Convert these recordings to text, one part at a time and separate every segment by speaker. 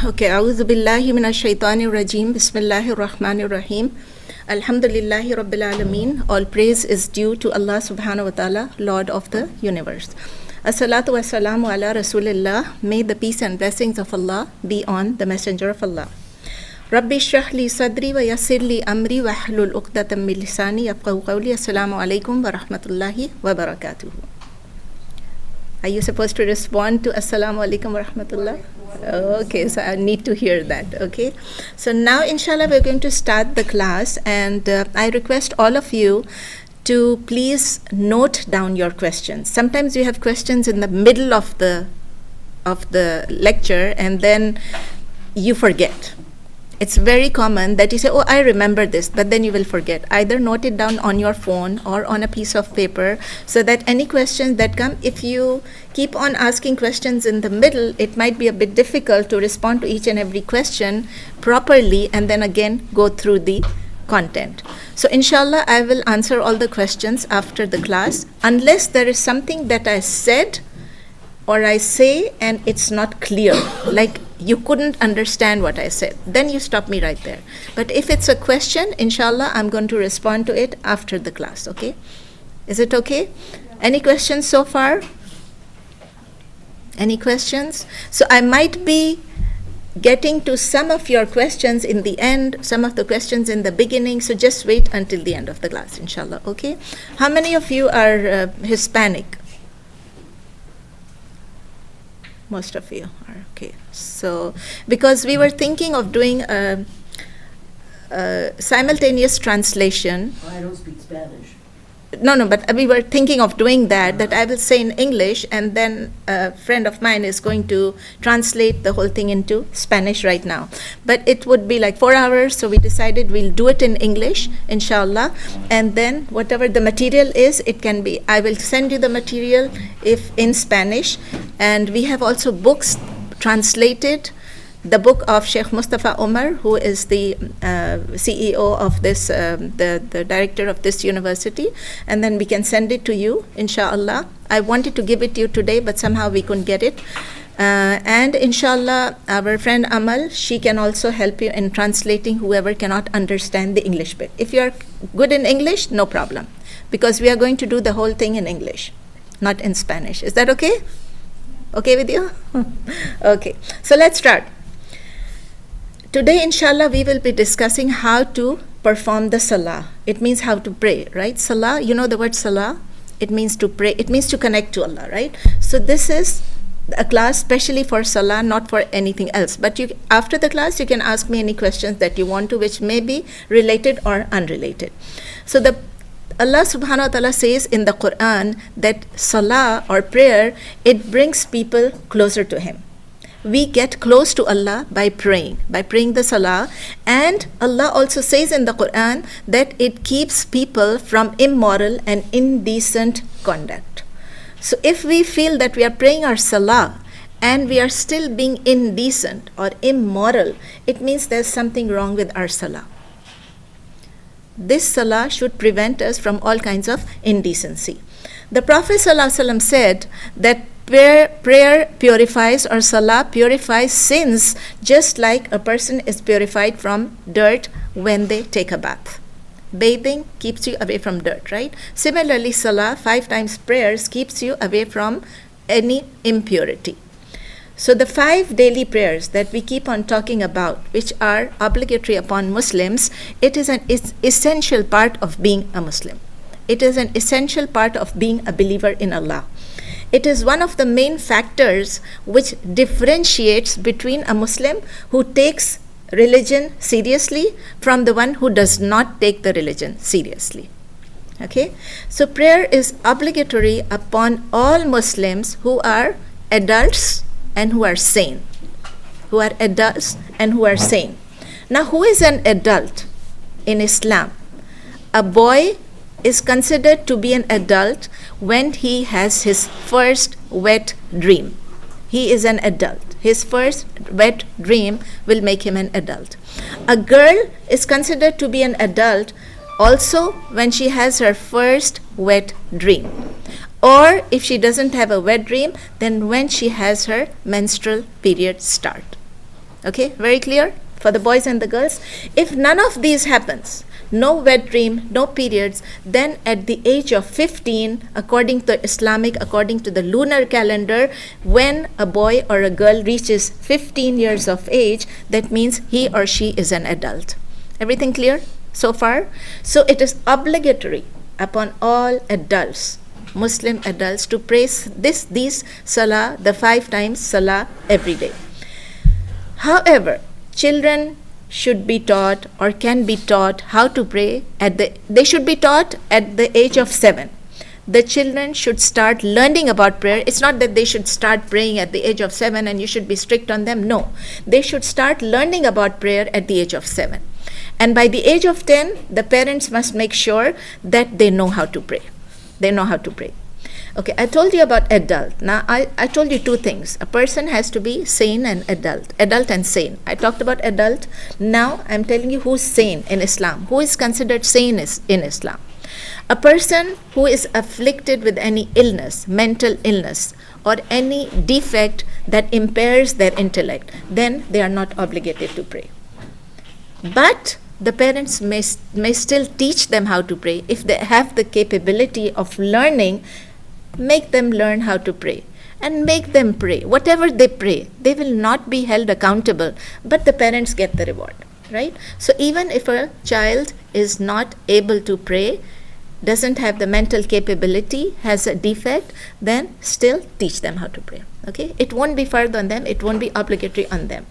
Speaker 1: Okay, أعوذ بالله من الشيطان الرجيم. بسم الله الرحمن الرحيم. Alhamdulillahi Rabbil Alameen. All praise is due to Allah subhanahu wa ta'ala, Lord of the universe. As-salatu was-salamu ala Rasulillah. May the peace and blessings of Allah be on the Messenger of Allah. Rabbi shrah li sadri wa yassir li amri wa hlul uqdatam min lisani yafqahu qawli. Assalamu alaikum wa rahmatullahi wa barakatuh. Are you supposed to respond to Assalamu alaikum wa rahmatullah? Okay, so I need to hear that, okay? So now, inshallah, we're going to start the class, and I request all of you to please note down your questions. Sometimes you have questions in the middle of the lecture, and then you forget. It's very common that you say, oh, I remember this, but then you will forget. Either note it down on your phone or on a piece of paper so that any questions that come, if you keep on asking questions in the middle, it might be a bit difficult to respond to each and every question properly and then again go through the content. So inshallah, I will answer all the questions after the class, unless there is something that I said or I say and it's not clear, like you couldn't understand what I said, then you stop me right there. But if it's a question, inshallah, I'm going to respond to it after the class, okay? Is it okay? Any questions so far? Any questions? So I might be getting to some of your questions in the end, some of the questions in the beginning, so just wait until the end of the class, inshallah, okay? How many of you are Hispanic? Most of you are, okay. So, because we were thinking of doing a simultaneous translation.
Speaker 2: I don't speak Spanish.
Speaker 1: No, but we were thinking of doing that I will say in English, and then a friend of mine is going to translate the whole thing into Spanish right now. But it would be like 4 hours, so we decided we'll do it in English, inshallah, and then whatever the material is, it can be, I will send you the material if in Spanish, and we have also books translated. The book of Sheikh Mustafa Umar, who is the CEO of this, the director of this university, and then we can send it to you, inshallah. I wanted to give it to you today, but somehow we couldn't get it. And inshallah, our friend Amal, she can also help you in translating whoever cannot understand the English bit. If you are good in English, no problem, because we are going to do the whole thing in English, not in Spanish. Is that okay? Okay with you? Okay, so let's start. Today, inshallah, we will be discussing how to perform the salah. It means how to pray, right? Salah, you know the word salah? It means to pray. It means to connect to Allah, right? So this is a class specially for salah, not for anything else. But you, after the class, you can ask me any questions that you want to, which may be related or unrelated. So Allah subhanahu wa ta'ala says in the Quran that salah or prayer, it brings people closer to Him. We get close to Allah by praying the salah, and Allah also says in the Quran that it keeps people from immoral and indecent conduct. So if we feel that we are praying our salah and we are still being indecent or immoral, it means there's something wrong with our salah. This salah should prevent us from all kinds of indecency. The Prophet ﷺ said that prayer purifies, or salah purifies sins, just like a person is purified from dirt when they take a bath. Bathing keeps you away from dirt, right? Similarly, salah, 5 times prayers, keeps you away from any impurity. So the 5 daily prayers that we keep on talking about, which are obligatory upon Muslims, it is an essential part of being a Muslim. It is an essential part of being a believer in Allah. It is one of the main factors which differentiates between a Muslim who takes religion seriously from the one who does not take the religion seriously. Okay? So prayer is obligatory upon all Muslims who are adults and who are sane. Who are adults and who are sane. Now, who is an adult in Islam? A boy is considered to be an adult when he has his first wet dream. He is an adult. His first wet dream will make him an adult. A girl is considered to be an adult also when she has her first wet dream. Or if she doesn't have a wet dream, then when she has her menstrual period start. Okay, very clear for the boys and the girls? If none of these happens, no wet dream, no periods, then at the age of 15, according to Islamic, according to the lunar calendar, when a boy or a girl reaches 15 years of age, that means he or she is an adult. Everything clear so far? So it is obligatory upon all adults, Muslim adults, to pray these salah, the 5 times salah every day. However, children should be taught or can be taught how to pray they should be taught at the age of 7. The children should start learning about prayer. It's not that they should start praying at the age of 7 and you should be strict on them. No, they should start learning about prayer at the age of 7. And by the age of 10, the parents must make sure that they know how to pray. They know how to pray. Okay, I told you about adult. Now, I told you 2 things. A person has to be sane and adult and sane. I talked about adult. Now, I'm telling you who's sane in Islam. Who is considered sane in Islam? A person who is afflicted with any illness, mental illness, or any defect that impairs their intellect, then they are not obligated to pray. But the parents may still teach them how to pray. If they have the capability of learning, make them learn how to pray and make them pray. Whatever they pray, they will not be held accountable, but the parents get the reward, right? So even if a child is not able to pray, doesn't have the mental capability, has a defect, then still teach them how to pray. Okay? It won't be fard on them, it won't be obligatory on them.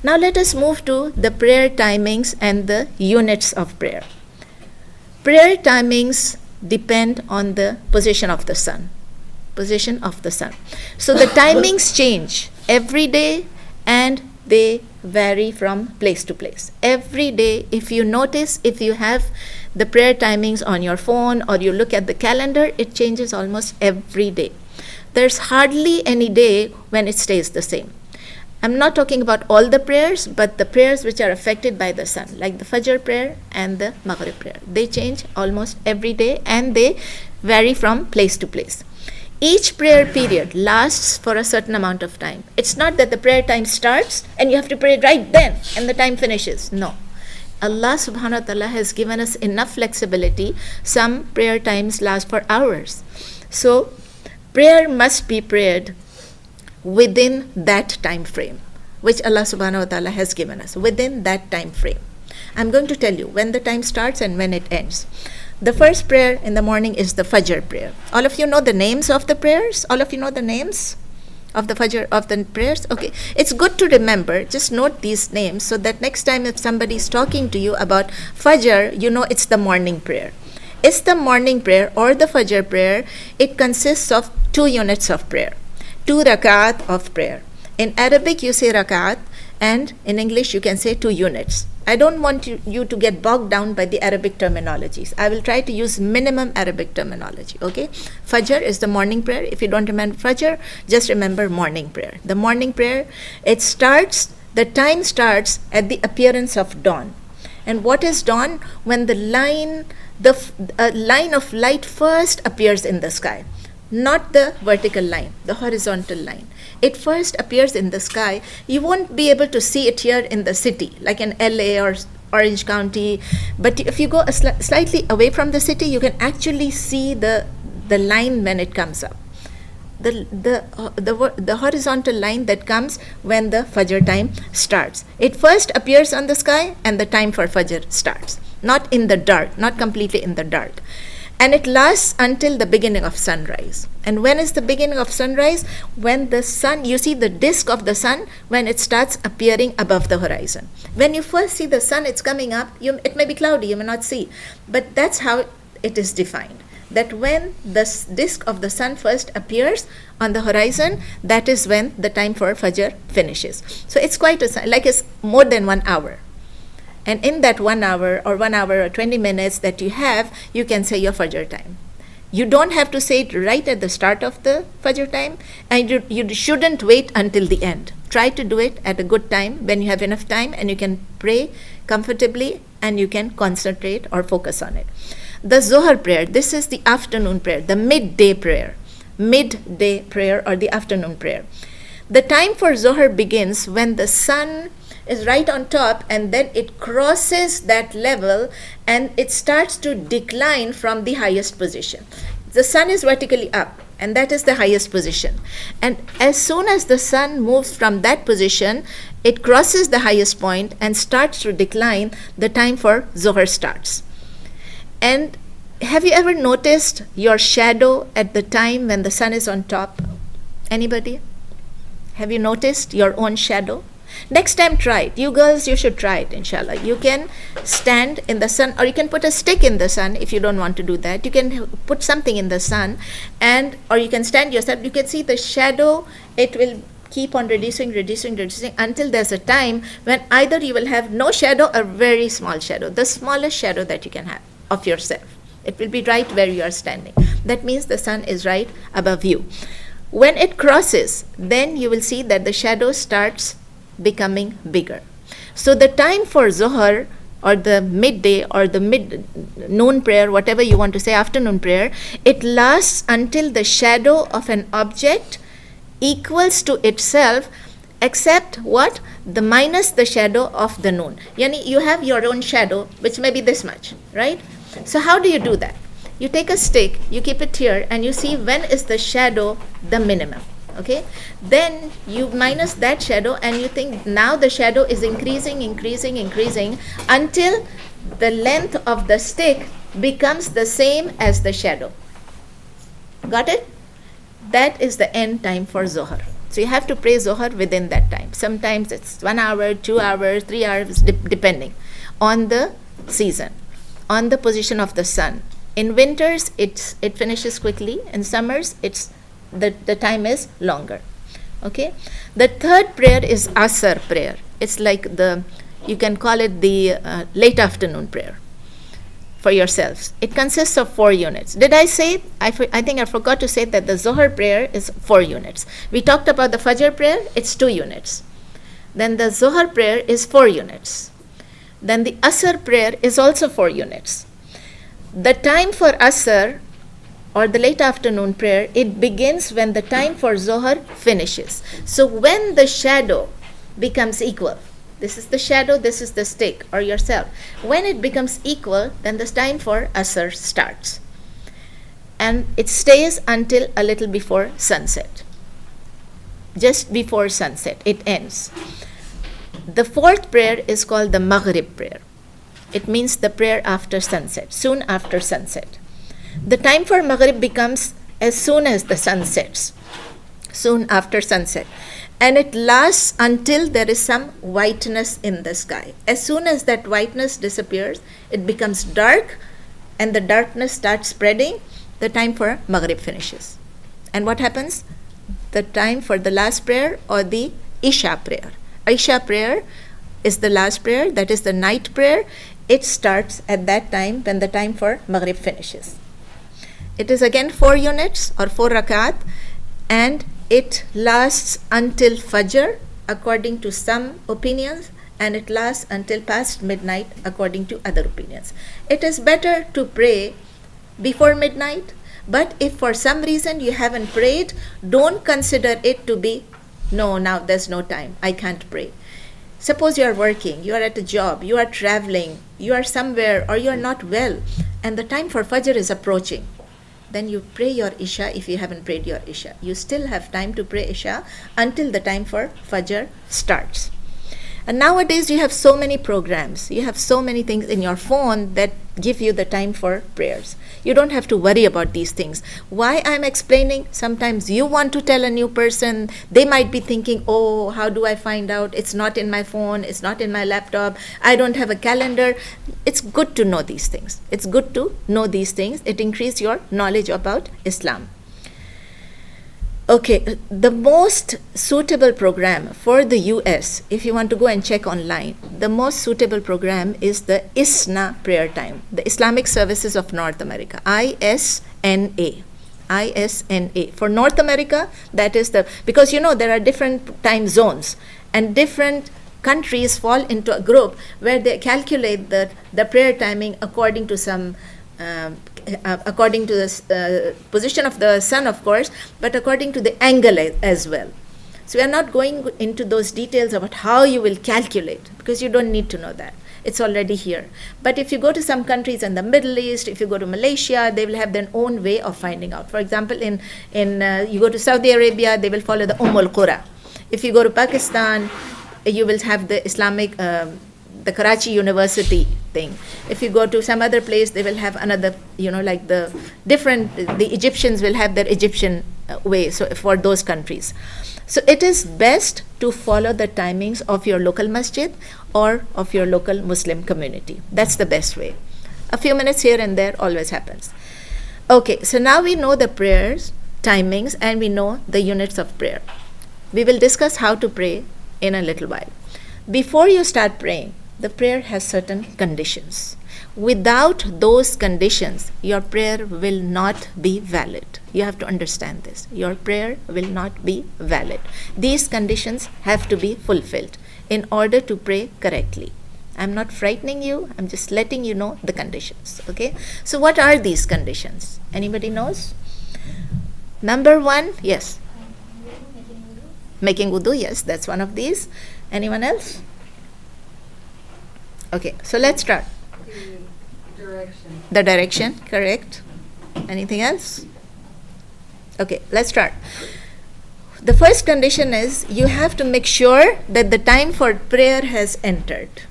Speaker 1: Now let us move to the prayer timings and the units of prayer. Prayer timings depend on the position of the sun. Position of the sun. So the timings change every day and they vary from place to place. Every day, if you notice, if you have the prayer timings on your phone or you look at the calendar, it changes almost every day. There's hardly any day when it stays the same. I'm not talking about all the prayers, but the prayers which are affected by the sun, like the Fajr prayer and the Maghrib prayer. They change almost every day and they vary from place to place. Each prayer period lasts for a certain amount of time. It's not that the prayer time starts and you have to pray right then and the time finishes. No. Allah subhanahu wa ta'ala has given us enough flexibility. Some prayer times last for hours. So prayer must be prayed within that time frame which Allah subhanahu wa ta'ala has given us, within that time frame. I'm going to tell you when the time starts and when it ends. The first prayer in the morning is the Fajr prayer. All of you know the names of the prayers? All of you know the names of the Fajr, of the prayers? Okay, it's good to remember. Just note these names so that next time if somebody is talking to you about Fajr, you know it's the morning prayer. It's the morning prayer or the Fajr prayer. It consists of 2 units of prayer, 2 rakat of prayer. In Arabic you say rakat and in English you can say 2 units. I don't want you to get bogged down by the Arabic terminologies. I will try to use minimum Arabic terminology, okay? Fajr is the morning prayer. If you don't remember Fajr, just remember morning prayer. The morning prayer, the time starts at the appearance of dawn. And what is dawn? When the line of light first appears in the sky. Not the vertical line, the horizontal line. It first appears in the sky. You won't be able to see it here in the city, like in LA or Orange County. But if you go slightly away from the city, you can actually see the line when it comes up. The horizontal line that comes when the Fajr time starts. It first appears on the sky and the time for Fajr starts. Not in the dark, not completely in the dark. And it lasts until the beginning of sunrise. And when is the beginning of sunrise? When the sun, you see the disk of the sun when it starts appearing above the horizon. When you first see the sun, it's coming up, it may be cloudy, you may not see. But that's how it is defined. That when the disk of the sun first appears on the horizon, that is when the time for Fajr finishes. So it's quite it's more than 1 hour. And in that 1 hour or 1 hour or 20 minutes that you have, you can say your Fajr time. You don't have to say it right at the start of the Fajr time, and you shouldn't wait until the end. Try to do it at a good time when you have enough time and you can pray comfortably and you can concentrate or focus on it. The Zohar prayer, this is the afternoon prayer, the midday prayer or the afternoon prayer. The time for Zohar begins when the sun is right on top, and then it crosses that level and it starts to decline from the highest position. The sun is vertically up, and that is the highest position. And as soon as the sun moves from that position, it crosses the highest point and starts to decline. The time for Zohar starts. And have you ever noticed your shadow at the time when the sun is on top? Anybody? Have you noticed your own shadow? Next time try it. You girls, you should try it, inshallah. You can stand in the sun, or you can put a stick in the sun if you don't want to do that. You can put something in the sun, or you can stand yourself. You can see the shadow. It will keep on reducing until there's a time when either you will have no shadow or very small shadow, the smallest shadow that you can have of yourself. It will be right where you are standing. That means the sun is right above you. When it crosses, then you will see that the shadow starts becoming bigger. So the time for Zohar, or the midday, or the mid-noon prayer, whatever you want to say, afternoon prayer, it lasts until the shadow of an object equals to itself, except what? The minus the shadow of the noon. Yani you have your own shadow, which may be this much, right? So how do you do that? You take a stick, you keep it here, and you see when is the shadow the minimum. Okay, then you minus that shadow, and you think now the shadow is increasing until the length of the stick becomes the same as the shadow. Got it? That is the end time for Zohar. So you have to pray Zohar within that time. Sometimes it's 1 hour, 2 hours, 3 hours, depending on the season, on the position of the sun. In winters, it finishes quickly. In summers, the time is longer. Okay. The third prayer is Asr prayer. It's like you can call it the late afternoon prayer for yourselves. It consists of 4 units. Did I say? I think I forgot to say that the Zohar prayer is 4 units. We talked about the Fajr prayer. It's 2 units. Then the Zohar prayer is 4 units. Then the Asr prayer is also 4 units. The time for Asr, or the late afternoon prayer, it begins when the time for Zohar finishes. So when the shadow becomes equal, this is the shadow, this is the stick or yourself. When it becomes equal, then the time for Asr starts. And it stays until a little before sunset. Just before sunset, it ends. The fourth prayer is called the Maghrib prayer. It means the prayer after sunset, soon after sunset. The time for Maghrib becomes as soon as the sun sets, soon after sunset. And it lasts until there is some whiteness in the sky. As soon as that whiteness disappears, it becomes dark, and the darkness starts spreading. The time for Maghrib finishes. And what happens? The time for the last prayer, or the Isha prayer. Isha prayer is the last prayer, that is the night prayer. It starts at that time when the time for Maghrib finishes. It is again 4 units or 4 rakat, and it lasts until Fajr according to some opinions, and it lasts until past midnight according to other opinions. It is better to pray before midnight, but if for some reason you haven't prayed, don't consider it to be, no, now there's no time, I can't pray. Suppose you are working, you are at a job, you are traveling, you are somewhere, or you are not well, and the time for Fajr is approaching. Then you pray your Isha if you haven't prayed your Isha. You still have time to pray Isha until the time for Fajr starts. And nowadays you have so many programs, you have so many things in your phone that give you the time for prayers. You don't have to worry about these things. Why I'm explaining? Sometimes you want to tell a new person, they might be thinking, oh, how do I find out? It's not in my phone, it's not in my laptop, I don't have a calendar. It's good to know these things. It's good to know these things. It increases your knowledge about Islam. Okay, the most suitable program for the US, if you want to go and check online, the most suitable program is the ISNA prayer time, the Islamic Services of North America, ISNA. ISNA. For North America, that is because there are different time zones, and different countries fall into a group where they calculate the prayer timing according to some according to the position of the sun, of course, but according to the angle as well. So we are not going into those details about how you will calculate, because you don't need to know that. It's already here. But if you go to some countries in the Middle East, if you go to Malaysia, they will have their own way of finding out. For example, you go to Saudi Arabia, they will follow the Qura. If you go to Pakistan, you will have the Islamic, the Karachi University thing. If you go to some other place, they will have another, like the Egyptians will have their Egyptian way, so for those countries. So it is best to follow the timings of your local masjid or of your local Muslim community. That's the best way. A few minutes here and there always happens. Okay, so now we know the prayers, timings, and we know the units of prayer. We will discuss how to pray in a little while. Before you start praying, the prayer has certain conditions. Without those conditions, your prayer will not be valid. You have to understand this. Your prayer will not be valid. These conditions have to be fulfilled in order to pray correctly. I'm not frightening you. I'm just letting you know the conditions. Okay? So what are these conditions? Anybody knows? Number 1, yes. Making wudu, yes, that's one of these. Anyone else? Okay, so let's start. The direction, correct. Anything else? Okay, let's start. The first condition is you have to make sure that the time for prayer has entered.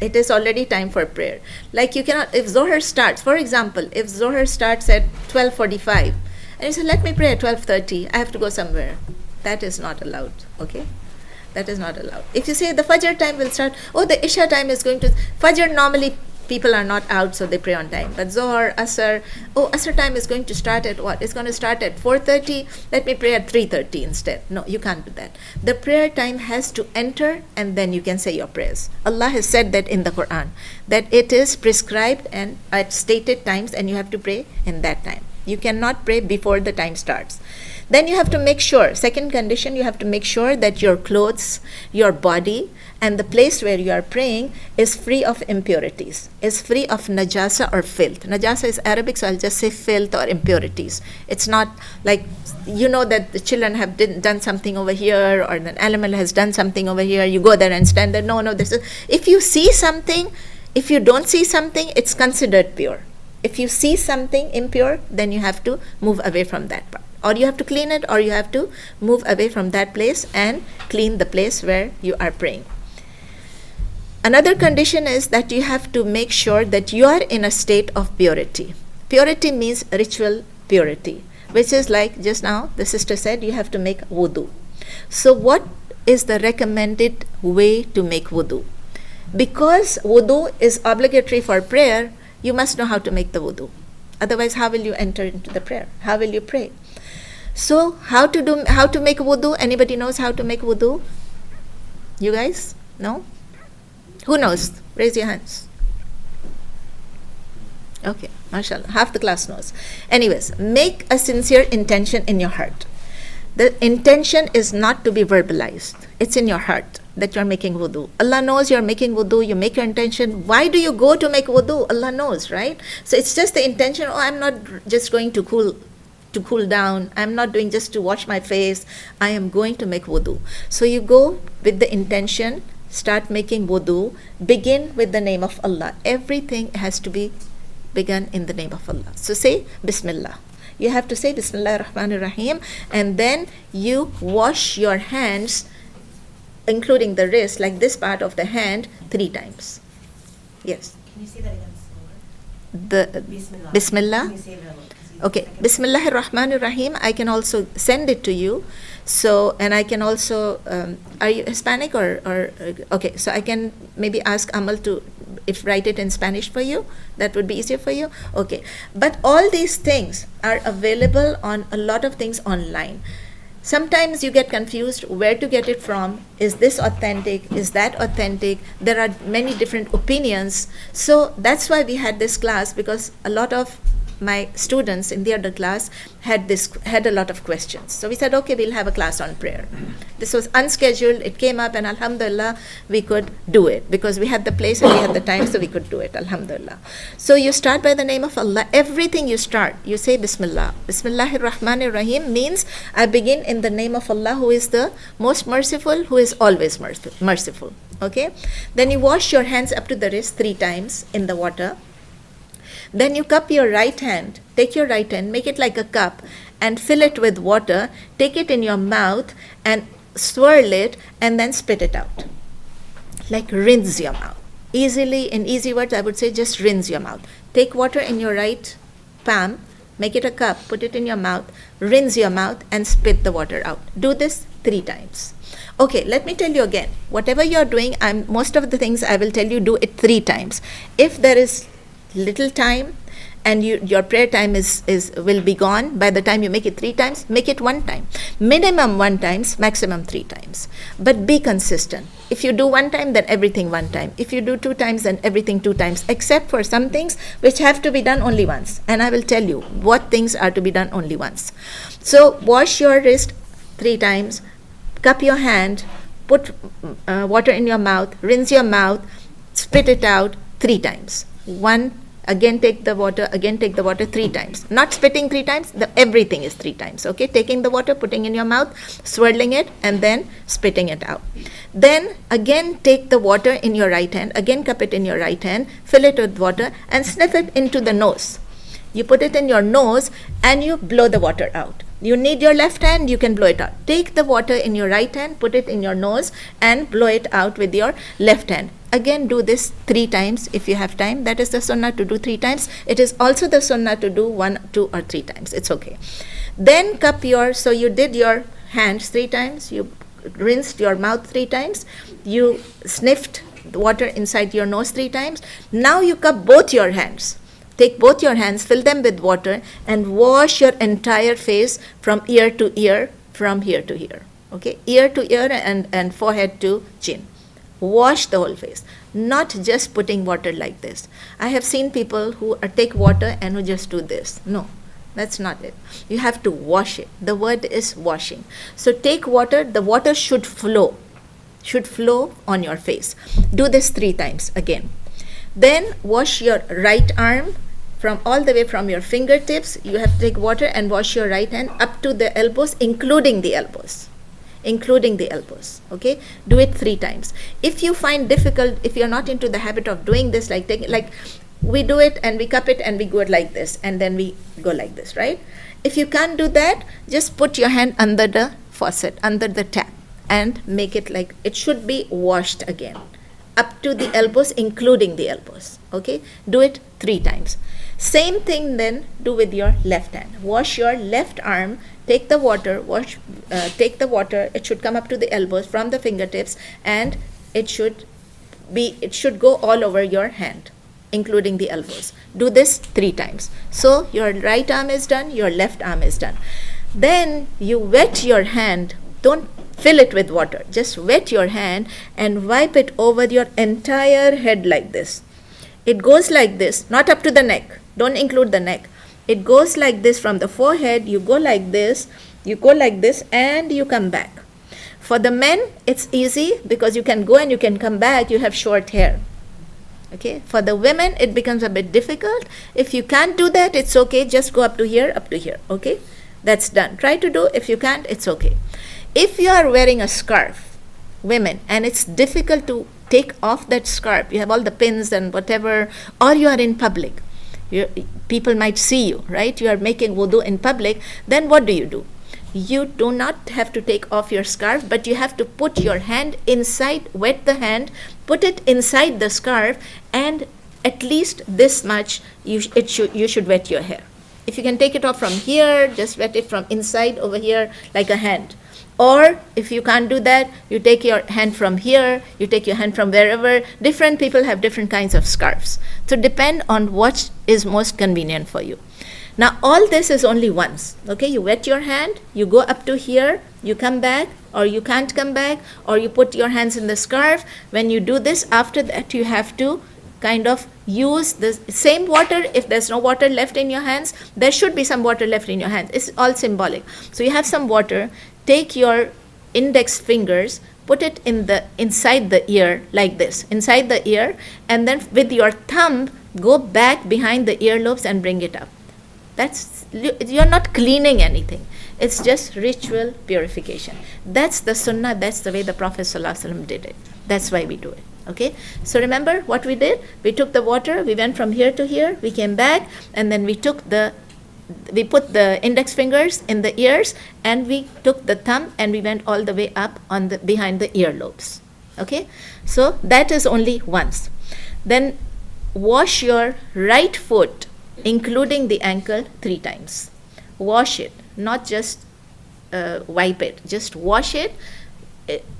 Speaker 1: It is already time for prayer. Like you cannot, if Zohar starts, for example, if Zohar starts at 12:45, and you say, let me pray at 12:30, I have to go somewhere. That is not allowed, okay? That is not allowed. If you say the Fajr time will start, the Isha time is going to, Fajr normally people are not out, so they pray on time. But Zohar, Asr, Asr time is going to start at what? It's going to start at 4:30, let me pray at 3:30 instead. No, you can't do that. The prayer time has to enter, and then you can say your prayers. Allah has said that in the Quran, that it is prescribed and at stated times, and you have to pray in that time. You cannot pray before the time starts. Then you have to make sure, second condition, you have to make sure that your clothes, your body, and the place where you are praying is free of impurities, is free of najasa or filth. Najasa is Arabic, so I'll just say filth or impurities. It's not like, that the children have done something over here, or an animal has done something over here, you go there and stand there. No, this is, if you see something, if you don't see something, it's considered pure. If you see something impure, then you have to move away from that part. Or you have to clean it, or you have to move away from that place and clean the place where you are praying. Another condition is that you have to make sure that you are in a state of purity. Purity means ritual purity, which is like just now the sister said, you have to make wudu. So what is the recommended way to make wudu? Because wudu is obligatory for prayer, you must know how to make the wudu. Otherwise, how will you enter into the prayer? How will you pray? So how to make wudu? Anybody knows how to make wudu? You guys? No? Who knows? Raise your hands. Okay, mashallah. Half the class knows. Anyways, make a sincere intention in your heart. The intention is not to be verbalized. It's in your heart that you're making wudu. Allah knows you're making wudu. You make your intention. Why do you go to make wudu? Allah knows, right? So it's just the intention. I'm not just going to cool down. I'm not doing just to wash my face. I am going to make wudu. So you go with the intention, start making wudu, begin with the name of Allah. Everything has to be begun in the name of Allah. So say Bismillah. You have to say Bismillah ar-Rahman ar-Rahim, and then you wash your hands, including the wrist, like this part of the hand, 3 times. Yes.
Speaker 2: Can you say that again slower?
Speaker 1: The Bismillah.
Speaker 2: Can you say that?
Speaker 1: Okay, Bismillah ar-Rahman ar-Rahim, I can also send it to you. So, and I can also, are you Hispanic or okay, so I can maybe ask Amal to write it in Spanish for you. That would be easier for you. Okay, but all these things are available on a lot of things online. Sometimes you get confused where to get it from. Is this authentic? Is that authentic? There are many different opinions. So that's why we had this class, because a lot of my students in the other class had a lot of questions. So we said, okay, we'll have a class on prayer. This was unscheduled. It came up, and alhamdulillah, we could do it because we had the place and we had the time, so we could do it, alhamdulillah. So you start by the name of Allah. Everything you start, you say Bismillah. Bismillahir Rahmanir Rahim means I begin in the name of Allah, who is the most merciful, who is always merciful. Okay? Then you wash your hands up to the wrist 3 times in the water. Then you cup your right hand, take your right hand, make it like a cup, and fill it with water, take it in your mouth, and swirl it, and then spit it out. Like rinse your mouth. Easily, in easy words, I would say just rinse your mouth. Take water in your right palm, make it a cup, put it in your mouth, rinse your mouth, and spit the water out. Do this 3 times. Okay, let me tell you again. Whatever you're doing, most of the things I will tell you, do it 3 times. If there is little time and your prayer time will be gone by the time you make it 3 times, make it 1 time. Minimum 1 times, maximum 3 times. But be consistent. If you do 1 time, then everything 1 time. If you do 2 times, then everything 2 times, except for some things which have to be done only once. And I will tell you what things are to be done only once. So wash your wrist 3 times, cup your hand, put water in your mouth, rinse your mouth, spit it out 3 times. 1, again take the water 3 times. Not spitting 3 times, everything is 3 times. Okay, taking the water, putting in your mouth, swirling it, and then spitting it out. Then again take the water in your right hand, again cup it in your right hand, fill it with water, and sniff it into the nose. You put it in your nose and you blow the water out. You need your left hand, you can blow it out. Take the water in your right hand, put it in your nose, and blow it out with your left hand. Again, do this 3 times if you have time. That is the sunnah, to do 3 times. It is also the sunnah to do 1, 2, or 3 times. It's okay. Then so you did your hands 3 times, you rinsed your mouth 3 times, you sniffed the water inside your nose 3 times. Now you cup both your hands. Take both your hands, fill them with water, and wash your entire face from ear to ear, from here to here. Okay, ear to ear and forehead to chin. Wash the whole face, not just putting water like this. I have seen people who take water and who just do this. No, that's not it. You have to wash it. The word is washing. So take water, the water should flow on your face. Do this 3 times again. Then wash your right arm from all the way from your fingertips. You have to take water and wash your right hand up to the elbows, including the elbows. Okay, do it 3 times. If you find difficult, if you're not into the habit of doing this, like we do it and we cup it and we go like this and then we go like this, right? If you can't do that, just put your hand under the faucet, under the tap, and make it like it should be washed again, up to the elbows, including the elbows. Okay, do it 3 times. Same thing then do with your left hand. Wash your left arm, take the water, it should come up to the elbows from the fingertips, and it should go all over your hand, including the elbows. Do this 3 times. So your right arm is done, your left arm is done. Then you wet your hand. Don't fill it with water. Just wet your hand and wipe it over your entire head like this. It goes like this, not up to the neck. Don't include the neck. It goes like this from the forehead. You go like this, and you come back. For the men, it's easy because you can go and you can come back. You have short hair. Okay. For the women, it becomes a bit difficult. If you can't do that, it's okay. Just go up to here. Okay. That's done. Try to do. If you can't, it's okay. If you are wearing a scarf, women, and it's difficult to take off that scarf, you have all the pins and whatever, or you are in public, people might see you, right? You are making wudu in public, then what do? You do not have to take off your scarf, but you have to put your hand inside, wet the hand, put it inside the scarf, and at least this much you should wet your hair. If you can take it off from here, just wet it from inside over here like a hand. Or if you can't do that, you take your hand from here, you take your hand from wherever. Different people have different kinds of scarves. So depend on what is most convenient for you. Now all this is only once. Okay, you wet your hand, you go up to here, you come back, or you can't come back, or you put your hands in the scarf. When you do this, after that you have to kind of use the same water. If there's no water left in your hands, there should be some water left in your hands. It's all symbolic. So you have some water, take your index fingers, put it inside the ear like this, inside the ear, and then with your thumb, go back behind the earlobes and bring it up. You're not cleaning anything. It's just ritual purification. That's the sunnah. That's the way the Prophet ﷺ did it. That's why we do it. Okay? So remember what we did? We took the water, we went from here to here, we came back, and then we put the index fingers in the ears, and we took the thumb and we went all the way up behind the earlobes. Okay? So that is only once. Then wash your right foot, including the ankle, 3 times. Wash it, not just wipe it. Just wash it,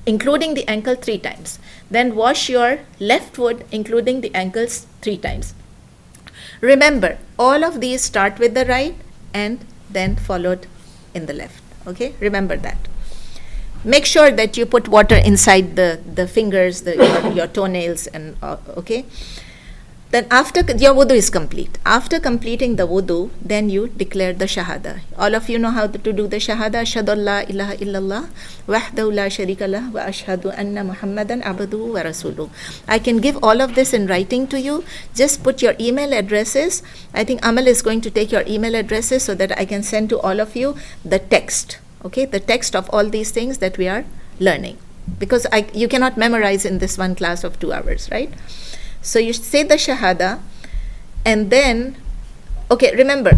Speaker 1: including the ankle, 3 times. Then wash your left foot, including the ankles, 3 times. Remember, all of these start with the right and then followed in the left. Okay? Remember that. Make sure that you put water inside the fingers, your toenails, and okay? Then after your wudu is complete. After completing the wudu, then you declare the shahada. All of you know how to do the shahada. Ashhadu an la ilaha illallah wahdahu la sharika lah wa ashhadu anna Muhammadan abduhu wa rasuluh. I can give all of this in writing to you. Just put your email addresses. I think Amal is going to take your email addresses so that I can send to all of you the text. Okay, the text of all these things that we are learning. Because you cannot memorize in this one class of 2 hours, right? So you say the shahada, and then, okay, remember,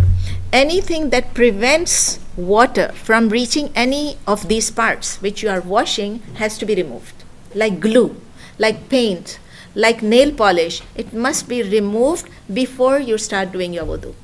Speaker 1: anything that prevents water from reaching any of these parts which you are washing has to be removed. Like glue, like paint, like nail polish, it must be removed before you start doing your wudu.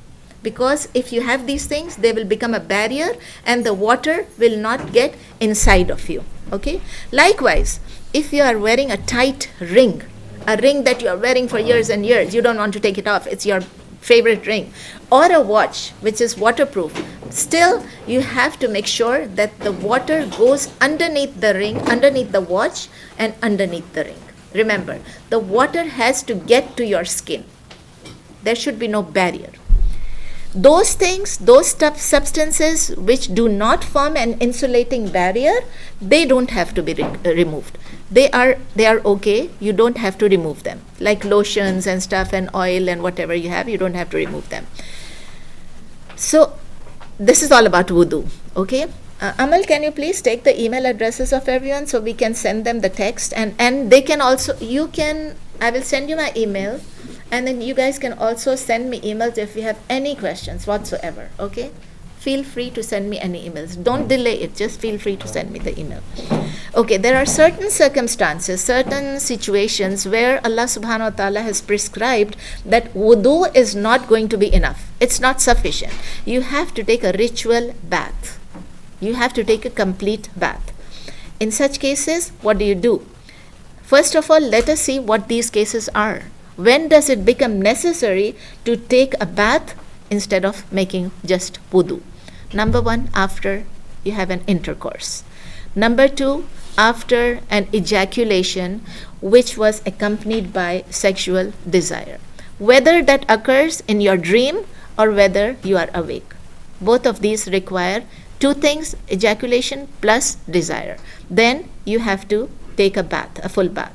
Speaker 1: Because if you have these things, they will become a barrier and the water will not get inside of you. Okay? Likewise, if you are wearing a tight ring, a ring that you are wearing for years and years, you don't want to take it off, it's your favorite ring, or a watch which is waterproof, still you have to make sure that the water goes underneath the ring, underneath the watch, and underneath the ring. Remember, the water has to get to your skin. There should be no barrier. Those things, those substances which do not form an insulating barrier, they don't have to be removed. They are okay. You don't have to remove them. Like lotions and stuff and oil and whatever you have, you don't have to remove them. So this is all about wudu. Okay? Amal, can you please take the email addresses of everyone so we can send them the text, and they can also, I will send you my email, and then you guys can also send me emails if you have any questions whatsoever. Okay? Feel free to send me any emails. Don't delay it. Just feel free to send me the email. Okay, there are certain circumstances, certain situations where Allah subhanahu wa ta'ala has prescribed that wudu is not going to be enough. It's not sufficient. You have to take a ritual bath. You have to take a complete bath. In such cases, what do? First of all, let us see what these cases are. When does it become necessary to take a bath instead of making just wudu? Number 1, after you have an intercourse. Number 2, after an ejaculation which was accompanied by sexual desire. Whether that occurs in your dream or whether you are awake. Both of these require 2 things, ejaculation plus desire. Then you have to take a bath, a full bath.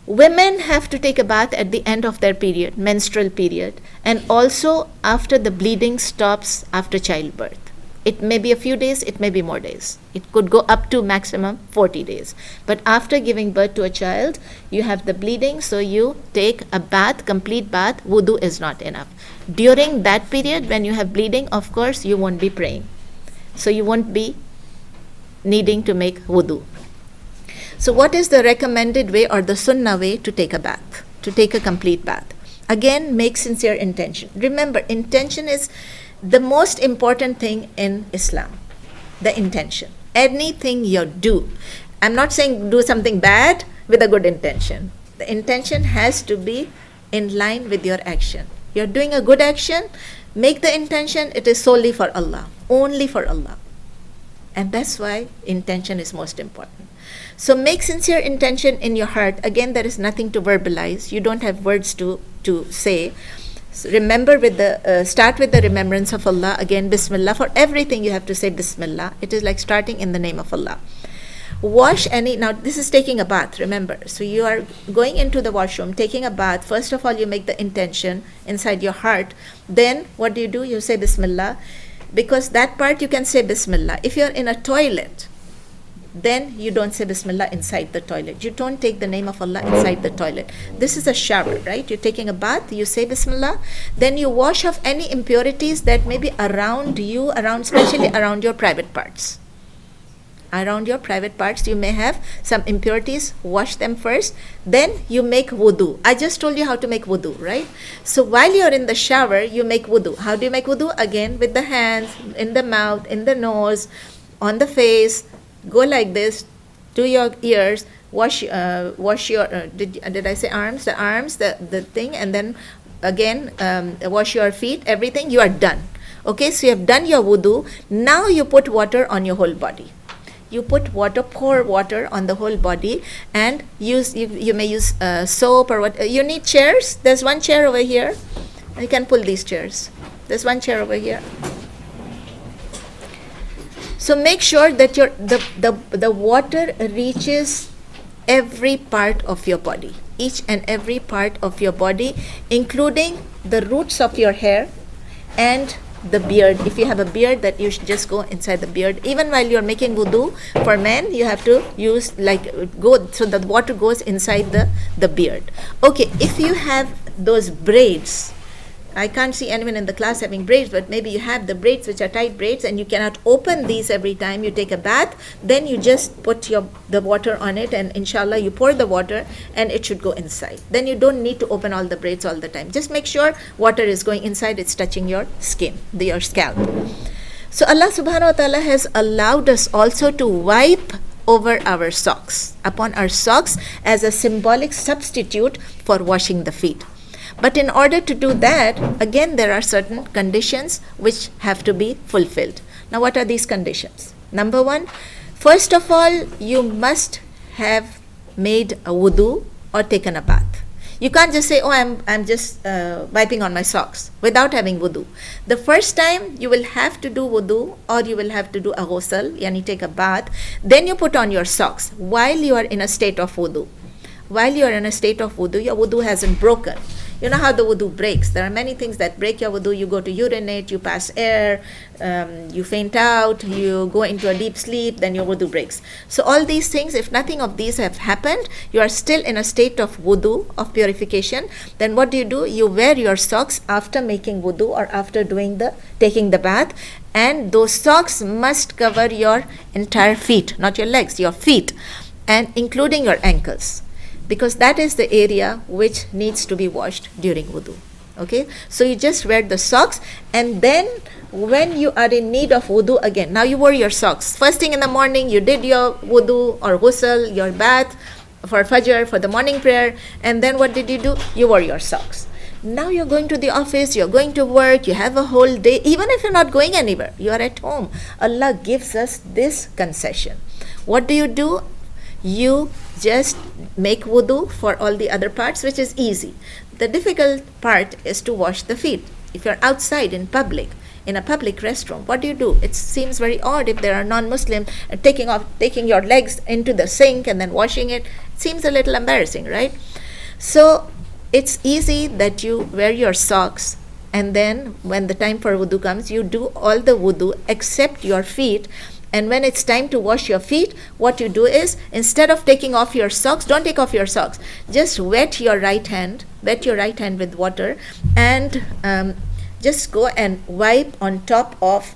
Speaker 1: Women have to take a bath at the end of their period, menstrual period, and also after the bleeding stops after childbirth. It may be a few days, it may be more days. It could go up to maximum 40 days. But after giving birth to a child, you have the bleeding, so you take a bath, complete bath. Wudu is not enough. During that period, when you have bleeding, of course, you won't be praying. So you won't be needing to make wudu. So what is the recommended way or the sunnah way to take a bath, to take a complete bath? Again, make sincere intention. Remember, intention is the most important thing in Islam. The intention. Anything you do. I'm not saying do something bad with a good intention. The intention has to be in line with your action. You're doing a good action, make the intention, it is solely for Allah, only for Allah. And that's why intention is most important. So make sincere intention in your heart. Again, there is nothing to verbalize. You don't have words to say. So remember start with the remembrance of Allah. Again, Bismillah. For everything you have to say Bismillah. It is like starting in the name of Allah. Wash now this is taking a bath, remember. So you are going into the washroom, taking a bath. First of all, you make the intention inside your heart. Then what do? You say Bismillah. Because that part you can say Bismillah. If you're in a toilet, then you don't say Bismillah inside the toilet. You don't take the name of Allah inside the toilet. This is a shower, right? You're taking a bath, you say Bismillah. Then you wash off any impurities that may be around you, especially around your private parts. Around your private parts, you may have some impurities. Wash them first. Then you make wudu. I just told you how to make wudu, right? So while you're in the shower, you make wudu. How do you make wudu? Again, with the hands, in the mouth, in the nose, on the face. Go like this to your ears. Wash your, did I say arms? The arms, the thing, and then again, wash your feet, everything. You are done. Okay, so you have done your wudu. Now you put water on your whole body. You put water, pour water on the whole body, and you may use soap or what. You need chairs. There's one chair over here. You can pull these chairs. There's one chair over here. So make sure that the water reaches every part of your body, each and every part of your body, including the roots of your hair and the beard. If you have a beard, that you should just go inside the beard. Even while you're making wudu, for men, you have to use so that water goes inside the beard. Okay, if you have those braids, I can't see anyone in the class having braids, but maybe you have the braids which are tight braids and you cannot open these every time you take a bath, then you just put the water on it, and inshallah you pour the water and it should go inside. Then you don't need to open all the braids all the time. Just make sure water is going inside, it's touching your skin, your scalp. So Allah subhanahu wa ta'ala has allowed us also to wipe over our socks, upon our socks, as a symbolic substitute for washing the feet. But in order to do that, again, there are certain conditions which have to be fulfilled. Now, what are these conditions? Number one, first of all, you must have made a wudu or taken a bath. You can't just say, oh, I'm just wiping on my socks without having wudu. The first time you will have to do wudu, or you will have to do a ghusl, yani take a bath. Then you put on your socks while you are in a state of wudu. While you are in a state of wudu, your wudu hasn't broken. You know how the wudu breaks. There are many things that break your wudu. You go to urinate, you pass air, you faint out, you go into a deep sleep, then your wudu breaks. So all these things, if nothing of these have happened, you are still in a state of wudu, of purification. Then what do? You wear your socks after making wudu or after taking the bath. And those socks must cover your entire feet, not your legs, your feet, and including your ankles, because that is the area which needs to be washed during wudu. Okay, so you just wear the socks, and then when you are in need of wudu again, now you wore your socks. First thing in the morning, you did your wudu or ghusl, your bath for fajr, for the morning prayer, and then what did you do? You wore your socks. Now you're going to the office, you're going to work, you have a whole day. Even if you're not going anywhere, you are at home. Allah gives us this concession. What do? You just make wudu for all the other parts, which is easy. The difficult part is to wash the feet. If you're outside in public, in a public restroom, what do? It seems very odd if there are non-Muslim taking your legs into the sink and then washing it. It seems a little embarrassing, right? So it's easy that you wear your socks, and then when the time for wudu comes, you do all the wudu except your feet. And when it's time to wash your feet, what you do is, instead of taking off your socks, don't take off your socks. Just wet your right hand with water, and just go and wipe on top of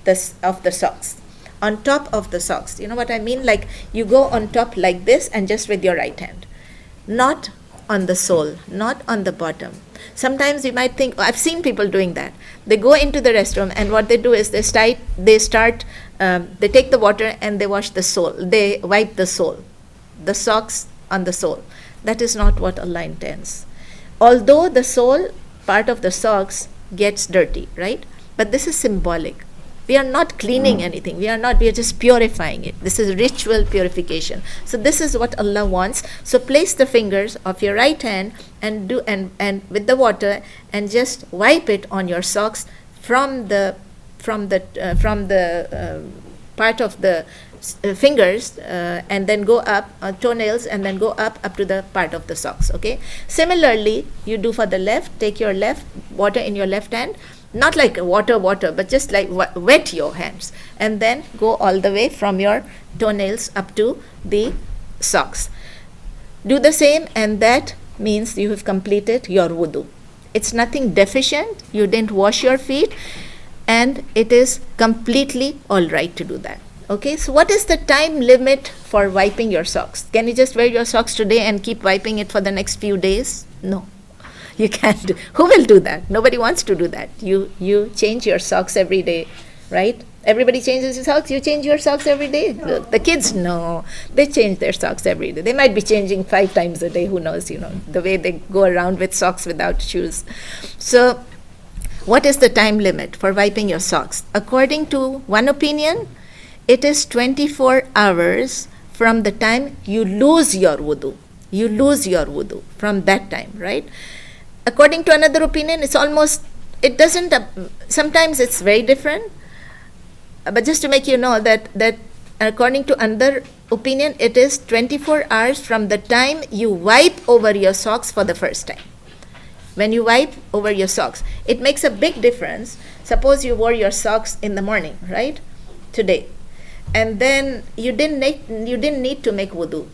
Speaker 1: the socks. On top of the socks. You know what I mean? Like you go on top like this, and just with your right hand. Not on the sole, not on the bottom. Sometimes you might think, I've seen people doing that. They go into the restroom, and what they do is they take the water and they wash the sole. They wipe the sole, the socks on the sole. That is not what Allah intends. Although the sole, part of the socks, gets dirty, right? But this is symbolic. We are not cleaning anything. We are just purifying it. This is ritual purification. So this is what Allah wants. So place the fingers of your right hand and with the water and just wipe it on your socks from the part of the fingers and then go up toenails and then go up to the part of the socks. Okay, similarly you do for the left. Take your left water in your left hand, not like water but just like wet your hands, and then go all the way from your toenails up to the socks. Do the same, and that means you have completed your wudu. It's nothing deficient. You didn't wash your feet, and it is completely all right to do that. Okay, so what is the time limit for wiping your socks? Can you just wear your socks today and keep wiping it for the next few days? No, you can't do. Who will do that? Nobody wants to do that. You change your socks every day, right? Everybody changes his socks. You change your socks every day. The kids, no, they change their socks every day. They might be changing 5 times a day. Who knows? The way they go around with socks without shoes. So what is the time limit for wiping your socks? According to one opinion, it is 24 hours from the time you lose your wudu. You lose your wudu from that time, right? According to another opinion, it doesn't, sometimes it's very different. But just to make you know that according to another opinion, it is 24 hours from the time you wipe over your socks for the first time. When you wipe over your socks, it makes a big difference. Suppose you wore your socks in the morning, right? Today. And then you didn't need to make wudu.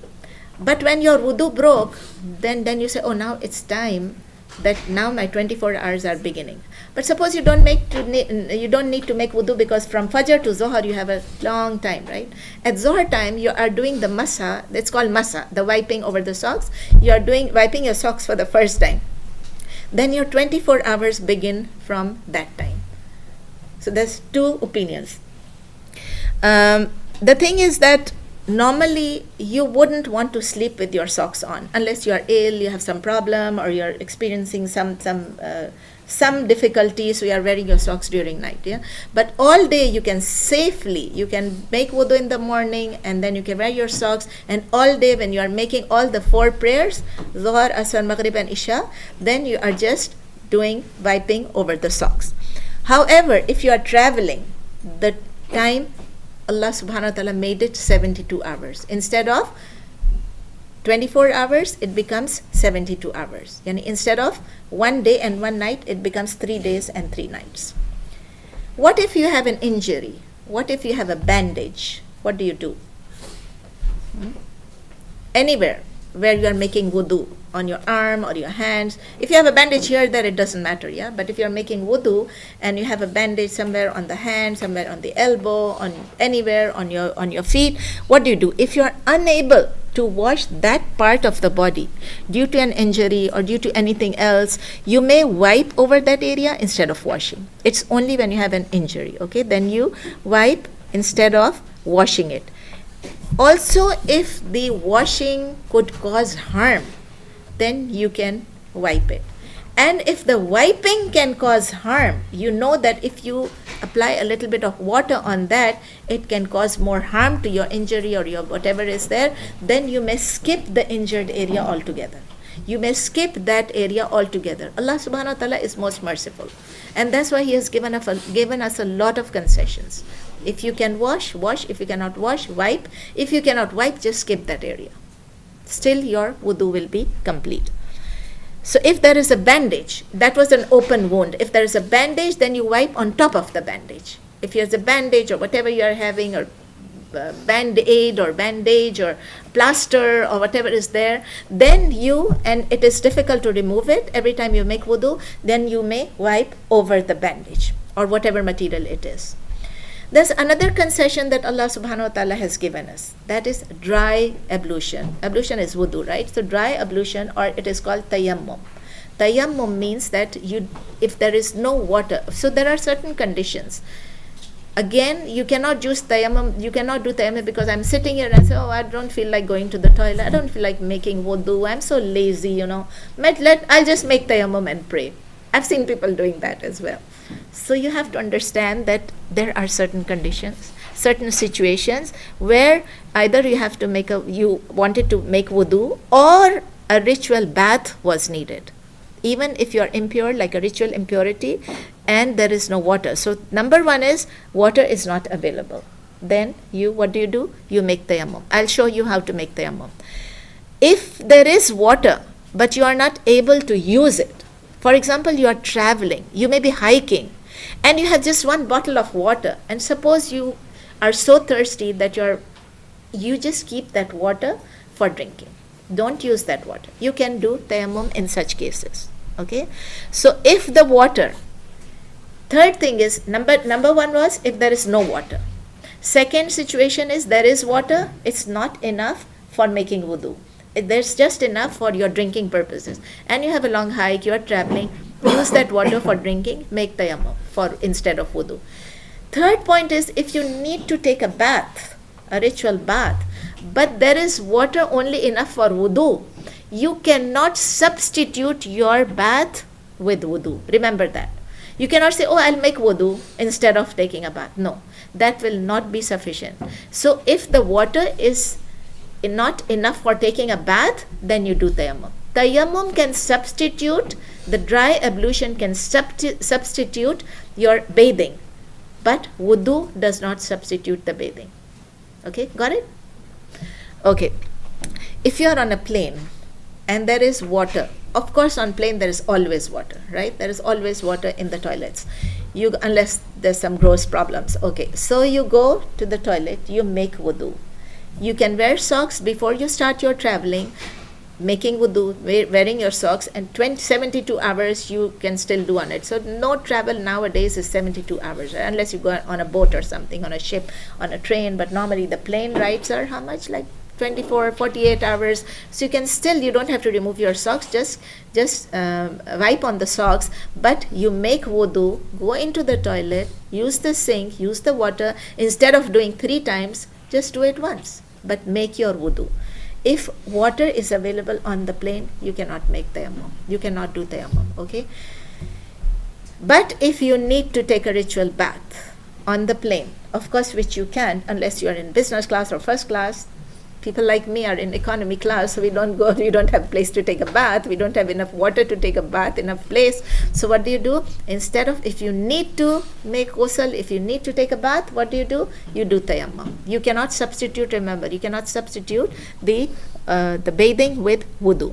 Speaker 1: But when your wudu broke, then you say, oh, now it's time that now my 24 hours are beginning. But suppose you don't need to make wudu because from Fajr to Zohar you have a long time, right? At Zohar time you are doing the masa, it's called masa, the wiping over the socks. You are wiping your socks for the first time. Then your 24 hours begin from that time. So there's 2 opinions. The thing is that normally you wouldn't want to sleep with your socks on unless you are ill, you have some problem, or you're experiencing some difficulty, so you are wearing your socks during night. Yeah, but all day you can make wudu in the morning and then you can wear your socks, and all day when you are making all the 4 prayers, Dhuhr, Asr, Maghrib and Isha, then you are just doing wiping over the socks. However, if you are traveling, the time Allah subhanahu wa ta'ala made it 72 hours. Instead of 24 hours, it becomes 72 hours. Yani instead of 1 day and 1 night, it becomes 3 days and 3 nights. What if you have an injury? What if you have a bandage? What do you do? Anywhere where you are making wudu, on your arm or your hands. If you have a bandage here, there it doesn't matter, yeah? But if you're making wudu and you have a bandage somewhere on the hand, somewhere on the elbow, on anywhere on your feet, what do? If you're unable to wash that part of the body due to an injury or due to anything else, you may wipe over that area instead of washing. It's only when you have an injury, okay? Then you wipe instead of washing it. Also, if the washing could cause harm, then you can wipe it. And if the wiping can cause harm, you know that if you apply a little bit of water on that, it can cause more harm to your injury or your whatever is there, then you may skip the injured area altogether. You may skip that area altogether. Allah subhanahu wa ta'ala is most merciful. And that's why He has given us a lot of concessions. If you can wash, wash. If you cannot wash, wipe. If you cannot wipe, just skip that area. Still your wudu will be complete. So if there is a bandage, that was an open wound. If there is a bandage, then you wipe on top of the bandage. If there's a bandage or whatever you are having, or band-aid or bandage or plaster or whatever is there, then and it is difficult to remove it every time you make wudu, then you may wipe over the bandage or whatever material it is. There's another concession that Allah subhanahu wa ta'ala has given us. That is dry ablution. Ablution is wudu, right? So dry ablution, or it is called tayammum. Tayammum means that if there is no water, so there are certain conditions. Again, you cannot use tayammum, you cannot do tayammum because I'm sitting here and say, oh, I don't feel like going to the toilet, I don't feel like making wudu, I'm so lazy, I'll just make tayammum and pray. I've seen people doing that as well. So you have to understand that there are certain conditions, certain situations where either you wanted to make wudu or a ritual bath was needed. Even if you are impure, like a ritual impurity, and there is no water. So number one is water is not available. Then what do? You make tayammum. I'll show you how to make tayammum. If there is water, but you are not able to use it, for example, you are traveling, you may be hiking, and you have just one bottle of water, and suppose you are so thirsty that you just keep that water for drinking. Don't use that water. You can do tayammum in such cases. Okay? So if the water, third thing is, number one was if there is no water. Second situation is there is water, it's not enough for making wudu. There's just enough for your drinking purposes. And you have a long hike, you are traveling, use that water for drinking, make tayammum instead of wudu. Third point is if you need to take a bath, a ritual bath, but there is water only enough for wudu, you cannot substitute your bath with wudu. Remember that. You cannot say, I'll make wudu instead of taking a bath. No, that will not be sufficient. So if the water is not enough for taking a bath, then you do tayammum. Tayammum can substitute, the dry ablution can substitute your bathing, but wudu does not substitute the bathing. Okay, got it? Okay, if you are on a plane and there is water, of course on plane there is always water, right? There is always water in the toilets, unless there's some gross problems. Okay, so you go to the toilet, you make wudu. You can wear socks before you start your traveling, making wudu, wearing your socks, and 72 hours you can still do on it. So no travel nowadays is 72 hours, right? Unless you go on a boat or something, on a ship, on a train, but normally the plane rides are how much? Like 24, 48 hours. So you don't have to remove your socks, just wipe on the socks, but you make wudu, go into the toilet, use the sink, use the water. Instead of doing 3 times, just do it once, but make your wudu. If water is available on the plane, you cannot make tayammum. You cannot do tayammum, okay? But if you need to take a ritual bath on the plane, of course, which you can't unless you are in business class or first class. People like me are in economy class, so we don't have a place to take a bath. We don't have enough water to take a bath, enough place. So what do? Instead of, if you need to make ghusl, if you need to take a bath, what do? You do tayammum. You cannot substitute, remember, you cannot substitute the bathing with wudu.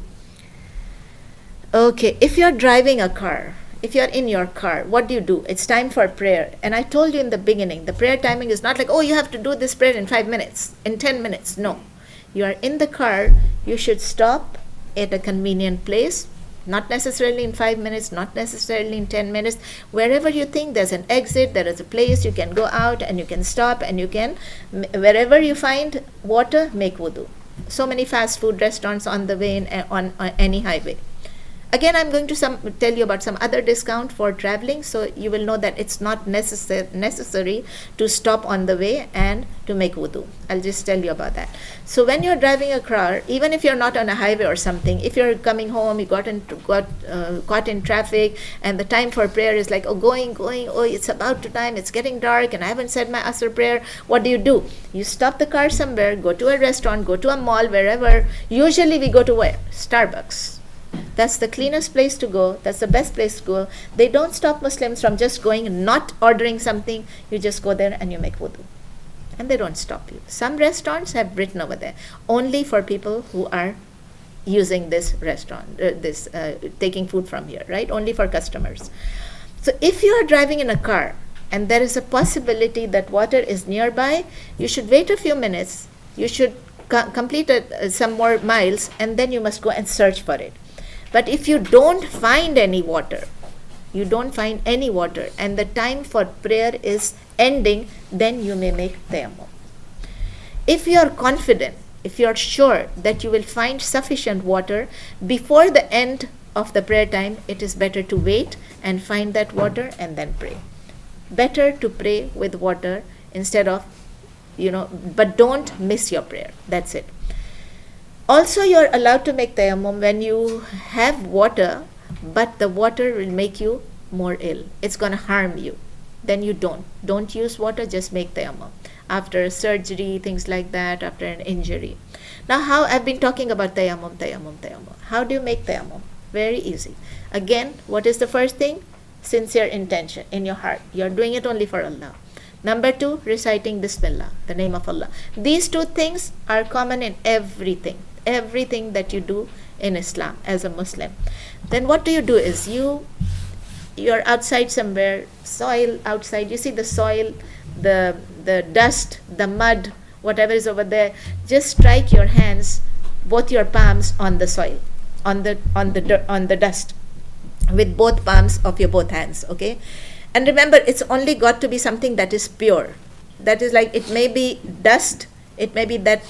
Speaker 1: Okay, if you're driving a car, if you're in your car, what do? It's time for prayer. And I told you in the beginning, the prayer timing is not like, you have to do this prayer in 5 minutes, in 10 minutes. No. You are in the car, you should stop at a convenient place, not necessarily in 5 minutes, not necessarily in 10 minutes. Wherever you think there's an exit, there is a place, you can go out and you can stop, and you can, wherever you find water, make wudu. So many fast food restaurants on the way on any highway. Again, I'm going to tell you about some other discount for traveling, so you will know that it's not necessary to stop on the way and to make wudu. I'll just tell you about that. So when you're driving a car, even if you're not on a highway or something, if you're coming home, you got caught in traffic, and the time for prayer is like, going, it's about to time, it's getting dark, and I haven't said my Asr prayer. What do? You stop the car somewhere, go to a restaurant, go to a mall, wherever. Usually we go to where? Starbucks. That's the cleanest place to go. That's the best place to go. They don't stop Muslims from just going, not ordering something. You just go there and you make wudu. And they don't stop you. Some restaurants have written over there, only for people who are using this restaurant, taking food from here, right? Only for customers. So if you are driving in a car and there is a possibility that water is nearby, you should wait a few minutes. You should complete some more miles, and then you must go and search for it. But if you don't find any water, and the time for prayer is ending, then you may make tayammum. If you are confident, if you are sure that you will find sufficient water before the end of the prayer time, it is better to wait and find that water and then pray. Better to pray with water instead of, but don't miss your prayer. That's it. Also, you're allowed to make tayammum when you have water, but the water will make you more ill. It's going to harm you. Then you don't use water, just make tayammum after surgery, things like that, after an injury. Now, how I've been talking about tayammum. How do you make tayammum? Very easy. Again, what is the first thing? Sincere intention in your heart. You're doing it only for Allah. Number 2, reciting Bismillah, the name of Allah. These 2 things are common in everything that you do in Islam as a Muslim. Then what do is you're outside somewhere, soil outside, you see the soil, the dust, the mud, whatever is over there, just strike your hands, both your palms on the soil, on the dust, with both palms of your both hands, okay? And remember, it's only got to be something that is pure. That is like, it may be dust, it may be that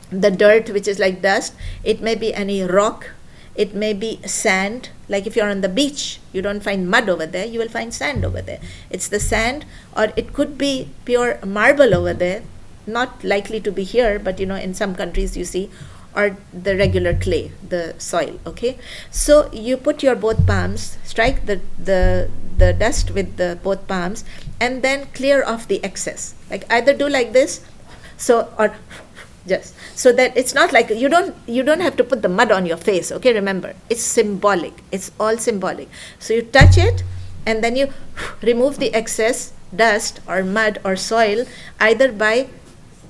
Speaker 1: the dirt which is like dust, it may be any rock, it may be sand. Like if you're on the beach, you don't find mud over there, you will find sand over there. It's the sand, or it could be pure marble over there, not likely to be here, but in some countries you see, or the regular clay, the soil, okay? So you put your both palms, strike the dust with the both palms, and then clear off the excess. Like either do like this, or just so that it's not like you don't have to put the mud on your face, okay? Remember, it's symbolic. It's all symbolic. So you touch it, and then you remove the excess dust or mud or soil, either by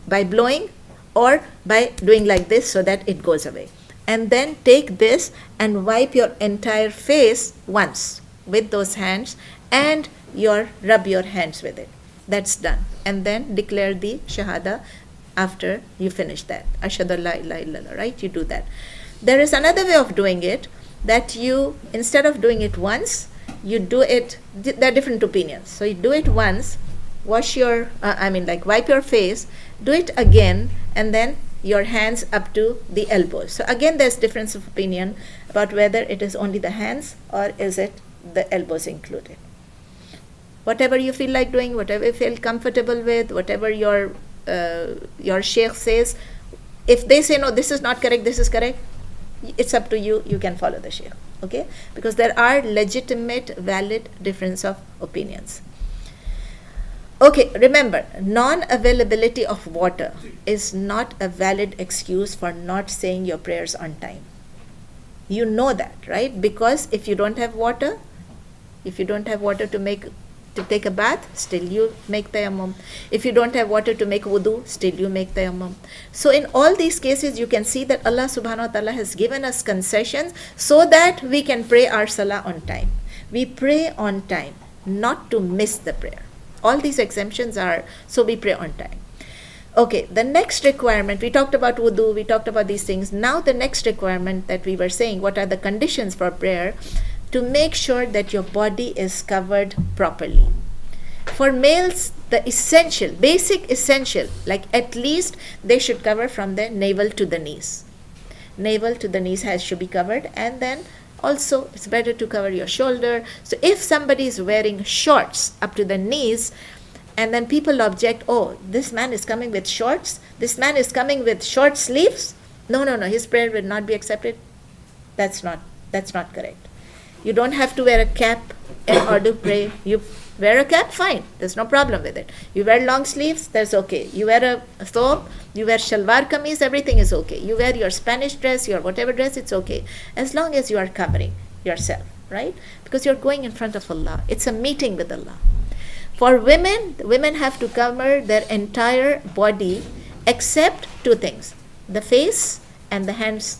Speaker 1: blowing or by doing like this, so that it goes away. And then take this and wipe your entire face once with those hands, and rub your hands with it. That's done. And then declare the Shahada after you finish that. Ashhadu an la ilaha illallah, right? You do that. There is another way of doing it, that you, instead of doing it once, you do it, there are different opinions. So you do it once, wash your, wipe your face, do it again, and then your hands up to the elbows. So again, there's difference of opinion about whether it is only the hands or is it the elbows included. Whatever you feel like doing, whatever you feel comfortable with, whatever your sheikh says, if they say no, this is not correct, this is correct, it's up to you. You can follow the sheikh, okay? Because there are legitimate, valid difference of opinions. Okay, remember, non-availability of water is not a valid excuse for not saying your prayers on time. You know that, right? Because if you don't have water to take a bath, still you make tayammum. If you don't have water to make wudu, still you make tayammum. So in all these cases, you can see that Allah subhanahu wa ta'ala has given us concessions so that we can pray our salah on time. We pray on time, not to miss the prayer. All these exemptions are, so we pray on time. Okay, the next requirement, we talked about wudu, we talked about these things. Now the next requirement that we were saying, what are the conditions for prayer? To make sure that your body is covered properly. For males, the essential, basic essential, like at least they should cover from the navel to the knees. Navel to the knees should be covered, and then also it's better to cover your shoulder. So if somebody is wearing shorts up to the knees, and then people object, oh, this man is coming with shorts, this man is coming with short sleeves, no, his prayer will not be accepted. That's not correct. You don't have to wear a cap in order to pray. You wear a cap, fine, there's no problem with it. You wear long sleeves, that's okay. You wear a thobe, you wear shalwar kameez, everything is okay. You wear your Spanish dress, your whatever dress, it's okay, as long as you are covering yourself, right? Because you're going in front of Allah. It's a meeting with Allah. For women have to cover their entire body except 2 things, the face and the hands,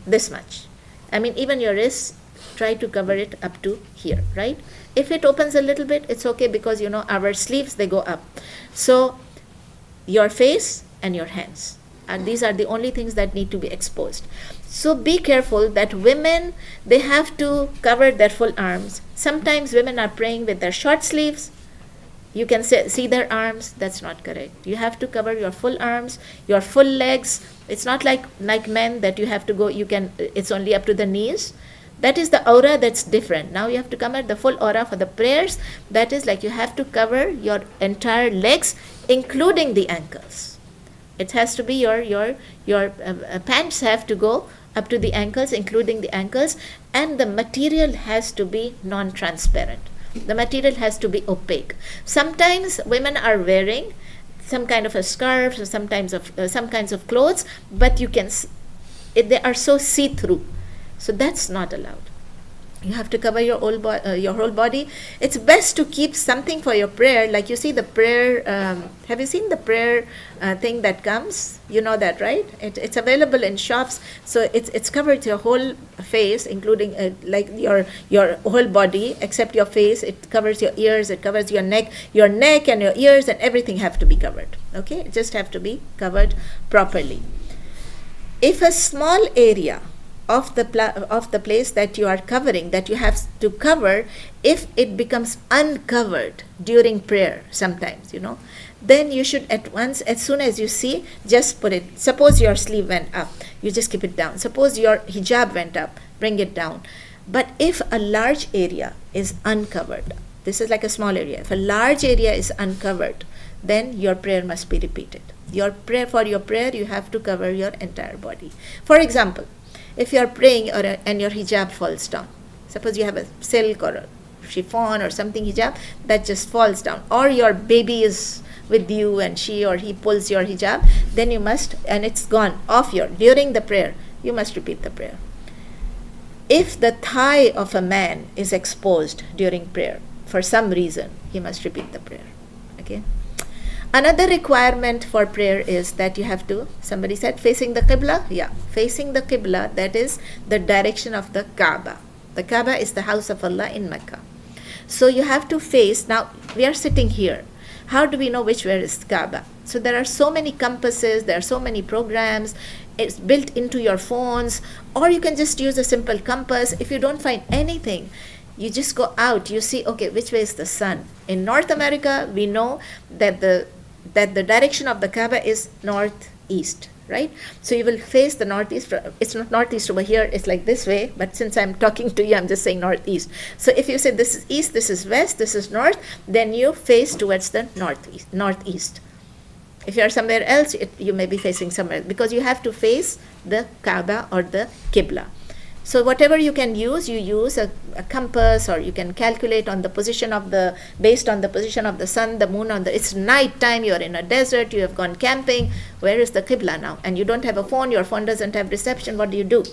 Speaker 1: this much. Even your wrists, try to cover it up to here, right? If it opens a little bit, it's okay, because our sleeves, they go up. So your face and your hands, and these are the only things that need to be exposed. So be careful that women, they have to cover their full arms. Sometimes women are praying with their short sleeves. You can see their arms. That's not correct. You have to cover your full arms, your full legs. It's not like men that you have to go, it's only up to the knees. That is the aura that's different. Now you have to cover the full aura for the prayers. That is like you have to cover your entire legs, including the ankles. It has to be your pants have to go up to the ankles, including the ankles, and the material has to be non-transparent. The material has to be opaque. Sometimes women are wearing some kind of a scarf or sometimes of some kinds of clothes, but you can they are so see-through, so that's not allowed. You have to cover your whole body. It's best to keep something for your prayer, like you see the prayer. Have you seen the prayer thing that comes? You know that, right? It's available in shops. So it's covered your whole face, including like your whole body except your face. It covers your ears. It covers your neck and your ears, and everything have to be covered. Okay, it just have to be covered properly. If a small area of the place that you are covering, that you have to cover, if it becomes uncovered during prayer sometimes, then you should at once, as soon as you see, just put it. Suppose your sleeve went up, you just keep it down. Suppose your hijab went up, bring it down. But if a large area is uncovered, this is like a small area, if a large area is uncovered, then your prayer must be repeated. For your prayer, you have to cover your entire body. For example, if you are praying and your hijab falls down, suppose you have a silk or a chiffon or something hijab that just falls down, or your baby is with you and she or he pulls your hijab, then you must, and it's gone off during the prayer, you must repeat the prayer. If the thigh of a man is exposed during prayer for some reason, he must repeat the prayer. Okay. Another requirement for prayer is that you have to, somebody said, facing the Qibla? Yeah, facing the Qibla, that is the direction of the Kaaba. The Kaaba is the house of Allah in Mecca. So you have to face, now we are sitting here. How do we know which way is Kaaba? So there are so many compasses, there are so many programs, it's built into your phones, or you can just use a simple compass. If you don't find anything, you just go out, you see, okay, which way is the sun? In North America, we know that the direction of the Kaaba is northeast, right? So you will face the northeast. It's not northeast over here, it's like this way, but since I'm talking to you, I'm just saying northeast. So if you say this is east, this is west, this is north, then you face towards the northeast. If you are somewhere else, you may be facing somewhere, because you have to face the Kaaba or the Qibla. So whatever you can use, you use a compass, or you can calculate on the position based on the position of the sun, the moon, it's night time, you're in a desert, you have gone camping, where is the Qibla now? And you don't have a phone, your phone doesn't have reception, what do?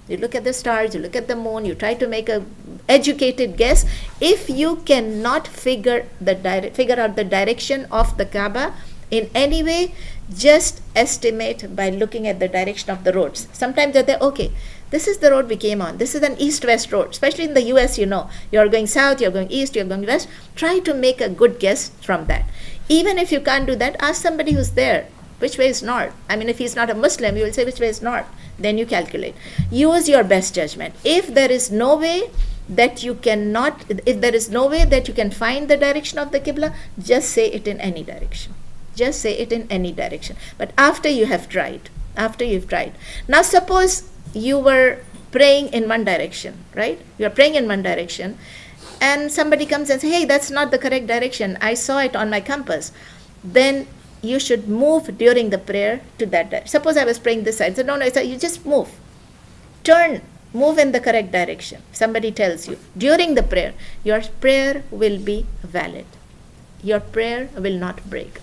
Speaker 1: You look at the stars, you look at the moon, you try to make a educated guess. If you cannot figure out the direction of the Kaaba in any way, just estimate by looking at the direction of the roads. Sometimes they're there, okay, this is the road we came on. This is an east-west road. Especially in the US, you're going south, you're going east, you're going west. Try to make a good guess from that. Even if you can't do that, ask somebody who's there, which way is north? I mean, if he's not a Muslim, you will say which way is north. Then you calculate. Use your best judgment. If there is no way that you can find the direction of the Qibla, just say it in any direction. Just say it in any direction. But after you've tried. Now suppose you were praying in one direction, right? You're praying in one direction, and somebody comes and says, hey, that's not the correct direction. I saw it on my compass. Then you should move during the prayer to that direction. Suppose I was praying this side. So no, you just move. Move in the correct direction. Somebody tells you. During the prayer, your prayer will be valid. Your prayer will not break.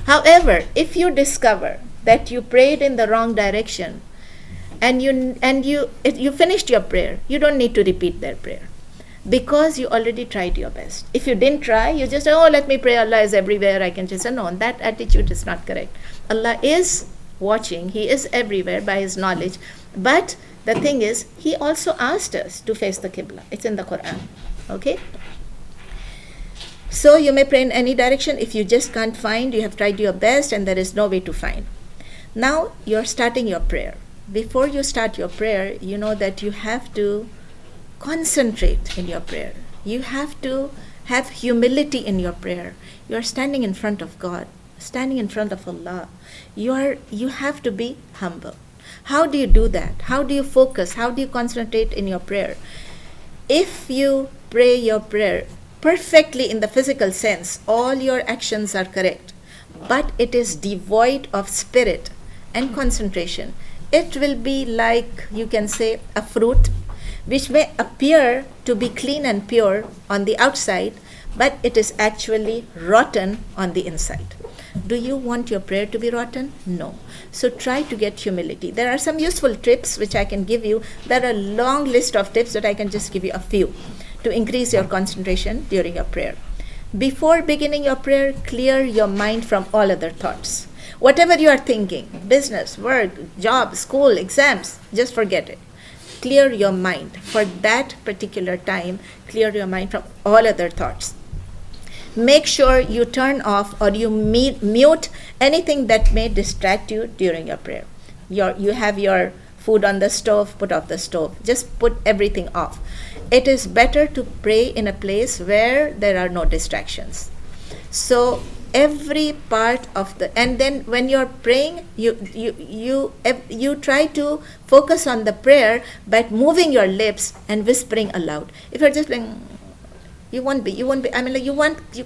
Speaker 1: However, if you discover that you prayed in the wrong direction, and you finished your prayer, you don't need to repeat their prayer, because you already tried your best. If you didn't try, you just say, oh, let me pray, Allah is everywhere, I can just say, no, that attitude is not correct. Allah is watching, He is everywhere by His knowledge, but the thing is, He also asked us to face the Qibla. It's in the Quran, okay? So you may pray in any direction. If you just can't find, you have tried your best and there is no way to find. Now you're starting your prayer. Before you start your prayer, you know that you have to concentrate in your prayer. You have to have humility in your prayer. You are standing in front of God, standing in front of Allah. You have to be humble. How do you do that? How do you focus? How do you concentrate in your prayer? If you pray your prayer perfectly in the physical sense, all your actions are correct, but it is devoid of spirit and concentration, it will be like, you can say, a fruit which may appear to be clean and pure on the outside, but it is actually rotten on the inside. Do you want your prayer to be rotten? No. So try to get humility. There are some useful tips which I can give you. There are a long list of tips, but I can just give you a few to increase your concentration during your prayer. Before beginning your prayer, clear your mind from all other thoughts. Whatever you are thinking, business, work, job, school, exams, just forget it. Clear your mind. For that particular time, clear your mind from all other thoughts. Make sure you turn off or you mute anything that may distract you during your prayer. You have your food on the stove, put off the stove. Just put everything off. It is better to pray in a place where there are no distractions. So every part of and then when you're praying, you try to focus on the prayer by moving your lips and whispering aloud. If you're just playing, you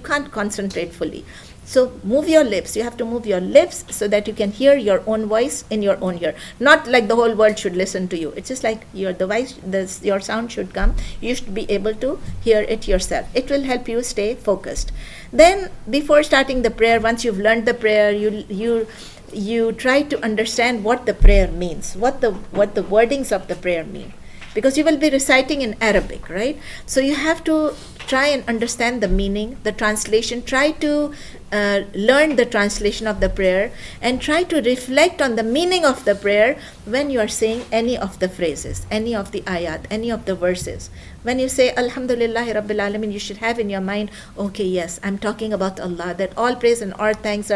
Speaker 1: can't concentrate fully. So move your lips. You have to move your lips so that you can hear your own voice in your own ear. Not like the whole world should listen to you. It's just like your sound should come. You should be able to hear it yourself. It will help you stay focused. Then before starting the prayer, once you've learned the prayer, you try to understand what the prayer means, what the wordings of the prayer mean. Because you will be reciting in Arabic, right? So you have to try and understand the meaning, the translation. Try to learn the translation of the prayer and try to reflect on the meaning of the prayer when you are saying any of the phrases, any of the ayat, any of the verses. When you say Alhamdulillahi Rabbil Alamin, you should have in your mind, okay, yes, I'm talking about Allah, that all praise and all thanks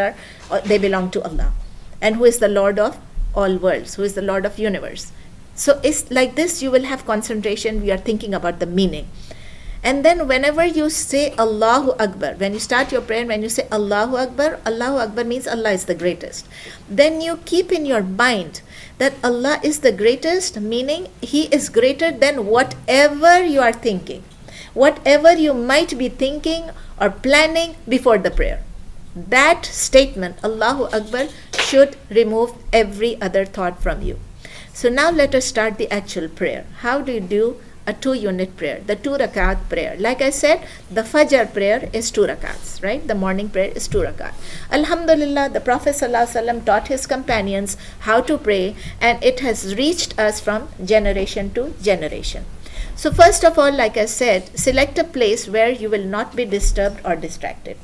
Speaker 1: they belong to Allah. And who is the Lord of all worlds, who is the Lord of universe. So it's like this, you will have concentration. We are thinking about the meaning. And then whenever you say Allahu Akbar, when you start your prayer, when you say Allahu Akbar means Allah is the greatest. Then you keep in your mind that Allah is the greatest, meaning He is greater than whatever you are thinking, whatever you might be thinking or planning before the prayer. That statement, Allahu Akbar, should remove every other thought from you. So now let us start the actual prayer. How do you do a 2-unit prayer, the 2 rakat prayer? Like I said, the Fajr prayer is 2 rakats, right? The morning prayer is 2 rakat. Alhamdulillah, the Prophet ﷺ taught his companions how to pray, and it has reached us from generation to generation. So first of all, like I said, select a place where you will not be disturbed or distracted.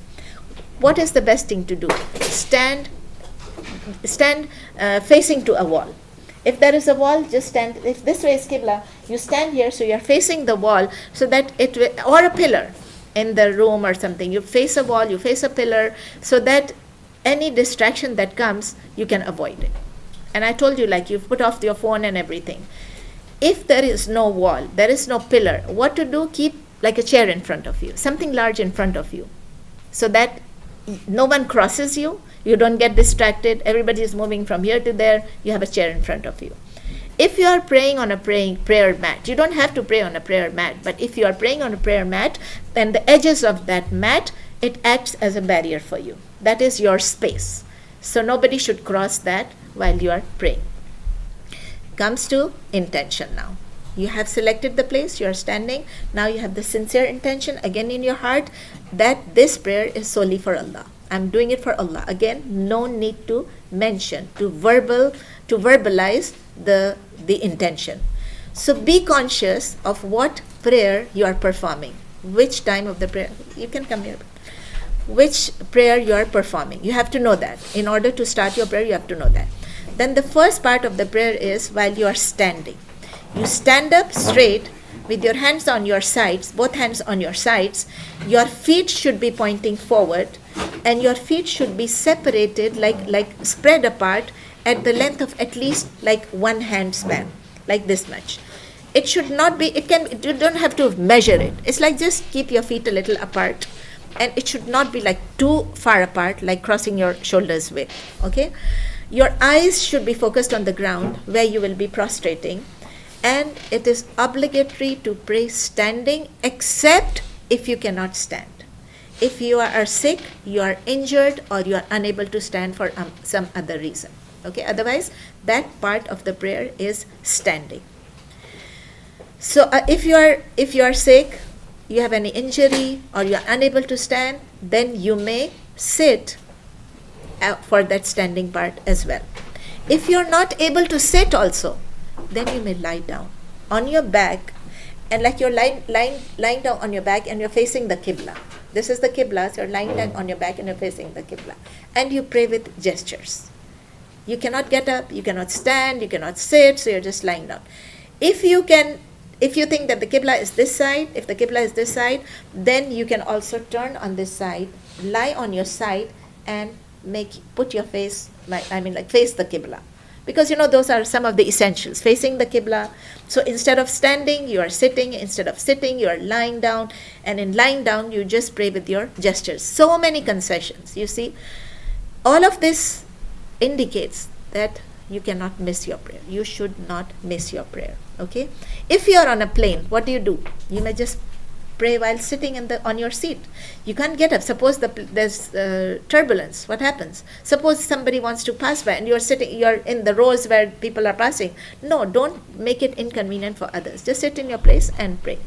Speaker 1: What is the best thing to do? Stand facing to a wall. If there is a wall, just stand. If this way is Qibla, you stand here so you are facing the wall, so that or a pillar in the room or something. You face a wall, you face a pillar, so that any distraction that comes, you can avoid it. And I told you, like, you've put off your phone and everything. If there is no wall, there is no pillar, what to do? Keep like a chair in front of you, something large in front of you, so that no one crosses you. You don't get distracted. Everybody is moving from here to there. You have a chair in front of you. If you are praying on a prayer mat, you don't have to pray on a prayer mat, but if you are praying on a prayer mat, then the edges of that mat, it acts as a barrier for you. That is your space. So nobody should cross that while you are praying. Comes to intention now. You have selected the place, you are standing. Now you have the sincere intention again in your heart that this prayer is solely for Allah. I'm doing it for Allah. Again, no need to mention, to verbalize the intention. So be conscious of what prayer you are performing. Which time of the prayer, you can come here. Which prayer you are performing. You have to know that. In order to start your prayer, you have to know that. Then the first part of the prayer is while you are standing. You stand up straight with your hands on your sides, both hands on your sides. Your feet should be pointing forward, and your feet should be separated, like spread apart at the length of at least like 1 hand span, like this much. It should not be, you don't have to measure it. It's like just keep your feet a little apart, and it should not be like too far apart, like crossing your shoulders with, okay? Your eyes should be focused on the ground where you will be prostrating. And it is obligatory to pray standing, except if you cannot stand. If you are sick, you are injured, or you are unable to stand for some other reason. Okay, otherwise that part of the prayer is standing. So if you are sick, you have any injury, or you are unable to stand, then you may sit for that standing part as well. If you're not able to sit also, then you may lie down on your back, and like you're lying down on your back and you're facing the Qibla. This is the Qibla, so you're lying down on your back and you're facing the Qibla. And you pray with gestures. You cannot get up, you cannot stand, you cannot sit, so you're just lying down. If you think that the Qibla is this side, if the Qibla is this side, then you can also turn on this side, lie on your side, and put your face, face the Qibla. Because those are some of the essentials, facing the Qibla. So instead of standing, you are sitting. Instead of sitting, you are lying down. And in lying down, you just pray with your gestures. So many concessions, you see. All of this indicates that you cannot miss your prayer. You should not miss your prayer, okay? If you are on a plane, what do? You may just pray while sitting on your seat. You can't get up. Suppose there's turbulence. What happens? Suppose somebody wants to pass by and you're in the rows where people are passing. No, don't make it inconvenient for others. Just sit in your place and pray.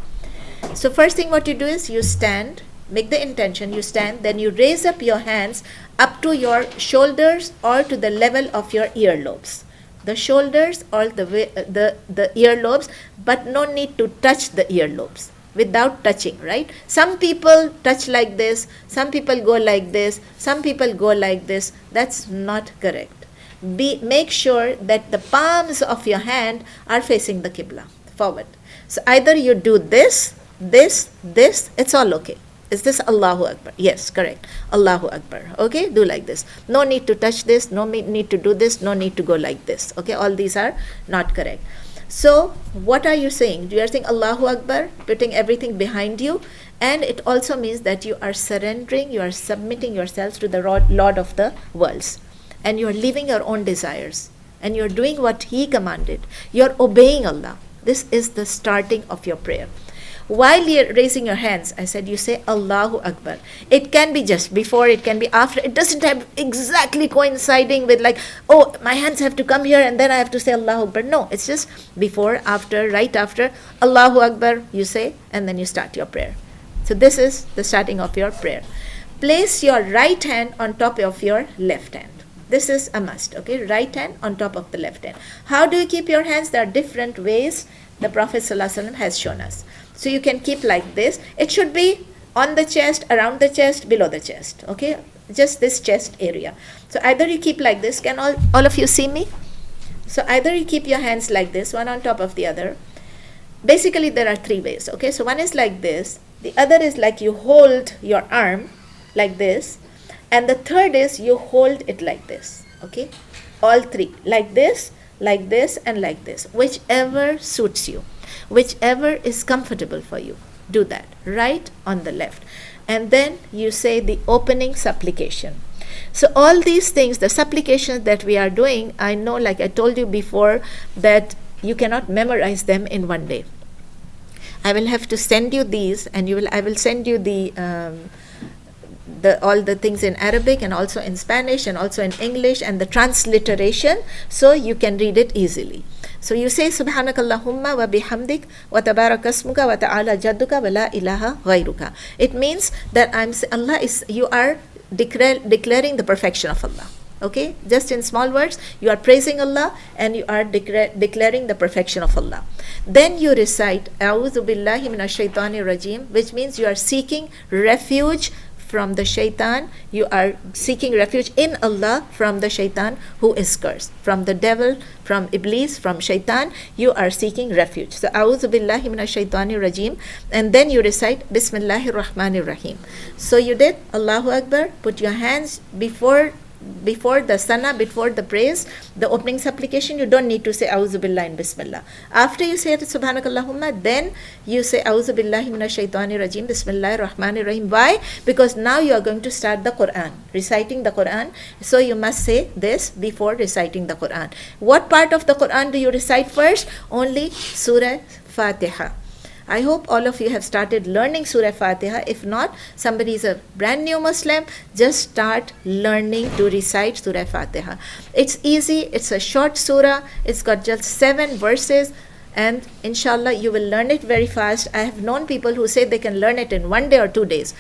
Speaker 1: So first thing what you do is you stand, make the intention, you stand, then you raise up your hands up to your shoulders or to the level of your earlobes. The shoulders or the earlobes, but no need to touch the earlobes. Without touching, right? Some people touch like this, some people go like this, some people go like this. That's not correct. Make sure that the palms of your hand are facing the Qibla, forward. So either you do this, it's all okay. Is this Allahu Akbar? Yes, correct. Allahu Akbar. Okay, do like this. No need to touch this, no need to do this, no need to go like this. Okay, all these are not correct. So what are you saying? You are saying Allahu Akbar, putting everything behind you, and it also means that you are surrendering, you are submitting yourselves to the Lord of the worlds, and you are leaving your own desires, and you are doing what He commanded. You are obeying Allah. This is the starting of your prayer. While you're raising your hands, I said you say Allahu Akbar. It can be just before, it can be after. It doesn't have exactly coinciding with like, oh, my hands have to come here and then I have to say Allahu Akbar. No, it's just before, after, right after. Allahu Akbar, you say, and then you start your prayer. So this is the starting of your prayer. Place your right hand on top of your left hand. This is a must, okay? Right hand on top of the left hand. How do you keep your hands? There are different ways the Prophet ﷺ has shown us. So you can keep like this. It should be on the chest, around the chest, below the chest, okay? Just this chest area. So either you keep like this. Can all of you see me? So either you keep your hands like this, one on top of the other. Basically, there are three ways, okay? So one is like this. The other is like you hold your arm like this. And the third is you hold it like this, okay? All three, like this, and like this. Whichever suits you. Whichever is comfortable for you, do that, right on the left. And then you say the opening supplication. So all these things, the supplications that we are doing, I know, like I told you before, that you cannot memorize them in one day. I will have to send you these, and I will send you all the things in Arabic and also in Spanish and also in English and the transliteration, so you can read it easily. So you say Subhanakallahumma wa bihamdik wa tabaraka ismuka wa ta'ala jadduka wa la ilaha ghayruka. It means that you are declaring the perfection of Allah. Okay, just in small words, you are praising Allah and you are declaring the perfection of Allah. Then you recite A'udhu billahi minash shaitanir rajim, which means you are seeking refuge from the shaitan. You are seeking refuge in Allah from the shaitan who is cursed. From the devil, from Iblis, from shaitan, you are seeking refuge. So, A'udhu billahi minash shaitanir rajim. And then you recite Bismillahir Rahmanir Rahim. So you did Allahu Akbar, put your hands before the sana, before the praise, the opening supplication. You don't need to say A'udhu Billah and Bismillah. After you say Subhanakallahumma, then you say A'udhu Billahi Minash Shaitanir Rajim, Bismillahir Rahmanir Rahim. Why? Because now you are going to start the Quran, reciting the Quran. So you must say this before reciting the Quran. What part of the Quran do you recite first? Only Surah Fatiha. I hope all of you have started learning Surah Fatiha. If not, somebody is a brand new Muslim, just start learning to recite Surah Fatiha. It's easy, it's a short surah, it's got just 7 verses, and inshallah you will learn it very fast. I have known people who say they can learn it in 1 day or 2 days.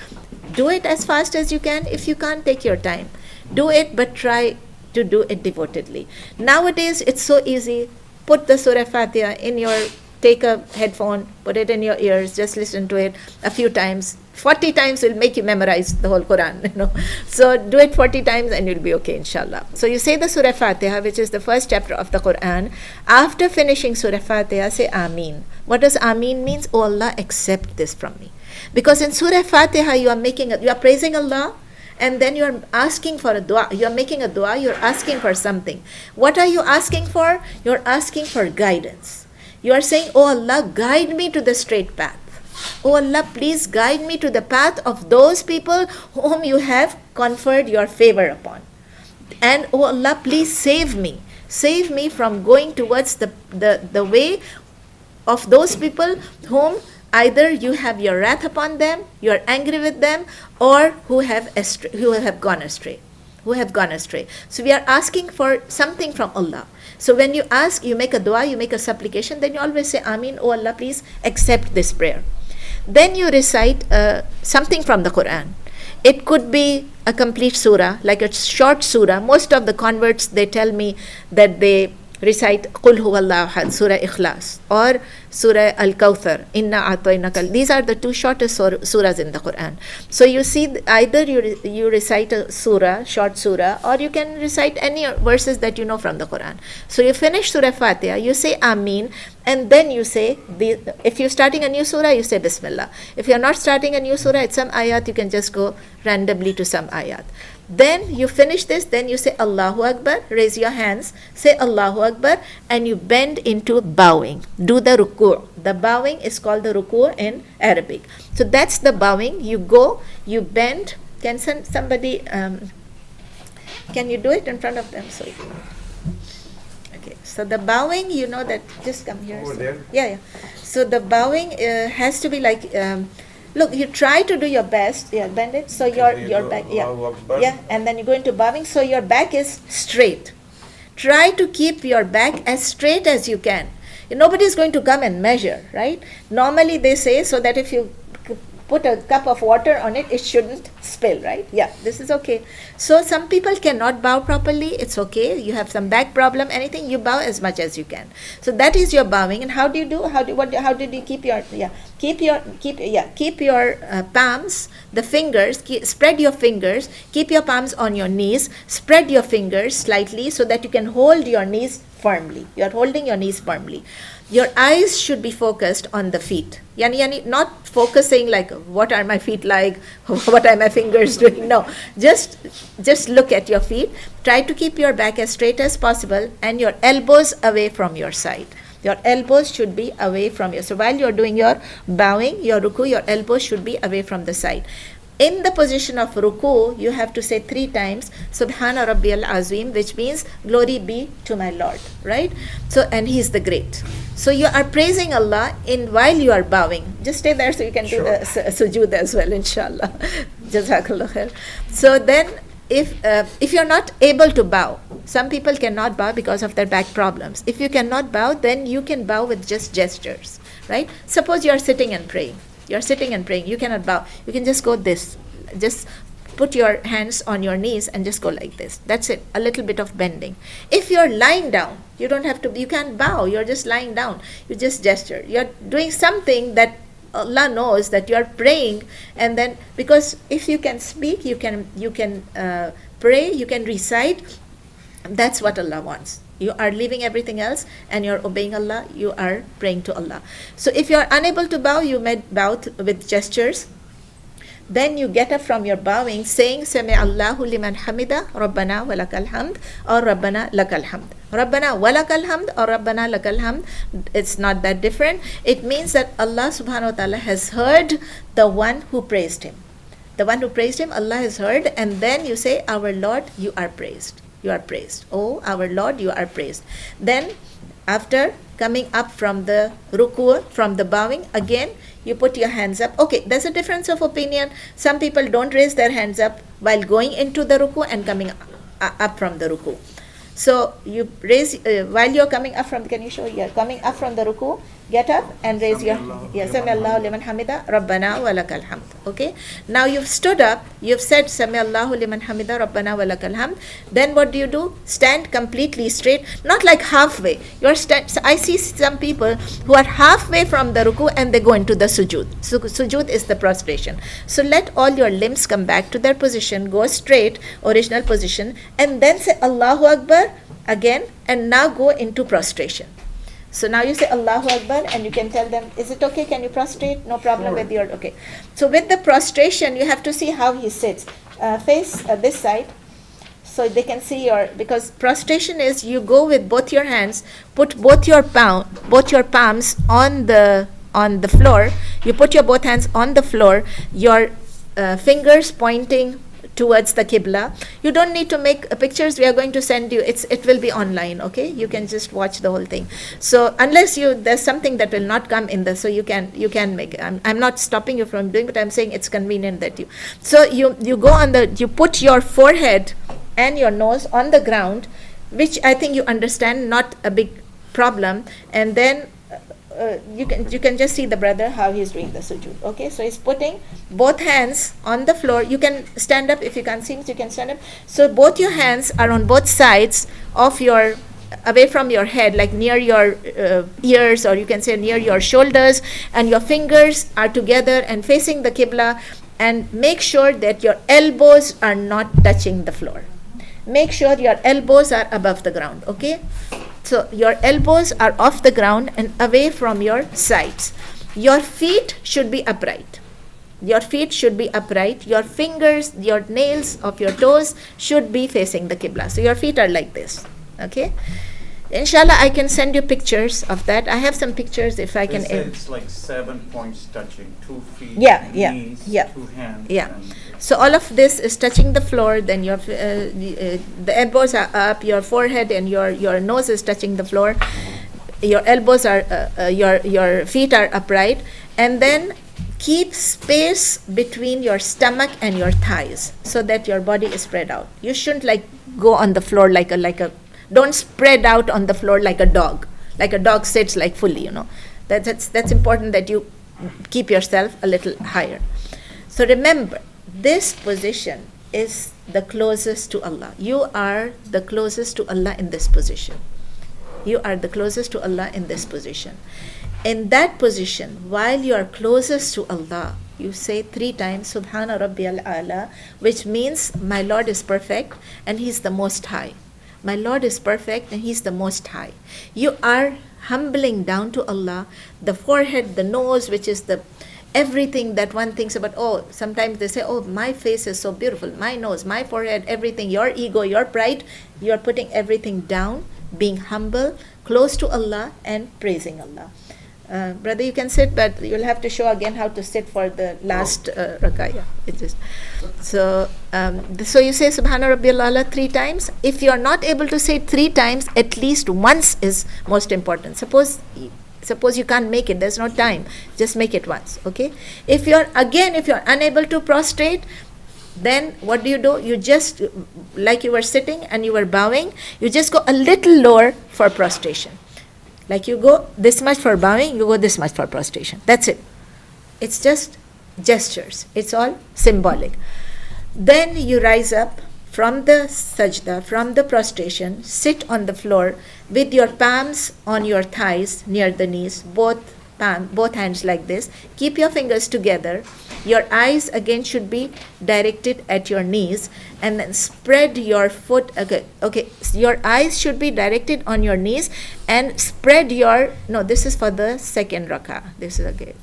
Speaker 1: Do it as fast as you can. If you can't, take your time. Do it, but try to do it devotedly. Nowadays, it's so easy. Put the Surah Fatiha in your, take a headphone, put it in your ears, just listen to it a few times. 40 times will make you memorize the whole Quran, So do it 40 times and you'll be okay, inshallah. So you say the Surah Fatiha, which is the first chapter of the Quran. After finishing Surah Fatiha, say Ameen. What does Ameen means? Oh Allah, accept this from me. Because in Surah Fatiha, you are praising Allah, and then you are asking for a dua. You are making a dua, you are asking for something. What are you asking for? You are asking for guidance. You are saying, oh Allah, guide me to the straight path. Oh Allah, please guide me to the path of those people whom you have conferred your favor upon. And oh Allah, please save me. Save me from going towards the way of those people whom either you have your wrath upon them, you are angry with them, or who have gone astray. So we are asking for something from Allah. So when you ask, you make a dua, you make a supplication, then you always say, Ameen, oh Allah, please accept this prayer. Then you recite something from the Quran. It could be a complete surah, like a short surah. Most of the converts, they tell me that they recite Qul Huwallahu Ahad, Surah Ikhlas, or Surah Al-Kawthar, Inna A'tainaka. These are the 2 shortest surahs in the Quran. So you see, either you recite a surah, short surah, or you can recite any verses that you know from the Quran. So you finish Surah Fatiha, you say Ameen, and then you say, if you're starting a new surah, you say Bismillah. If you're not starting a new surah, it's some ayat, you can just go randomly to some ayat. Then you finish this, then you say Allahu Akbar, raise your hands, say Allahu Akbar, and you bend into bowing. Do the ruku'. The bowing is called the ruku' in Arabic. So that's the bowing. You go, you bend. Can somebody, can you do it in front of them? So, okay, so the bowing, you know that, just come here.
Speaker 3: Over
Speaker 1: so,
Speaker 3: there?
Speaker 1: Yeah. So the bowing has to be like, look, you try to do your best. Yeah, bend it. So your back. Yeah, and then you go into bowing. So your back is straight. Try to keep your back as straight as you can. Nobody is going to come and measure, right? Normally they say so that if you put a cup of water on it, it shouldn't spill, right? Yeah, this is okay. So some people cannot bow properly. It's okay. You have some back problem, anything, you bow as much as you can. So that is your bowing. And how do you do? How did you keep your keep your palms, the fingers, spread your fingers, keep your palms on your knees, spread your fingers slightly so that you can hold your knees firmly. You are holding your knees firmly. Your eyes should be focused on the feet. Yani, not focusing like, what are my feet like? What are my fingers doing? No, just look at your feet. Try to keep your back as straight as possible and your elbows away from your side. Your elbows should be away from you. So while you're doing your bowing, your ruku, your elbows should be away from the side. In the position of ruku, you have to say 3 times, Subhana Rabbiyal Azim, which means, glory be to my Lord, right? So, and He is the great. So you are praising Allah while you are bowing. Just stay there so you can do the sujood as well, inshallah. Jazakallah khair. So then, if you're not able to bow, some people cannot bow because of their back problems. If you cannot bow, then you can bow with just gestures, right? Suppose you are sitting and praying. You're sitting and praying. You cannot bow. You can just go this. Just put your hands on your knees and just go like this. That's it. A little bit of bending. If you're lying down, you don't have to. You can't bow. You're just lying down. You just gesture. You're doing something that Allah knows that you are praying. And then, because if you can speak, you can pray. You can recite. That's what Allah wants. You are leaving everything else and you're obeying Allah, you are praying to Allah. So if you are unable to bow, you may bow with gestures. Then you get up from your bowing saying, Sami Allahu liman hamida, Rabbana walakal hamd, or Rabbana lakal hamd. Rabbana walakal hamd or Rabbana lakal hamd, it's not that different. It means that Allah subhanahu wa ta'ala has heard the one who praised Him. The one who praised Him, Allah has heard, and then you say, Our Lord, you are praised. You are praised. Oh, our Lord, you are praised. Then, after coming up from the ruku, from the bowing, again, you put your hands up. Okay, there's a difference of opinion. Some people don't raise their hands up while going into the ruku and coming up from the ruku. So you raise, while you're coming up from, can you show, you're coming up from the ruku, get up and raise your, Sami Allahu liman hamida, Rabbana wa lakal hamd. Okay, now you've stood up, you've said Sami Allahu liman hamida, Rabbana wa lakal hamd. Then what do? Stand completely straight, not like halfway. I see some people who are halfway from the ruku and they go into the sujood. So sujood is the prostration. So let all your limbs come back to their position, go straight, original position, and then say Allahu Akbar again, and now go into prostration. So now you say Allahu Akbar and you can tell them, is it okay? Can you prostrate? No problem with your, okay. So with the prostration, you have to see how he sits. Face this side so they can see your, because prostration is you go with both your hands, put both your palms on the floor. You put your both hands on the floor, your fingers pointing towards the Qibla. You don't need to make pictures. We are going to send you. It will be online. Okay, you can just watch the whole thing. So unless there's something that will not come in the, so you can make. I'm not stopping you from doing, but I'm saying it's convenient that you. So you go on you put your forehead and your nose on the ground, which I think you understand, not a big problem. And then you can just see the brother how he's doing the sujood. Okay, so he's putting both hands on the floor. You can stand up if you can't see, you can stand up. So both your hands are on both sides of your, away from your head, like near your ears, or you can say near your shoulders, and your fingers are together and facing the Qibla. And make sure that your elbows are not touching the floor. Make sure your elbows are above the ground. Okay, so your elbows are off the ground and away from your sides. Your feet should be upright. Your feet should be upright. Your fingers, your nails of your toes should be facing the Qibla. So your feet are like this. Okay. Inshallah, I can send you pictures of that. I have some pictures if I can.
Speaker 3: It's like 7 points touching, 2 feet, knees, 2 hands.
Speaker 1: Yeah. So all of this is touching the floor. Then your the elbows are up. Your forehead and your nose is touching the floor. Your elbows are your feet are upright, and then keep space between your stomach and your thighs so that your body is spread out. You shouldn't like go on the floor like a. Don't spread out on the floor like a dog. Like a dog sits like fully, That's important that you keep yourself a little higher. So remember, this position is the closest to Allah. You are the closest to Allah in this position. You are the closest to Allah in this position. In that position, while you are closest to Allah, you say 3 times, Subhana Rabbiyal A'la, which means my Lord is perfect and He's the Most High. My Lord is perfect and He's the Most High. You are humbling down to Allah, the forehead, the nose, which is the everything that one thinks about. Oh, sometimes they say, oh, my face is so beautiful, my nose, my forehead, everything, your ego, your pride. You are putting everything down, being humble, close to Allah and praising Allah. Brother, you can sit, but you'll have to show again how to sit for the last rak'ah. It is so. So you say Subhana Rabbiyal A'la 3 times. If you are not able to say it 3 times, at least once is most important. Suppose you can't make it, there's no time. Just make it once. Okay. If you're unable to prostrate, then what do? You just, like you were sitting and you were bowing, you just go a little lower for prostration. Like you go this much for bowing, you go this much for prostration. That's it. It's just gestures. It's all symbolic. Then you rise up from the sajda, from the prostration, sit on the floor with your palms on your thighs near the knees, both hands like this. Keep your fingers together. Your eyes again should be directed at your knees, and then spread your foot. Okay. Your eyes should be directed on your knees and spread your. No, this is for the second rak'ah. This is okay.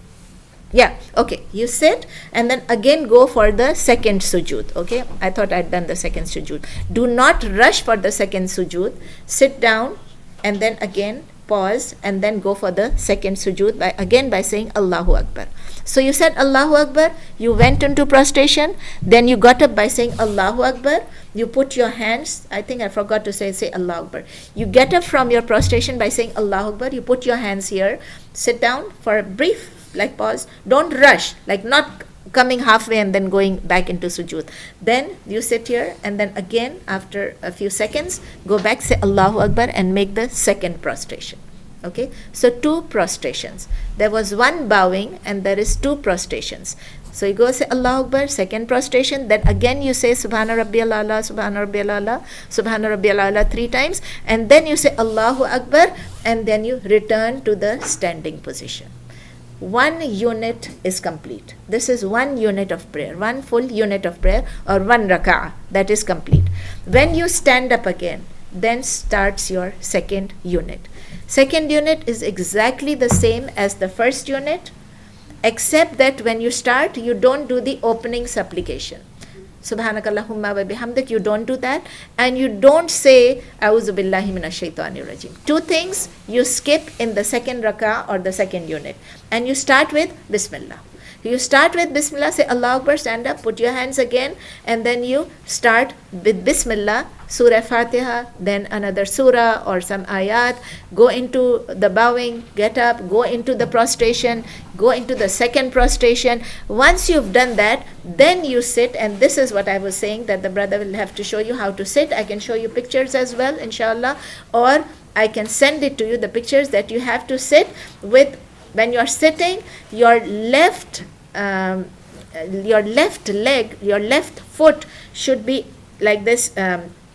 Speaker 1: Yeah. Okay. You sit and then again go for the second sujood. Okay. I thought I'd done the second sujood. Do not rush for the second sujood. Sit down and then again pause and then go for the second sujood by saying Allahu Akbar. So you said Allahu Akbar, you went into prostration, then you got up by saying Allahu Akbar, you put your hands, I think I forgot to say Allahu Akbar. You get up from your prostration by saying Allahu Akbar, you put your hands here, sit down for a brief pause, don't rush, not coming halfway and then going back into sujood. Then you sit here and then again after a few seconds go back, say Allahu Akbar and make the second prostration. Okay, so 2 prostrations. There was 1 bowing and there is 2 prostrations. So you go say Allahu Akbar, second prostration, then again you say Subhana Rabbiyal A'la, Subhana Rabbiyal A'la, Subhana Rabbiyal A'la 3 times, and then you say Allahu Akbar and then you return to the standing position. 1 unit is complete. This is 1 unit of prayer, 1 full unit of prayer or 1 rak'ah, that is complete. When you stand up again, then starts your second unit. Second unit is exactly the same as the first unit, except that when you start, you don't do the opening supplication. Subhanakallahumma wa bihamdik, you don't do that, and you don't say A'udhu billahi minash shaitanir rajim. 2 things you skip in the second rak'ah or the second unit, and you start with Bismillah. You start with Bismillah, say Allahu Akbar, stand up, put your hands again, and then you start with Bismillah, Surah Fatiha, then another surah or some ayat, go into the bowing, get up, go into the prostration, go into the second prostration. Once you've done that, then you sit, and this is what I was saying, that the brother will have to show you how to sit. I can show you pictures as well, inshallah, or I can send it to you, the pictures that you have to sit with. When you're sitting, your left leg, your left foot should be like this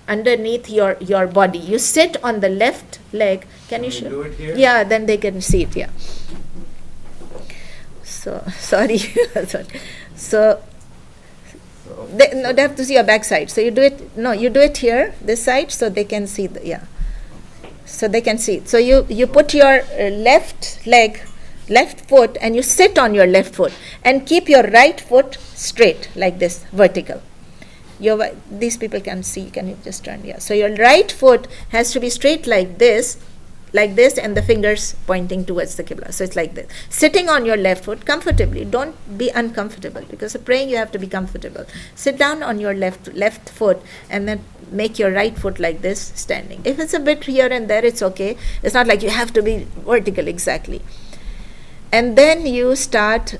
Speaker 1: underneath your body. You sit on the left leg. Can you show?
Speaker 3: Do it here?
Speaker 1: Yeah, then they can see it. Yeah. So sorry. So they have to see your back side. So you do it. No, you do it here, this side, so they can see so they can see it. So you put your left foot, and you sit on your left foot and keep your right foot straight like this, vertical. These people can see. Can you just turn? Yeah. So your right foot has to be straight like this, and the fingers pointing towards the Qibla. So it's like this. Sitting on your left foot comfortably. Don't be uncomfortable, because praying you have to be comfortable. Sit down on your left foot and then make your right foot like this, standing. If it's a bit here and there, it's okay. It's not like you have to be vertical exactly. And then you start,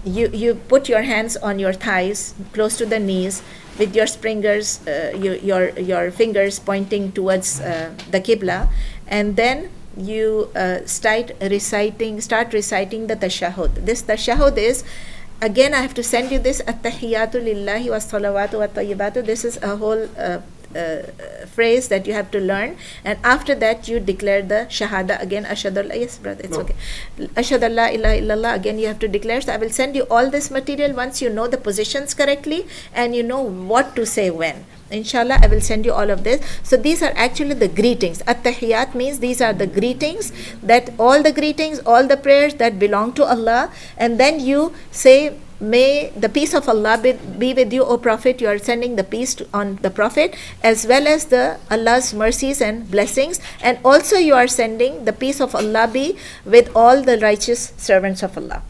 Speaker 1: you put your hands on your thighs, close to the knees, with your fingers, your fingers pointing towards the Qibla, and then you start reciting the tashahhud. This tashahhud is, again I have to send you this, at-tahiyyatu lillahi was-salawatu wat-tayyibatu. This is a whole phrase that you have to learn, and after that you declare the shahada again, ashhadu an la, yes brother, it's okay, ashhadu an la ilaha illallah, again you have to declare. So I will send you all this material once you know the positions correctly and you know what to say when. Inshallah, I will send you all of this. So these are actually the greetings. At-tahiyyat means these are the greetings, all the prayers that belong to Allah, and then you say, may the peace of Allah be with you, O Prophet. You are sending the peace on the Prophet, as well as the Allah's mercies and blessings, and also you are sending the peace of Allah be with all the righteous servants of Allah.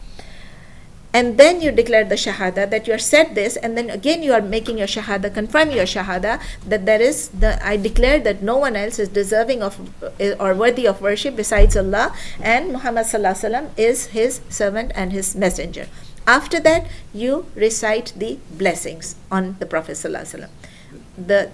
Speaker 1: And then you declare the shahada, that you are said this, and then again you are making your shahada, confirm your shahada, that I declare that no one else is deserving of or worthy of worship besides Allah, and Muhammad sallallahu alaihi wasallam is his servant and his messenger. After that, you recite the blessings on the Prophet sallallahu alaihi wasallam.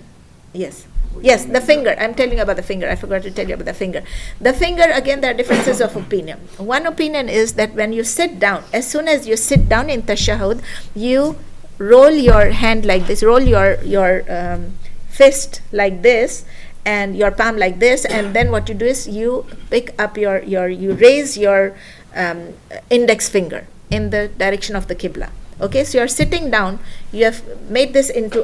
Speaker 1: Yes, the finger. I'm telling you about the finger. I forgot to tell you about the finger. The finger, again, there are differences of opinion. One opinion is that when you sit down, as soon as you sit down in tashahhud, you roll your hand like this, roll your fist like this, and your palm like this, and then what you do is you pick up you raise your index finger in the direction of the Qibla. Okay, so you're sitting down, you have made this into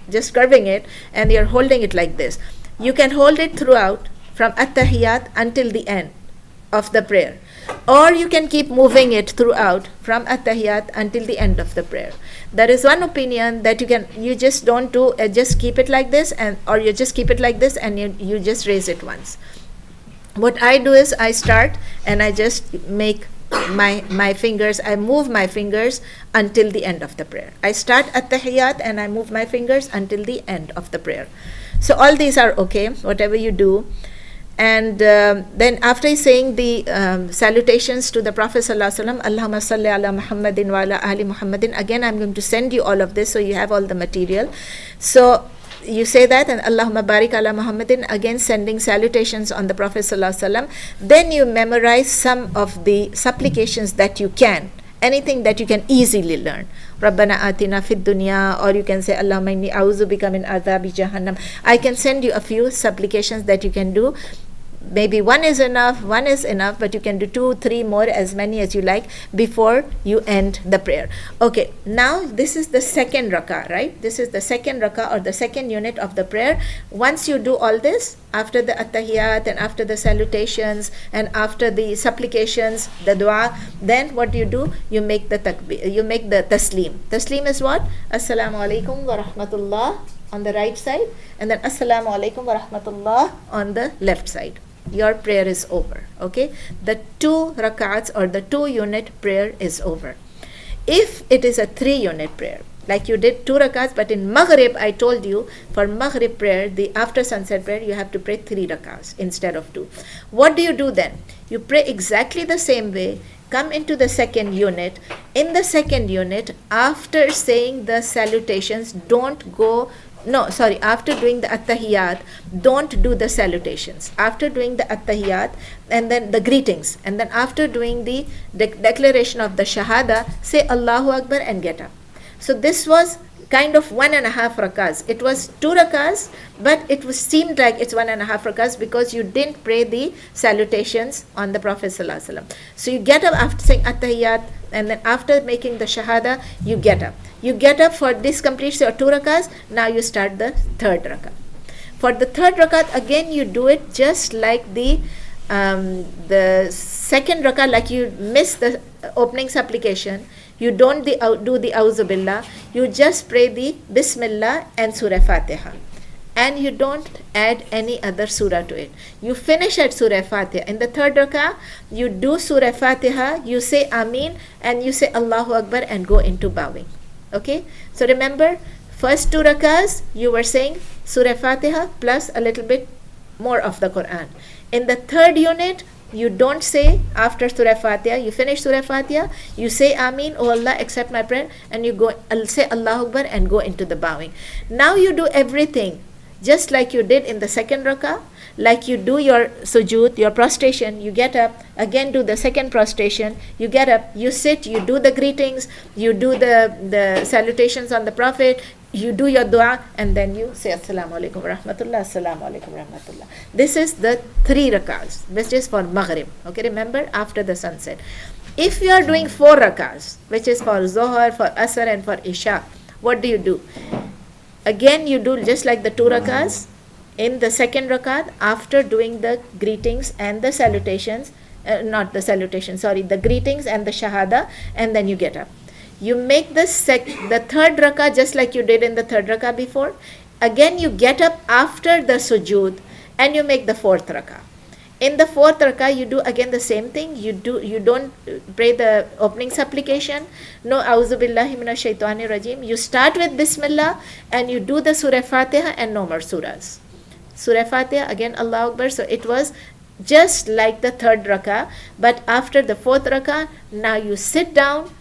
Speaker 1: just curving it, and you're holding it like this. You can hold it throughout from at-tahiyyat until the end of the prayer, or you can keep moving it throughout from at-tahiyyat until the end of the prayer. There is one opinion that you just don't do, just keep it like this, or you just keep it like this and you just raise it once. what I do is I start and I just make my fingers, I move my fingers until the end of the prayer. I start at tahiyyat and I move my fingers until the end of the prayer. So all these are okay, whatever you do. And then after saying the salutations to the Prophet ﷺ, Allahumma salli ala Muhammadin wa ala ali Muhammadin, again I'm going to send you all of this so you have all the material. So you say that, and Allahumma barik ala Muhammadin, again sending salutations on the Prophet ﷺ. Then you memorize some of the supplications that you can, anything that you can easily learn. Rabbana atina fid dunya, or you can say Allahumma inni a'udhu bika min adhabi jahannam. I can send you a few supplications that you can do. Maybe one is enough, but you can do 2, 3 more, as many as you like, before you end the prayer. Okay, now this is the second rakah, right? This is the second rakah, or the second unit of the prayer. Once you do all this, after the attahiyat and after the salutations and after the supplications, the dua, then what do? You make the takbir, you make the taslim. Taslim is what? Assalamu alaikum wa rahmatullah on the right side, and then assalamu alaikum wa rahmatullah on the left side. Your prayer is over. Okay, the 2 rakats or the 2 unit prayer is over. If it is a 3 unit prayer, like you did 2 rakats, but in Maghrib, I told you, for Maghrib prayer, the after sunset prayer, you have to pray 3 rakats instead of 2. What do you do then? You pray exactly the same way, come into the second unit. In the second unit, after saying the salutations, after doing the attahiyat, don't do the salutations. After doing the attahiyat and then the greetings, and then after doing the declaration of the shahada, say Allahu Akbar and get up. So this was kind of 1.5 rakahs. It was 2 rakahs, but seemed like it's 1.5 rakahs because you didn't pray the salutations on the Prophet ﷺ. So you get up after saying attahiyat, and then after making the shahada, you get up. You get up for this completes your 2 rakahs. Now you start the 3rd rakah. For the 3rd rakat, again you do it just like the second rakah, like you miss the opening supplication. You don't do the Auzu Billah. You just pray the Bismillah and Surah Fatiha. And you don't add any other surah to it. You finish at Surah Fatiha. In the 3rd rakah, you do Surah Fatiha, you say Ameen, and you say Allahu Akbar and go into bowing. Okay? So remember, first 2 rakahs, you were saying Surah Fatiha plus a little bit more of the Quran. In the 3rd unit, you don't say after Surah Fatiha, you finish Surah Fatiha, you say Ameen, oh Allah, accept my prayer, and you go say Allahu Akbar and go into the bowing. Now you do everything just like you did in the 2nd rakah, like you do your sujood, your prostration, you get up, again do the 2nd prostration, you get up, you sit, you do the greetings, you do the salutations on the Prophet, you do your dua, and then you say Assalamu alaikum wa rahmatullah, Assalamu alaikum wa rahmatullah. This is the 3 rakahs, which is for Maghrib. Okay, remember, after the sunset. If you are doing 4 rakahs, which is for Zohar, for Asr, and for Isha, what do? Again, you do just like the 2 rakahs. In the 2nd rakat, after doing the greetings and the salutations, the greetings and the shahada, and then you get up. You make the 3rd rakah just like you did in the 3rd rakah before. Again, you get up after the sujood and you make the 4th rakah. In the 4th rakah, you do again the same thing. You don't pray the opening supplication. No, Auzu billahi minash shaitani rajim. You start with Bismillah and you do the Surah Fatiha and no more surahs. Surah Fatiha, again Allahu Akbar. So it was just like the 3rd rakah, but after the 4th rakah, now you sit down.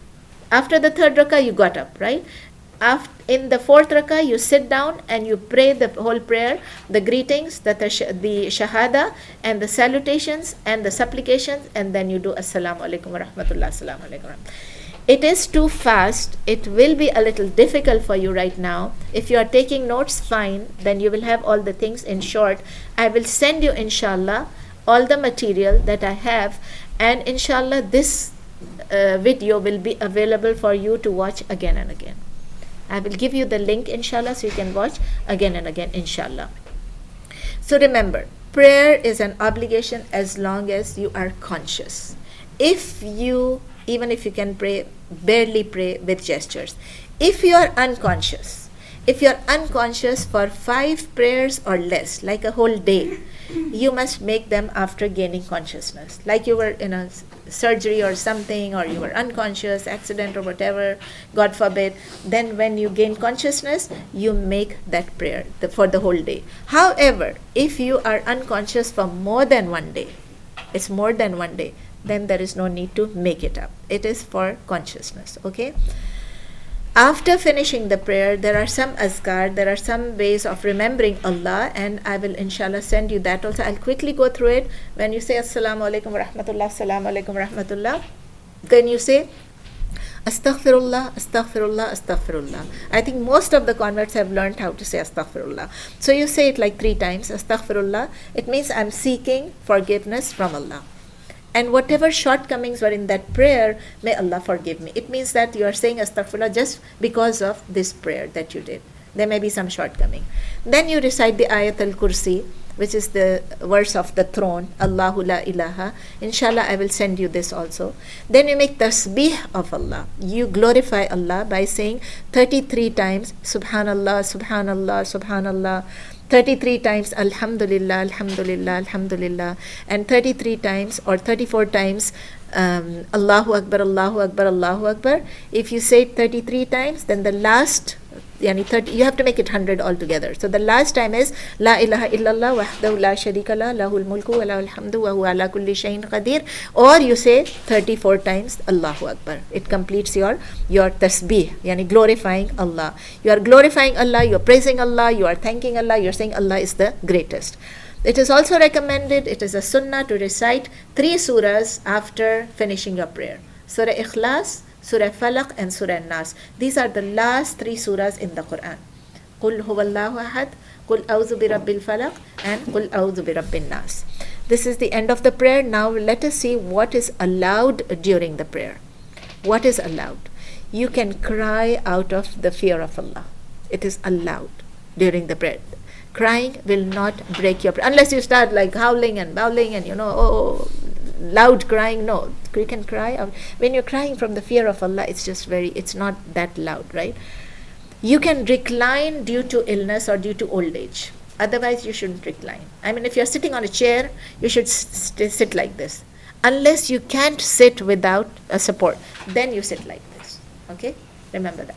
Speaker 1: After the 3rd rakah, you got up, right? In the 4th rakah, you sit down and you pray the whole prayer, the greetings, the shahada, and the salutations and the supplications, and then you do Assalamu alaikum wa rahmatullah, Assalamu alaikum wa rahmatullah. It is too fast. It will be a little difficult for you right now. If you are taking notes, fine. Then you will have all the things in short. I will send you, inshallah, all the material that I have, and inshallah, this video will be available for you to watch again and again. I will give you the link, inshallah, so you can watch again and again, inshallah. So remember, prayer is an obligation as long as you are conscious. Even if you can pray, barely pray with gestures. If you are unconscious for 5 prayers or less, like a whole day, you must make them after gaining consciousness. Like you were in a surgery or something, or you were unconscious, accident or whatever, God forbid, then when you gain consciousness, you make that prayer for the whole day. However, if you are unconscious for more than one day, it's more than one day, then there is no need to make it up. It is for consciousness, okay? After finishing the prayer, there are some azkar, there are some ways of remembering Allah, and I will inshallah send you that also. I'll quickly go through it. When you say Assalamu alaikum wa rahmatullah, Assalamu alaikum wa rahmatullah, then you say Astaghfirullah, Astaghfirullah, Astaghfirullah. I think most of the converts have learned how to say Astaghfirullah. So you say it like 3 times, Astaghfirullah. It means I'm seeking forgiveness from Allah. And whatever shortcomings were in that prayer, may Allah forgive me. It means that you are saying Astaghfirullah just because of this prayer that you did. There may be some shortcoming. Then you recite the Ayat al-Kursi, which is the verse of the throne, Allahu la ilaha. Inshallah, I will send you this also. Then you make tasbih of Allah. You glorify Allah by saying 33 times, Subhanallah, Subhanallah, Subhanallah. 33 times Alhamdulillah, Alhamdulillah, Alhamdulillah, and 33 times or 34 times Allahu Akbar, Allahu Akbar, Allahu Akbar. If you say it 33 times, then the last, you have to make it 100 altogether. So the last time is La ilaha illallah wahdahu la sharika la lahul mulku wa lahul hamdu wa huwa ala kulli shay'in qadir. Or you say 34 times Allahu Akbar. It completes your tasbih, yani glorifying Allah. You are glorifying Allah, you are praising Allah, you are thanking Allah, you are saying Allah is the greatest. It is also recommended, it is a sunnah to recite 3 surahs after finishing your prayer. Surah Ikhlas, Surah Falaq, and Surah Nas. These are the last 3 surahs in the Quran. Qul huwallahu ahad, Qul a'udhu bi rabbil falaq, and Qul a'udhu bi rabbin nas. This is the end of the prayer. Now let us see what is allowed during the prayer. What is allowed? You can cry out of the fear of Allah. It is allowed during the prayer. Crying will not break your prayer. Unless you start like howling and bowling and loud crying. No, you can cry out. When you're crying from the fear of Allah, it's not that loud, right? You can recline due to illness or due to old age. Otherwise, you shouldn't recline. I mean, if you're sitting on a chair, you should sit like this. Unless you can't sit without a support, then you sit like this. Okay? Remember that.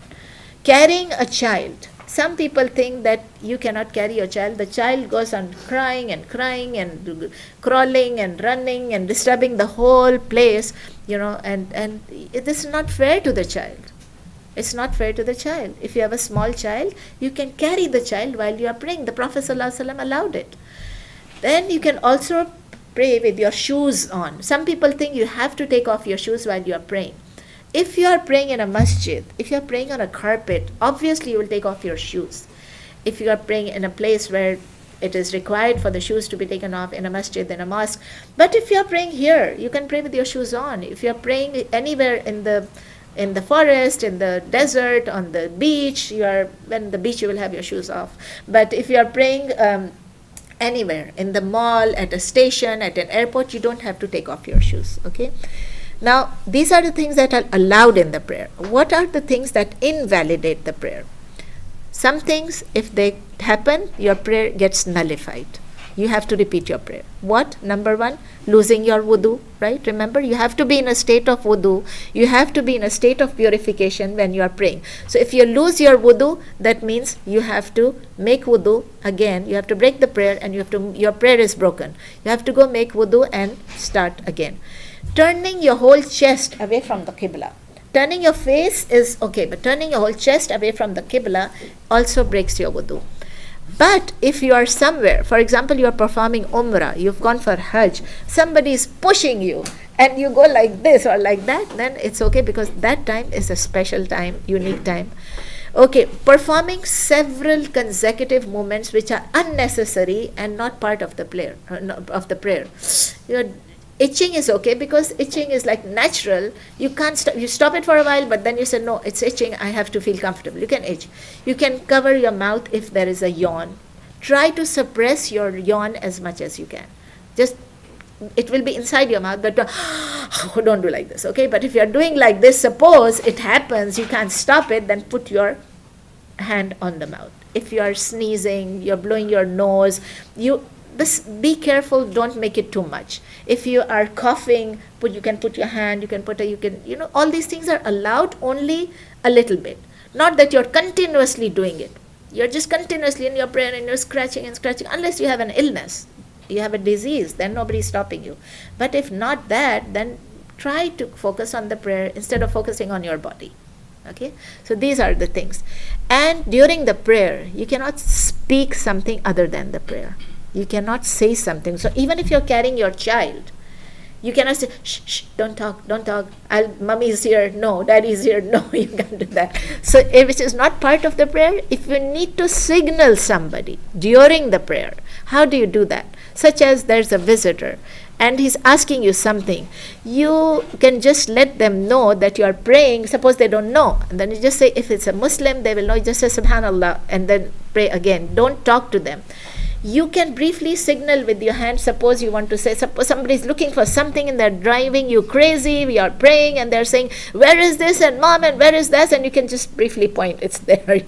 Speaker 1: Carrying a child. Some people think that you cannot carry your child. The child goes on crying and crawling and running and disturbing the whole place, and this is not fair to the child. It's not fair to the child. If you have a small child, you can carry the child while you are praying. The Prophet ﷺ allowed it. Then you can also pray with your shoes on. Some people think you have to take off your shoes while you are praying. If you are praying in a masjid, if you are praying on a carpet, obviously you will take off your shoes. If you are praying in a place where it is required for the shoes to be taken off, in a masjid, in a mosque. But if you are praying here, you can pray with your shoes on. If you are praying anywhere in the forest, in the desert, on the beach, when the beach you will have your shoes off. But if you are praying anywhere, in the mall, at a station, at an airport, you don't have to take off your shoes, okay? Now, these are the things that are allowed in the prayer. What are the things that invalidate the prayer? Some things, if they happen, your prayer gets nullified. You have to repeat your prayer. What? Number 1, losing your wudu, right? Remember, you have to be in a state of wudu. You have to be in a state of purification when you are praying. So if you lose your wudu, that means you have to make wudu again. You have to break the prayer and your prayer is broken. You have to go make wudu and start again. Turning your whole chest away from the Qibla. Turning your face is okay, but turning your whole chest away from the Qibla also breaks your wudu. But if you are somewhere, for example, you are performing Umrah, you've gone for Hajj, somebody is pushing you, and you go like this or like that, then it's okay because that time is a special time, unique time. Okay, performing several consecutive movements which are unnecessary and not part of the prayer. Itching is okay because itching is like natural. You can't you stop it for a while, but then you say, no, it's itching, I have to feel comfortable. You can itch. You can cover your mouth if there is a yawn. Try to suppress your yawn as much as you can. Just, it will be inside your mouth, but don't do like this, okay? But if you're doing like this, suppose it happens, you can't stop it, then put your hand on the mouth. If you are sneezing, you're blowing your nose, this, be careful, don't make it too much. If you are coughing, you can put your hand, all these things are allowed only a little bit. Not that you're continuously doing it. You're just continuously in your prayer and you're scratching and scratching, unless you have an illness, you have a disease, then nobody's stopping you. But if not that, then try to focus on the prayer instead of focusing on your body. Okay, so these are the things. And during the prayer, you cannot speak something other than the prayer. You cannot say something. So even if you're carrying your child, you cannot say, shh, shh, don't talk, mommy is here, no, daddy is here, no, you can't do that. So if it is not part of the prayer, if you need to signal somebody during the prayer, how do you do that? Such as there's a visitor and he's asking you something, you can just let them know that you are praying. Suppose they don't know, and then you just say, if it's a Muslim, they will know, you just say subhanallah and then pray again. Don't talk to them. You can briefly signal with your hand. Suppose you want to say, suppose somebody is looking for something and they're driving you crazy, we are praying and they're saying, where is this, and mom, and where is that, and you can just briefly point, it's there,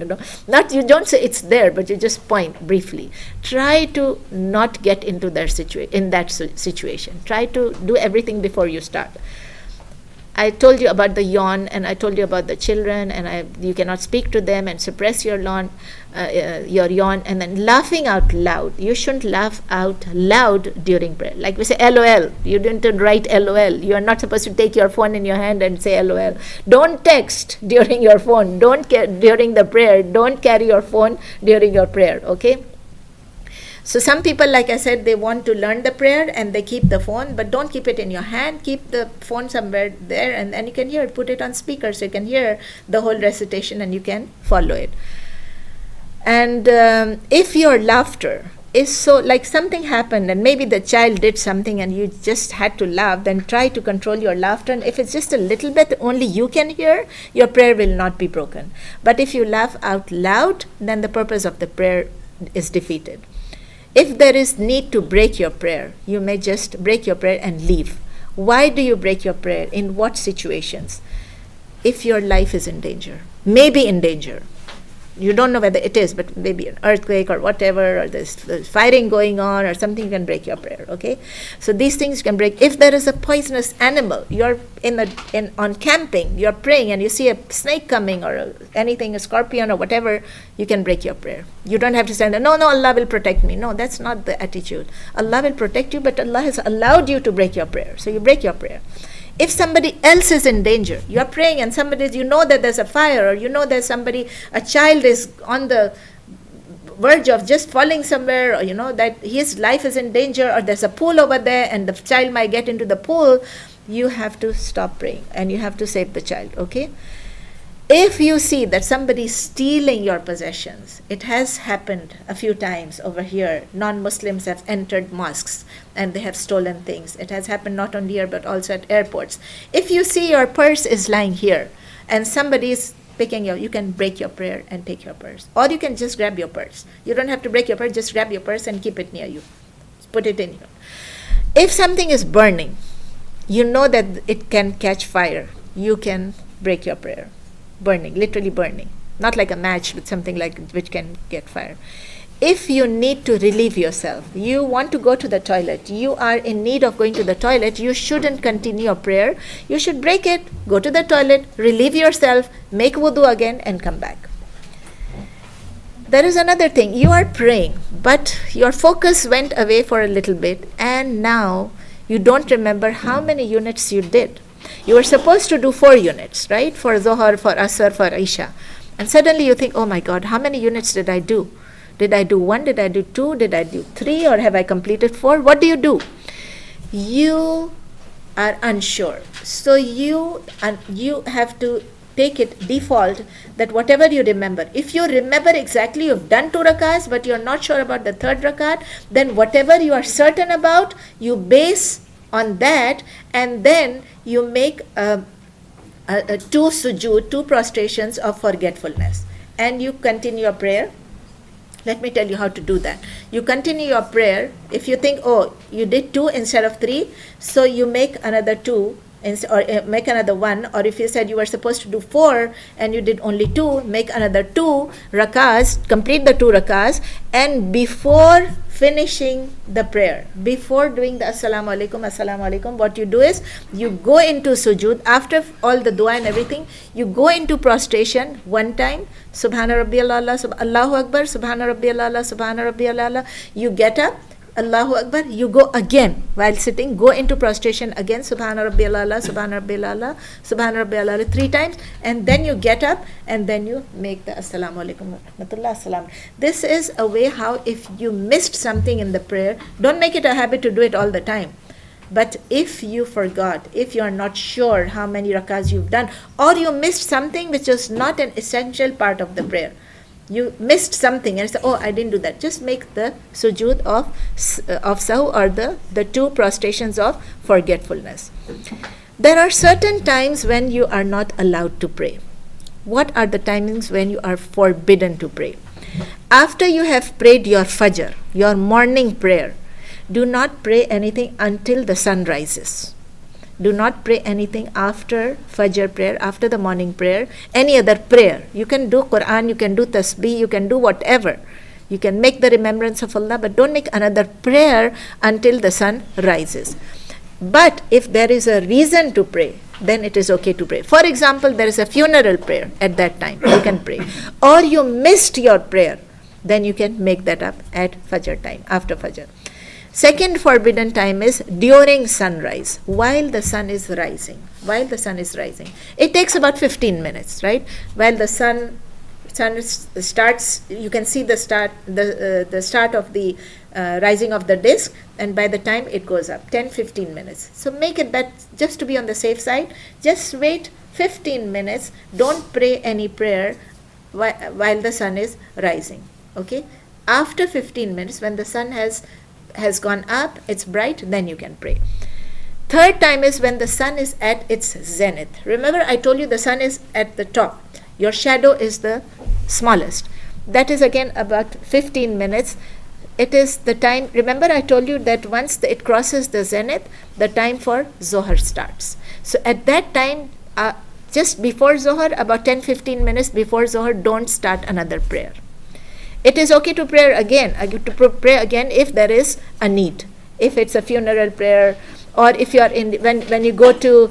Speaker 1: Not, you don't say it's there, but you just point briefly. Try to not get into their situation. Try to do everything before you start. I told you about the yawn, and I told you about the children, and you cannot speak to them and suppress your yawn, and then laughing out loud. You shouldn't laugh out loud during prayer. Like we say LOL, you didn't write LOL. You are not supposed to take your phone in your hand and say LOL. Don't text during your phone. During the prayer. Don't carry your phone during your prayer, okay? So some people, like I said, they want to learn the prayer and they keep the phone, but don't keep it in your hand. Keep the phone somewhere there, and then you can hear it. Put it on speaker so you can hear the whole recitation and you can follow it. And if your laughter is so, like something happened and maybe the child did something and you just had to laugh, then try to control your laughter. And if it's just a little bit only you can hear, your prayer will not be broken. But if you laugh out loud, then the purpose of the prayer is defeated. If there is need to break your prayer, you may just break your prayer and leave. Why do you break your prayer? In what situations? If your life is in danger, maybe in danger. You don't know whether it is, but maybe an earthquake or whatever, or there's fighting going on or something, you can break your prayer, okay? So these things you can break. If there is a poisonous animal, you're on camping, you're praying and you see a snake coming or anything, a scorpion or whatever, you can break your prayer. You don't have to say, no, Allah will protect me. No, that's not the attitude. Allah will protect you, but Allah has allowed you to break your prayer. So you break your prayer. If somebody else is in danger, you are praying and you know that there's a fire, or you know there's a child is on the verge of just falling somewhere, or you know that his life is in danger, or there's a pool over there and the child might get into the pool, you have to stop praying and you have to save the child, okay? If you see that somebody is stealing your possessions, it has happened a few times over here. Non-Muslims have entered mosques and they have stolen things. It has happened not only here but also at airports. If you see your purse is lying here and somebody is picking you can break your prayer and take your purse. Or you can just grab your purse. You don't have to break your purse, just grab your purse and keep it near you. Put it in here. If something is burning, you know that it can catch fire. You can break your prayer. Burning, literally burning, not like a match with something which can get fire. If you need to relieve yourself, you want to go to the toilet, you are in need of going to the toilet, you shouldn't continue your prayer. You should break it, go to the toilet, relieve yourself, make wudu again and come back. There is another thing, you are praying, but your focus went away for a little bit and now you don't remember how many units you did. You were supposed to do 4 units, right? For Zohar, for Asr, for Isha. And suddenly you think, oh my God, how many units did I do? Did I do 1? Did I do 2? Did I do 3? Or have I completed 4? What do? You are unsure. So you have to take it default that whatever you remember. If you remember exactly you've done 2 rakats, but you're not sure about the 3rd rakat, then whatever you are certain about, you base on that, and then you make 2 sujood, 2 prostrations of forgetfulness, and you continue your prayer. Let me tell you how to do that. You continue your prayer. If you think, oh, you did 2 instead of 3, so you make another 2, or make another 1, or if you said you were supposed to do 4 and you did only 2, make another 2 rakahs, complete the 2 rakahs, and before finishing the prayer. Before doing the assalamu alaikum, what you do is you go into sujood. After all the dua and everything, you go into prostration one time. Subhana Rabbiyal A'la, Allahu Akbar, Subhana Rabbiyal A'la, Subhana Rabbiyal A'la. You get up, Allahu Akbar, you go again while sitting, go into prostration again, Subhana Rabbiyal A'la, Subhana Rabbiyal A'la, Subhana Rabbiyal A'la 3 times, and then you get up and then you make the Assalamu Alaikum wa Rahmatullah Assalam. This is a way how if you missed something in the prayer, don't make it a habit to do it all the time. But if you forgot, if you are not sure how many rakahs you've done, or you missed something which is not an essential part of the prayer, you missed something and say, oh, I didn't do that. Just make the sujood of sahu, or the 2 prostrations of forgetfulness. There are certain times when you are not allowed to pray. What are the timings when you are forbidden to pray? After you have prayed your fajr, your morning prayer, do not pray anything until the sun rises. Do not pray anything after Fajr prayer, after the morning prayer, any other prayer. You can do Quran, you can do Tasbih, you can do whatever. You can make the remembrance of Allah, but don't make another prayer until the sun rises. But if there is a reason to pray, then it is okay to pray. For example, there is a funeral prayer at that time, you can pray. Or you missed your prayer, then you can make that up at Fajr time, after Fajr. Second forbidden time is during sunrise, while the sun is rising. While the sun is rising. It takes about 15 minutes, right? While the sun starts, you can see the start of the rising of the disk, and by the time it goes up, 10-15 minutes. So make it that, just to be on the safe side, just wait 15 minutes. Don't pray any prayer while the sun is rising, okay? After 15 minutes, when the sun has gone up, it's bright, then you can pray. Third time is when the sun is at its zenith. Remember, I told you the sun is at the top. Your shadow is the smallest. That is again about 15 minutes. It is the time, remember I told you that once it crosses the zenith, the time for Zohar starts. So at that time, just before Zohar, about 10-15 minutes before Zohar, don't start another prayer. It is okay to pray again, if there is a need. If it's a funeral prayer, or if you are when you go to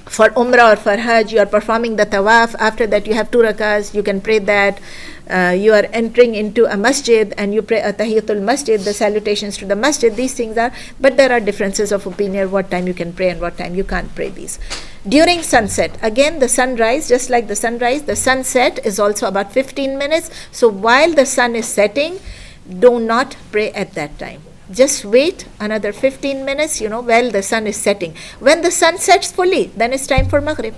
Speaker 1: for Umrah or for Hajj, you are performing the tawaf. After that, you have 2 rakahs. You can pray that. You are entering into a masjid and you pray a tahiyatul masjid, the salutations to the masjid. These things are, but there are differences of opinion what time you can pray and what time you can't pray these. During sunset, again the sunrise, just like the sunrise, the sunset is also about 15 minutes. So while the sun is setting, do not pray at that time. Just wait another 15 minutes, while the sun is setting. When the sun sets fully, then it's time for Maghrib.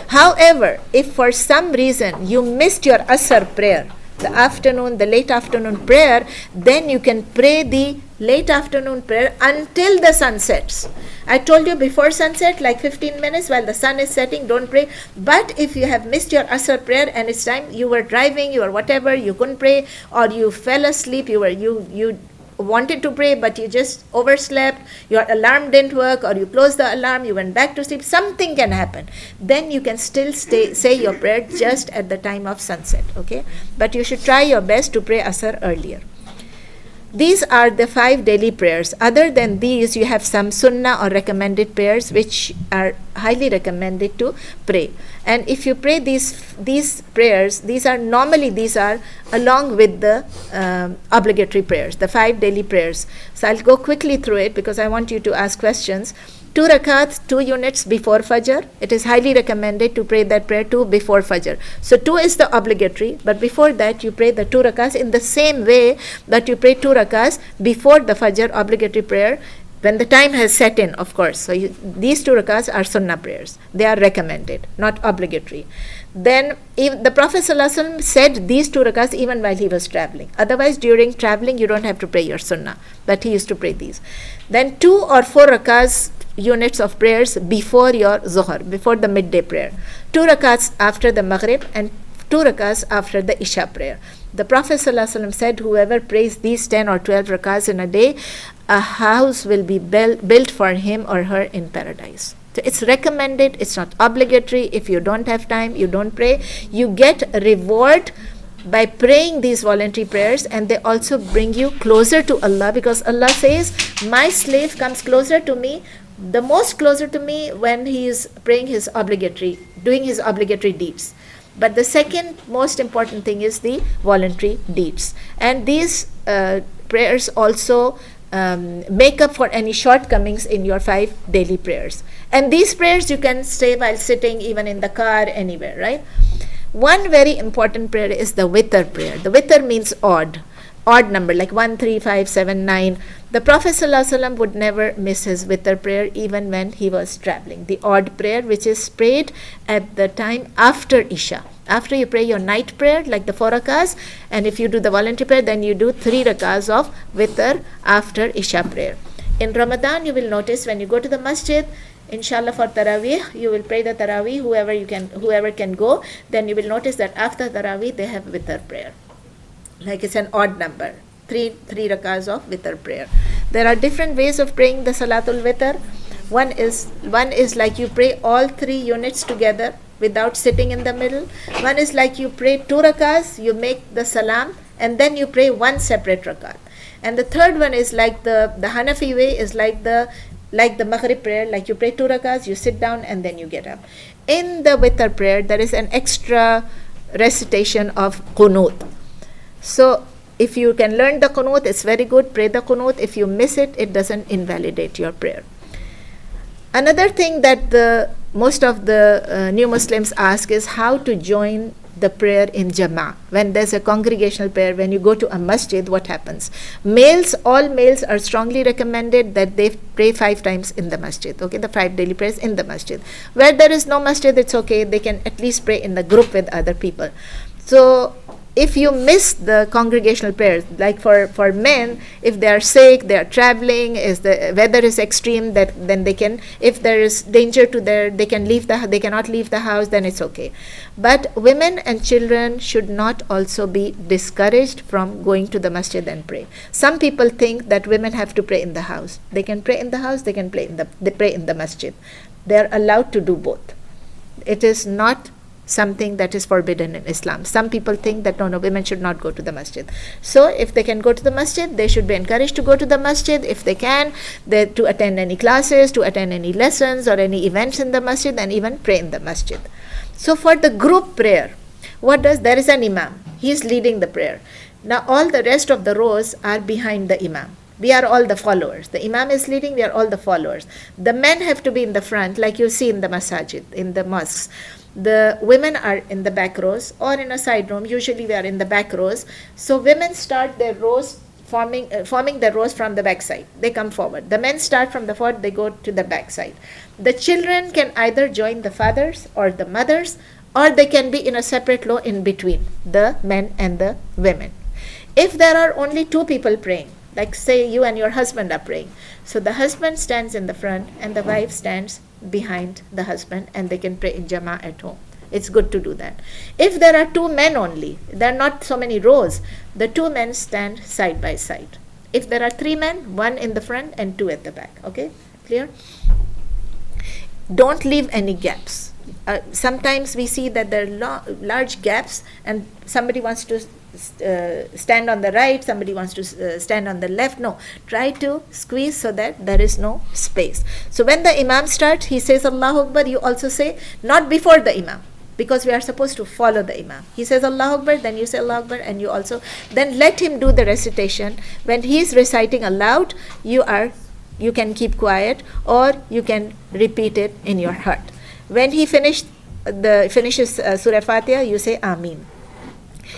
Speaker 1: However, if for some reason you missed your Asr prayer, the late afternoon prayer, then you can pray the late afternoon prayer until the sun sets. I told you before sunset, like 15 minutes while the sun is setting, don't pray. But if you have missed your Asr prayer and it's time, you were driving, you were whatever, you couldn't pray, or you fell asleep, you wanted to pray but you just overslept, your alarm didn't work, or you closed the alarm, you went back to sleep, something can happen, then you can still say your prayer just at the time of sunset, okay? But you should try your best to pray Asr earlier. These are the 5 daily prayers. Other than these, you have some sunnah or recommended prayers which are highly recommended to pray. And if you pray these prayers, these are along with the obligatory prayers, the 5 daily prayers. So I'll go quickly through it because I want you to ask questions. 2 rakats, 2 units before Fajr. It is highly recommended to pray that prayer 2 before Fajr. So 2 is the obligatory, but before that you pray the 2 rakats in the same way that you pray 2 rakats before the Fajr obligatory prayer when the time has set in, of course. So these 2 rakats are sunnah prayers. They are recommended, not obligatory. Then the Prophet ﷺ said these 2 rakats even while he was traveling. Otherwise, during traveling, you don't have to pray your sunnah, but he used to pray these. Then 2 or 4 rakats units of prayers before your Zohar, before the midday prayer. 2 rakats after the Maghrib and 2 rakats after the Isha prayer. The Prophet ﷺ said, whoever prays these 10 or 12 rakats in a day, a house will be built for him or her in paradise. So it's recommended, it's not obligatory. If you don't have time, you don't pray. You get reward by praying these voluntary prayers, and they also bring you closer to Allah, because Allah says, my slave comes closer to me, the most closer to me when he is praying his obligatory, doing his obligatory deeds. But the second most important thing is the voluntary deeds. And these prayers also make up for any shortcomings in your 5 daily prayers. And these prayers you can say while sitting, even in the car, anywhere, right? One very important prayer is the witr prayer. The witr means odd number, like 1, 3, 5, 7, 9. The Prophet ﷺ would never miss his witr prayer even when he was traveling. The odd prayer, which is prayed at the time after Isha. After you pray your night prayer, like the 4 rakahs, and if you do the voluntary prayer, then you do 3 rakahs of witr after Isha prayer. In Ramadan, you will notice when you go to the masjid, inshallah, for Taraweeh, you will pray the Taraweeh, whoever can go, then you will notice that after Taraweeh, they have witr prayer. Like it's an odd number, 3 rakahs of witr prayer. There are different ways of praying the Salatul Witr. One is like you pray all 3 units together without sitting in the middle. One is like you pray 2 rakahs, you make the salam, and then you pray 1 separate rakat. And the third one is like the Hanafi way, is like the Maghrib prayer, like you pray 2 rakahs, you sit down, and then you get up. In the witr prayer, there is an extra recitation of qunut. So if you can learn the qunut, it's very good. Pray the qunut. If you miss it, it doesn't invalidate your prayer. Another thing that most of the new Muslims ask is how to join the prayer in Jama'ah. When there's a congregational prayer, when you go to a masjid, what happens? All males are strongly recommended that they pray 5 times in the masjid, okay, the 5 daily prayers in the masjid. Where there is no masjid, it's okay, they can at least pray in the group with other people. So if you miss the congregational prayers, like for men, if they are sick, they are traveling, the weather is extreme, then they can, if there is danger to they cannot leave the house, then it's okay. But women and children should not also be discouraged from going to the masjid and pray. Some people think that women have to pray in the house. They can pray in the house, they pray in the masjid. They are allowed to do both. It is not something that is forbidden in Islam. Some people think that no, women should not go to the masjid. So if they can go to the masjid, they should be encouraged to go to the masjid. If they can, to attend any classes, to attend any lessons or any events in the masjid, and even pray in the masjid. So for the group prayer, there is an imam. He is leading the prayer. Now all the rest of the rows are behind the imam. We are all the followers. The imam is leading, we are all the followers. The men have to be in the front, like you see in the masajid, in the mosques. The women are in the back rows or in a side room. Usually we are in the back rows. So women start their rows, forming the rows from the back side. They come forward. The men start from the front, they go to the back side. The children can either join the fathers or the mothers, or they can be in a separate row in between the men and the women. If there are only 2 people praying, like say you and your husband are praying, so the husband stands in the front and the wife stands behind the husband, and they can pray in Jama'ah at home. It's good to do that. If there are 2 men only, there are not so many rows, the 2 men stand side by side. If there are 3 men, 1 in the front and 2 at the back. Okay, clear? Don't leave any gaps. Sometimes we see that there are large gaps, and somebody wants to stand on the right, somebody wants to stand on the left. No, try to squeeze so that there is no space. So when the imam starts, he says Allahu Akbar, you also say, not before the imam, because we are supposed to follow the imam. He says Allahu Akbar, then you say Allahu Akbar, and you also, then let him do the recitation. When he is reciting aloud, you can keep quiet, or you can repeat it in your heart. When he finishes Surah Fatiha, you say Ameen.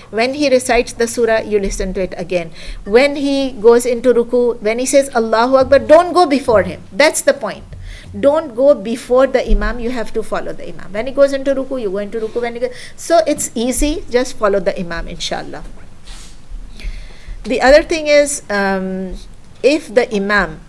Speaker 1: When he recites the surah, you listen to it again. When he goes into ruku, when he says Allahu Akbar, don't go before him. That's the point. Don't go before the imam, you have to follow the imam. When he goes into ruku, you go into ruku. So it's easy, just follow the imam, inshallah. The other thing is, if the imam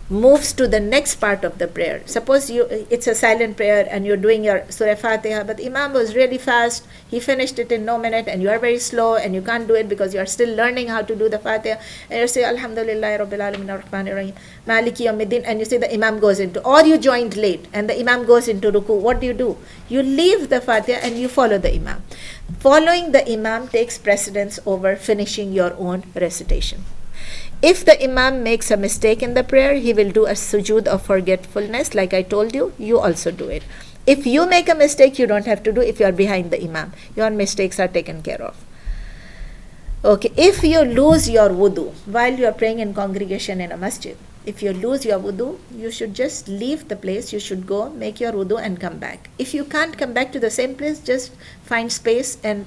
Speaker 1: moves to the next part of the prayer. Suppose it's a silent prayer and you're doing your Surah Fatiha, but the Imam was really fast, he finished it in no minute, and you are very slow and you can't do it because you are still learning how to do the Fatiha, and you say Alhamdulillah Rabbil Alamin Ar-Rahmanir Rahim Maliki Yawmiddin, and you see the Imam goes into, or you joined late and the Imam goes into ruku, what do? You leave the Fatiha and you follow the Imam. Following the Imam takes precedence over finishing your own recitation. If the Imam makes a mistake in the prayer, he will do a sujood of forgetfulness, like I told you, you also do it. If you make a mistake, you don't have to do if you are behind the Imam. Your mistakes are taken care of. Okay, if you lose your wudu while you are praying in congregation in a masjid, if you lose your wudu, you should just leave the place, you should go, make your wudu and come back. If you can't come back to the same place, just find space and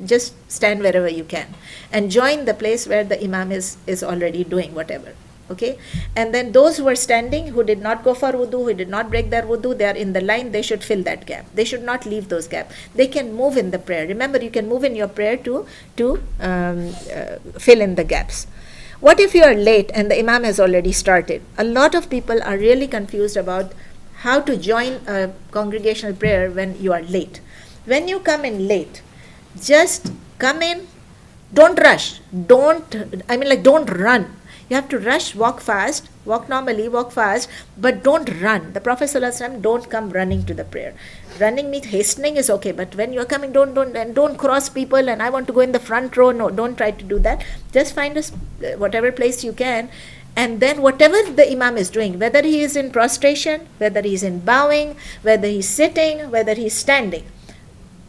Speaker 1: just stand wherever you can and join the place where the Imam is already doing whatever. Okay, and then those who are standing, who did not go for wudu, who did not break their wudu, they are in the line, they should fill that gap. They should not leave those gaps. They can move in the prayer. Remember, you can move in your prayer to fill in the gaps. What if you are late and the Imam has already started? A lot of people are really confused about how to join a congregational prayer when you are late. When you come in late, just come in, don't rush, don't run. You have to rush, walk fast, walk normally, walk fast, but don't run. The Prophet ﷺ don't come running to the prayer. Running means hastening is okay, but when you're coming, don't cross people and I want to go in the front row. No, don't try to do that. Just find whatever place you can, and then whatever the Imam is doing, whether he is in prostration, whether he's in bowing, whether he's sitting, whether he's standing,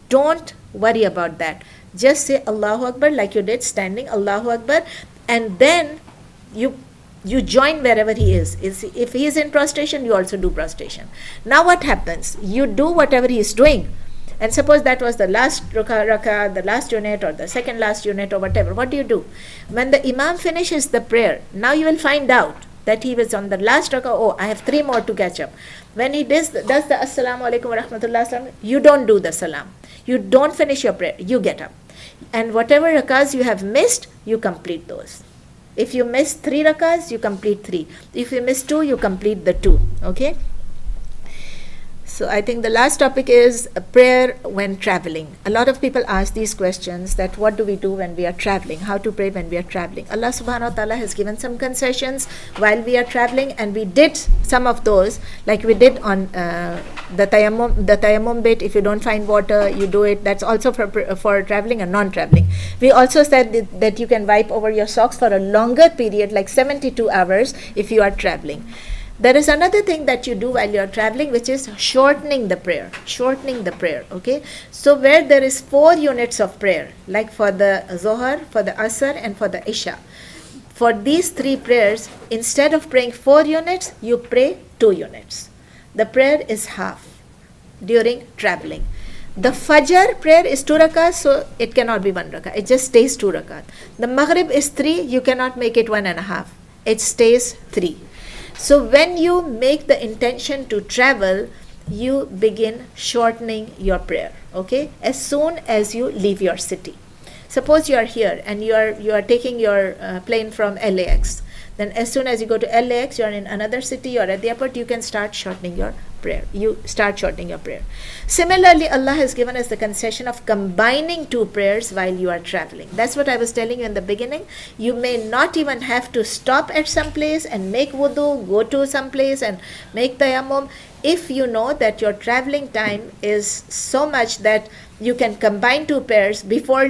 Speaker 1: don't worry about that. Just say Allahu Akbar like you did standing, Allahu Akbar, and then you join wherever he is. If he is in prostration, you also do prostration. Now what happens? You do whatever he is doing, and suppose that was the last rakah, the last unit, or the second last unit, or whatever. What do? When the Imam finishes the prayer, now you will find out that he was on the last rakah. Oh, I have 3 more to catch up. When he does the Assalamu alaikum wa rahmatullah salam, you don't do the salam. You don't finish your prayer. You get up, and whatever rakahs you have missed, you complete those. If you miss 3 rakahs, you complete 3. If you miss 2, you complete the 2. Okay? So I think the last topic is a prayer when traveling. A lot of people ask these questions, that what do we do when we are traveling? How to pray when we are traveling? Allah subhanahu wa ta'ala has given some concessions while we are traveling, and we did some of those, like we did on the tayammum bit. If you don't find water, you do it. That's also for traveling and non-traveling. We also said that you can wipe over your socks for a longer period, like 72 hours if you are traveling. There is another thing that you do while you are traveling, which is shortening the prayer. Okay, so where there is 4 units of prayer, like for the Zohar, for the Asr, and for the Isha, for these 3 prayers, instead of praying 4 units, you pray 2 units. The prayer is half during traveling. The Fajr prayer is 2 rakat, so it cannot be 1 rakat. It just stays 2 rakat. The Maghrib is 3, you cannot make it 1.5. It stays 3. So when you make the intention to travel, you begin shortening your prayer, okay, as soon as you leave your city. Suppose you are here and you are taking your plane from LAX. Then as soon as you go to LAX, you are in another city, you are at the airport, you can start shortening your prayer. Similarly, Allah has given us the concession of combining 2 prayers while you are traveling. That's what I was telling you in the beginning. You may not even have to stop at some place and make wudu, go to some place and make tayammum. If you know that your traveling time is so much that you can combine 2 prayers before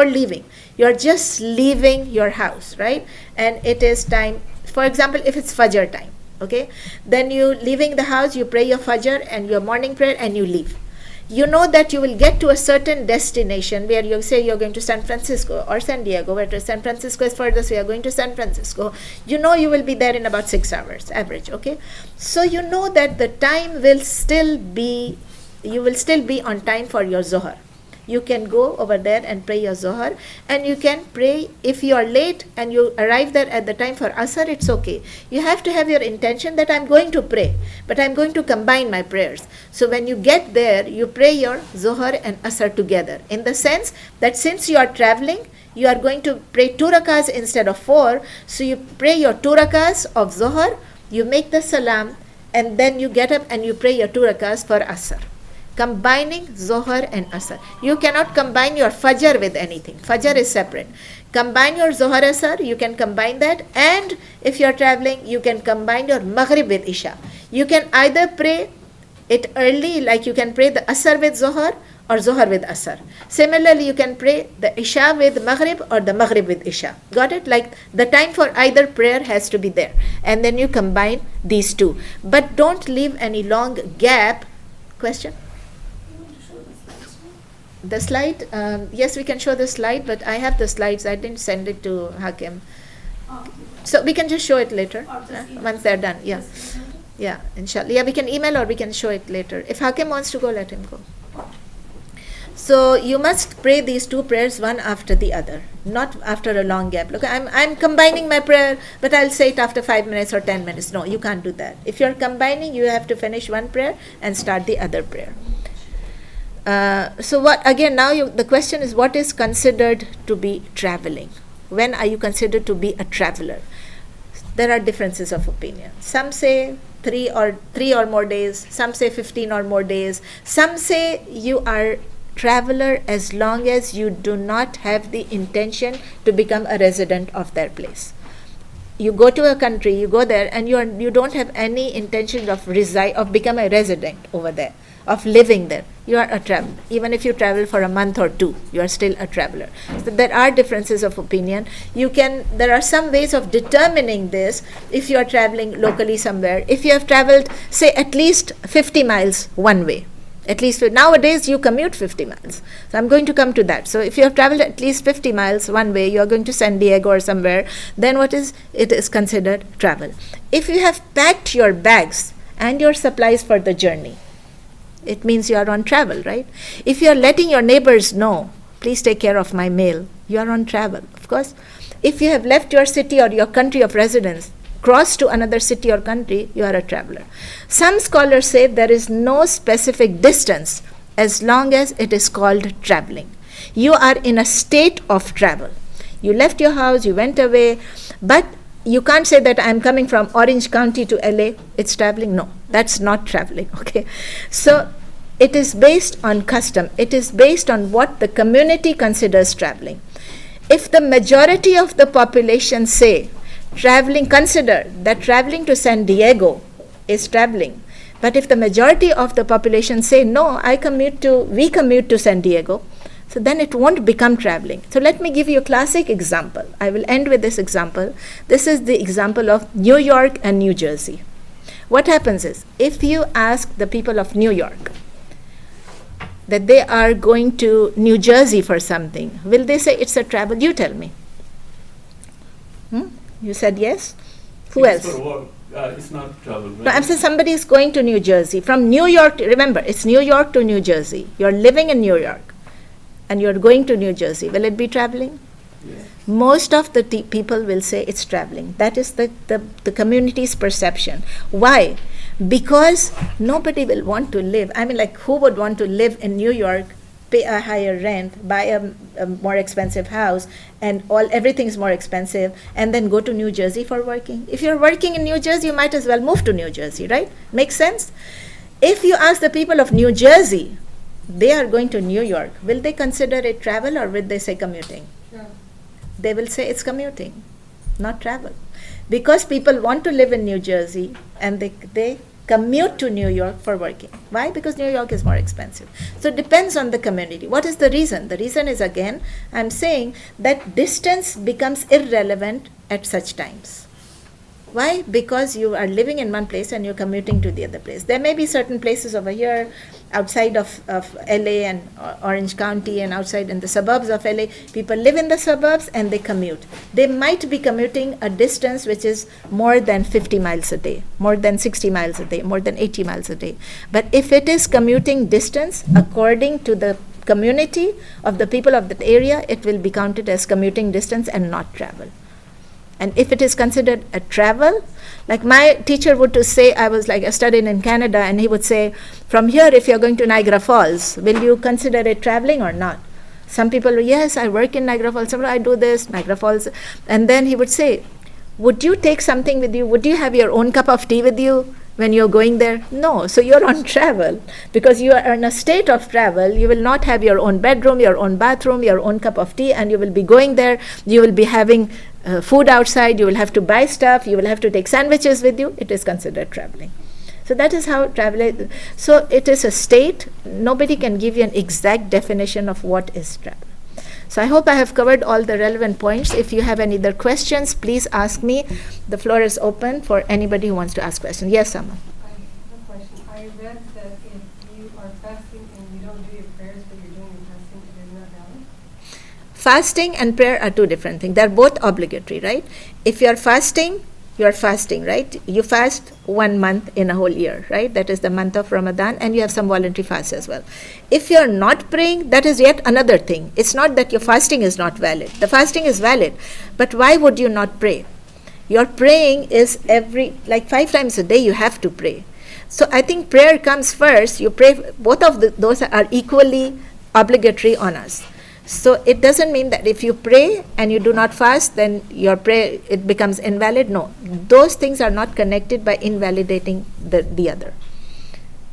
Speaker 1: leaving. You're just leaving your house, right? And it is time, for example, if it's Fajr time, okay? Then you leaving the house, you pray your Fajr and your morning prayer and you leave. You know that you will get to a certain destination where you say you're going to San Francisco or San Diego, where San Francisco is furthest, we are going to San Francisco. You know you will be there in about 6 hours, average, okay? So you know that the time will still be, you will still be on time for your Zohar. you can go over there and pray your Zohar, and you can pray. If you are late and you arrive there at the time for Asr, it's okay. You have to have your intention that I'm going to pray, but I'm going to combine my prayers. So when you get there, you pray your Zohar and Asr together, in the sense that since you are traveling, you are going to pray 2 rakas instead of 4. So you pray your 2 rakas of Zohar, you make the salam, and then you get up and you pray your 2 rakas for Asr. Combining Zohar and Asr. You cannot combine your Fajr with anything. Fajr is separate. Combine your Zohar Asr, you can combine that, and if you are traveling, you can combine your Maghrib with Isha. You can either pray it early, like you can pray the Asr with Zohar, or Zohar with Asr. Similarly, you can pray the Isha with Maghrib or the Maghrib with Isha. Got it? Like the time for either prayer has to be there. And then you combine these two. But don't leave any long gap. Question? The slide? Yes, we can show the slide, but I have the slides. I didn't send it to Hakim. So we can just show it later once they're done. Yeah. Yeah, inshallah. Yeah, we can email or we can show it later. If Hakim wants to go, let him go. So you must pray these 2 prayers one after the other, not after a long gap. Look, I'm combining my prayer, but I'll say it after 5 minutes or 10 minutes. No, you can't do that. If you're combining, you have to finish one prayer and start the other prayer. So what, again, now the question is, what is considered to be traveling? When are you considered to be a traveler? There are differences of opinion. Some say 3 or more days. Some say 15 or more days. Some say you are traveler as long as you do not have the intention to become a resident of their place. You go to a country, you go there, and you don't have any intention of become a resident over there, of living there. You are a traveler. Even if you travel for a month or 2, you are still a traveler. So there are differences of opinion. There are some ways of determining this. If you are traveling locally somewhere, if you have traveled, say, at least 50 miles one way. At least nowadays you commute 50 miles. So I'm going to come to that. So if you have traveled at least 50 miles one way, you are going to San Diego or somewhere, then it is considered travel. If you have packed your bags and your supplies for the journey, it means you are on travel, right? If you are letting your neighbors know, please take care of my mail, you are on travel, of course. If you have left your city or your country of residence, cross to another city or country, you are a traveler. Some scholars say there is no specific distance as long as it is called traveling. You are in a state of travel. You left your house, you went away, but you can't say that I'm coming from Orange County to LA, it's traveling. No, that's not traveling, okay? So it is based on custom. It is based on what the community considers traveling. If the majority of the population say consider that traveling to San Diego is traveling, but if the majority of the population say, no, we commute to San Diego, so then it won't become traveling. So let me give you a classic example. I will end with this example. This is the example of New York and New Jersey. What happens is, if you ask the people of New York that they are going to New Jersey for something, will they say it's a travel? You tell me. You said yes? Who else?
Speaker 4: For work. It's not travel.
Speaker 1: No, I'm saying somebody is going to New Jersey. From New York, remember, it's New York to New Jersey. You're living in New York and you're going to New Jersey. Will it be traveling?
Speaker 4: Yes.
Speaker 1: Most of the people will say it's traveling. That is the community's perception. Why? Because nobody will want to live. I mean, like, who would want to live in New York, pay a higher rent, buy a more expensive house, and everything is more expensive, and then go to New Jersey for working? If you're working in New Jersey, you might as well move to New Jersey, right? Makes sense? If you ask the people of New Jersey, they are going to New York, will they consider it travel or will they say commuting?
Speaker 2: No.
Speaker 1: They will say it's commuting, not travel. Because people want to live in New Jersey and they commute to New York for working. Why? Because New York is more expensive. So it depends on the community. What is the reason? The reason is, again, I'm saying that distance becomes irrelevant at such times. Why? Because you are living in one place and you're commuting to the other place. There may be certain places over here outside of LA and Orange County and outside in the suburbs of LA. People live in the suburbs and they commute. They might be commuting a distance which is more than 50 miles a day, more than 60 miles a day, more than 80 miles a day. But if it is commuting distance according to the community of the people of that area, it will be counted as commuting distance and not travel. And if it is considered a travel, like my teacher would to say, I was like studying in Canada, and he would say, from here, if you're going to Niagara Falls, will you consider it traveling or not? Some people, yes, I work in Niagara Falls, I do this, Niagara Falls. And then he would say, would you take something with you? Would you have your own cup of tea with you when you're going there? No. So you're on travel. Because you are in a state of travel, you will not have your own bedroom, your own bathroom, your own cup of tea, and you will be going there. You will be having food outside. You will have to buy stuff. You will have to take sandwiches with you. It is considered traveling. So that is how travel is. So it is a state. Nobody can give you an exact definition of what is travel. So I hope I have covered all the relevant points. If you have any other questions, please ask me. The floor is open for anybody who wants to ask questions. Yes, Amma.
Speaker 5: I have a question. I read that if you are fasting and you don't do your prayers, but you're doing your fasting, it is not valid.
Speaker 1: Fasting and prayer are two different things. They're both obligatory, right? If you're fasting, right? You fast 1 month in a whole year, right? That is the month of Ramadan, and you have some voluntary fasts as well. If you're not praying, that is yet another thing. It's not that your fasting is not valid. The fasting is valid, but why would you not pray? Your praying is 5 times a day you have to pray. So I think prayer comes first. You pray, both of those are equally obligatory on us. So it doesn't mean that if you pray and you do not fast, then your prayer, it becomes invalid. No, those things are not connected by invalidating the other.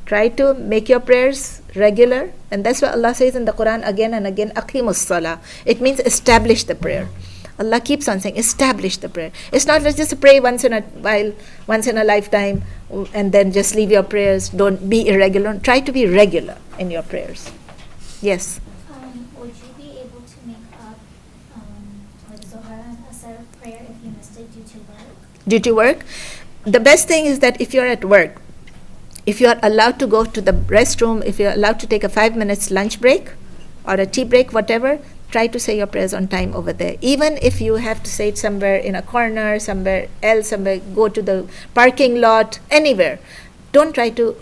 Speaker 1: Try to make your prayers regular, and that's what Allah says in the Quran again and again, aqimus salah. It means establish the prayer. Allah keeps on saying, establish the prayer. It's not just pray once in a while, once in a lifetime, and then just leave your prayers. Don't be irregular. Try to be regular in your prayers. Yes.
Speaker 6: Would you be able to make up like Zohar and Asr prayer if you missed it due to work?
Speaker 1: Due to work? The best thing is that if you're at work, if you are allowed to go to the restroom, if you're allowed to take a 5 minutes lunch break or a tea break, whatever, try to say your prayers on time over there. Even if you have to say it somewhere in a corner, somewhere else, go to the parking lot, anywhere. Don't try to,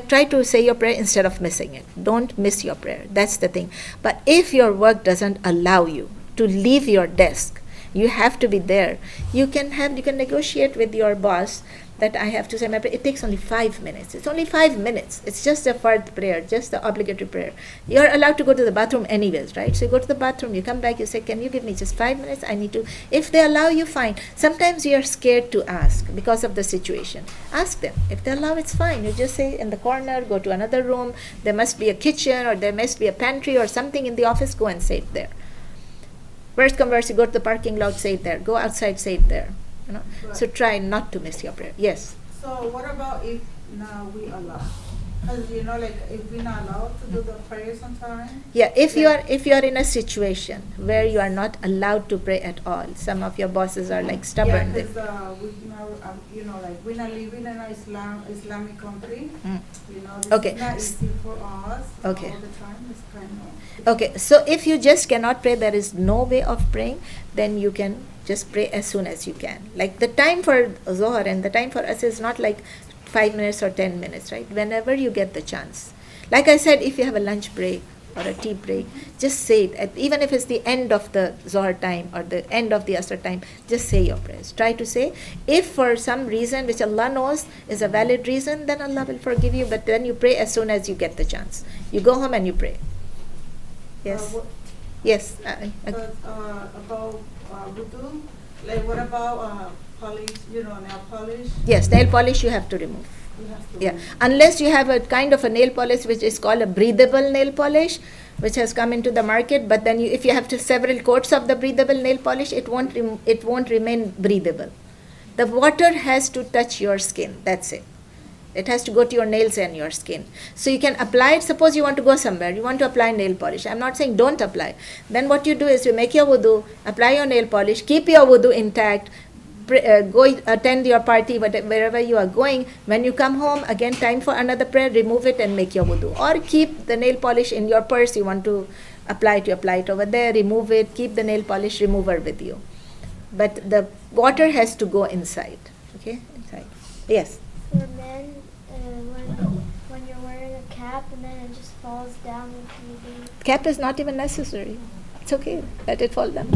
Speaker 1: try to say your prayer instead of missing it. Don't miss your prayer. That's the thing. But if your work doesn't allow you to leave your desk, you have to be there. You can negotiate with your boss that I have to say my prayer. It takes only 5 minutes. It's only 5 minutes. It's just a fard prayer, just the obligatory prayer. You're allowed to go to the bathroom anyways, right? So you go to the bathroom, you come back, you say, can you give me just 5 minutes? I need to. If they allow you, fine. Sometimes you're scared to ask because of the situation. Ask them. If they allow, it's fine. You just say in the corner, go to another room. There must be a kitchen or there must be a pantry or something in the office. Go and say it there. Worst come worst, you go to the parking lot, say it there. Go outside, say it there.
Speaker 2: Right.
Speaker 1: So try not to miss your prayer. Yes.
Speaker 2: So what about if now we allow? Because if we're not allowed to do the prayers on time?
Speaker 1: Yeah, if you are in a situation where you are not allowed to pray at all, some of your bosses are like stubborn.
Speaker 2: Yeah, because we're not living in an Islamic country. This
Speaker 1: Okay.
Speaker 2: is not easy for us
Speaker 1: Okay.
Speaker 2: all the time. It's kind of.
Speaker 1: Okay, so if you just cannot pray, there is no way of praying, then you can just pray as soon as you can. Like the time for Zohar and the time for us is not like 5 minutes or 10 minutes, right? Whenever you get the chance. Like I said, if you have a lunch break or a tea break, just say it. Even if it's the end of the Zohar time or the end of the Asr time, just say your prayers. Try to say. If for some reason, which Allah knows is a valid reason, then Allah will forgive you. But then you pray as soon as you get the chance. You go home and you pray. Yes. Yes.
Speaker 2: About wudu, what about polish, nail polish?
Speaker 1: Yes, nail polish you have to remove.
Speaker 2: You have to
Speaker 1: Yeah,
Speaker 2: remove.
Speaker 1: unless you have a kind of a nail polish which is called a breathable nail polish, which has come into the market. But then if you have several coats of the breathable nail polish, it won't remain breathable. The water has to touch your skin. That's it. It has to go to your nails and your skin. So you can apply it. Suppose you want to go somewhere, you want to apply nail polish. I'm not saying don't apply. Then what you do is you make your wudu, apply your nail polish, keep your wudu intact, go attend your party, wherever you are going. When you come home, again, time for another prayer, remove it and make your wudu. Or keep the nail polish in your purse. You want to apply it over there, remove it, keep the nail polish remover with you. But the water has to go inside. Okay, inside. Yes.
Speaker 6: For men, when you're wearing a cap, and then it just falls down with you.
Speaker 1: Cap is not even necessary. It's okay. Let it fall down.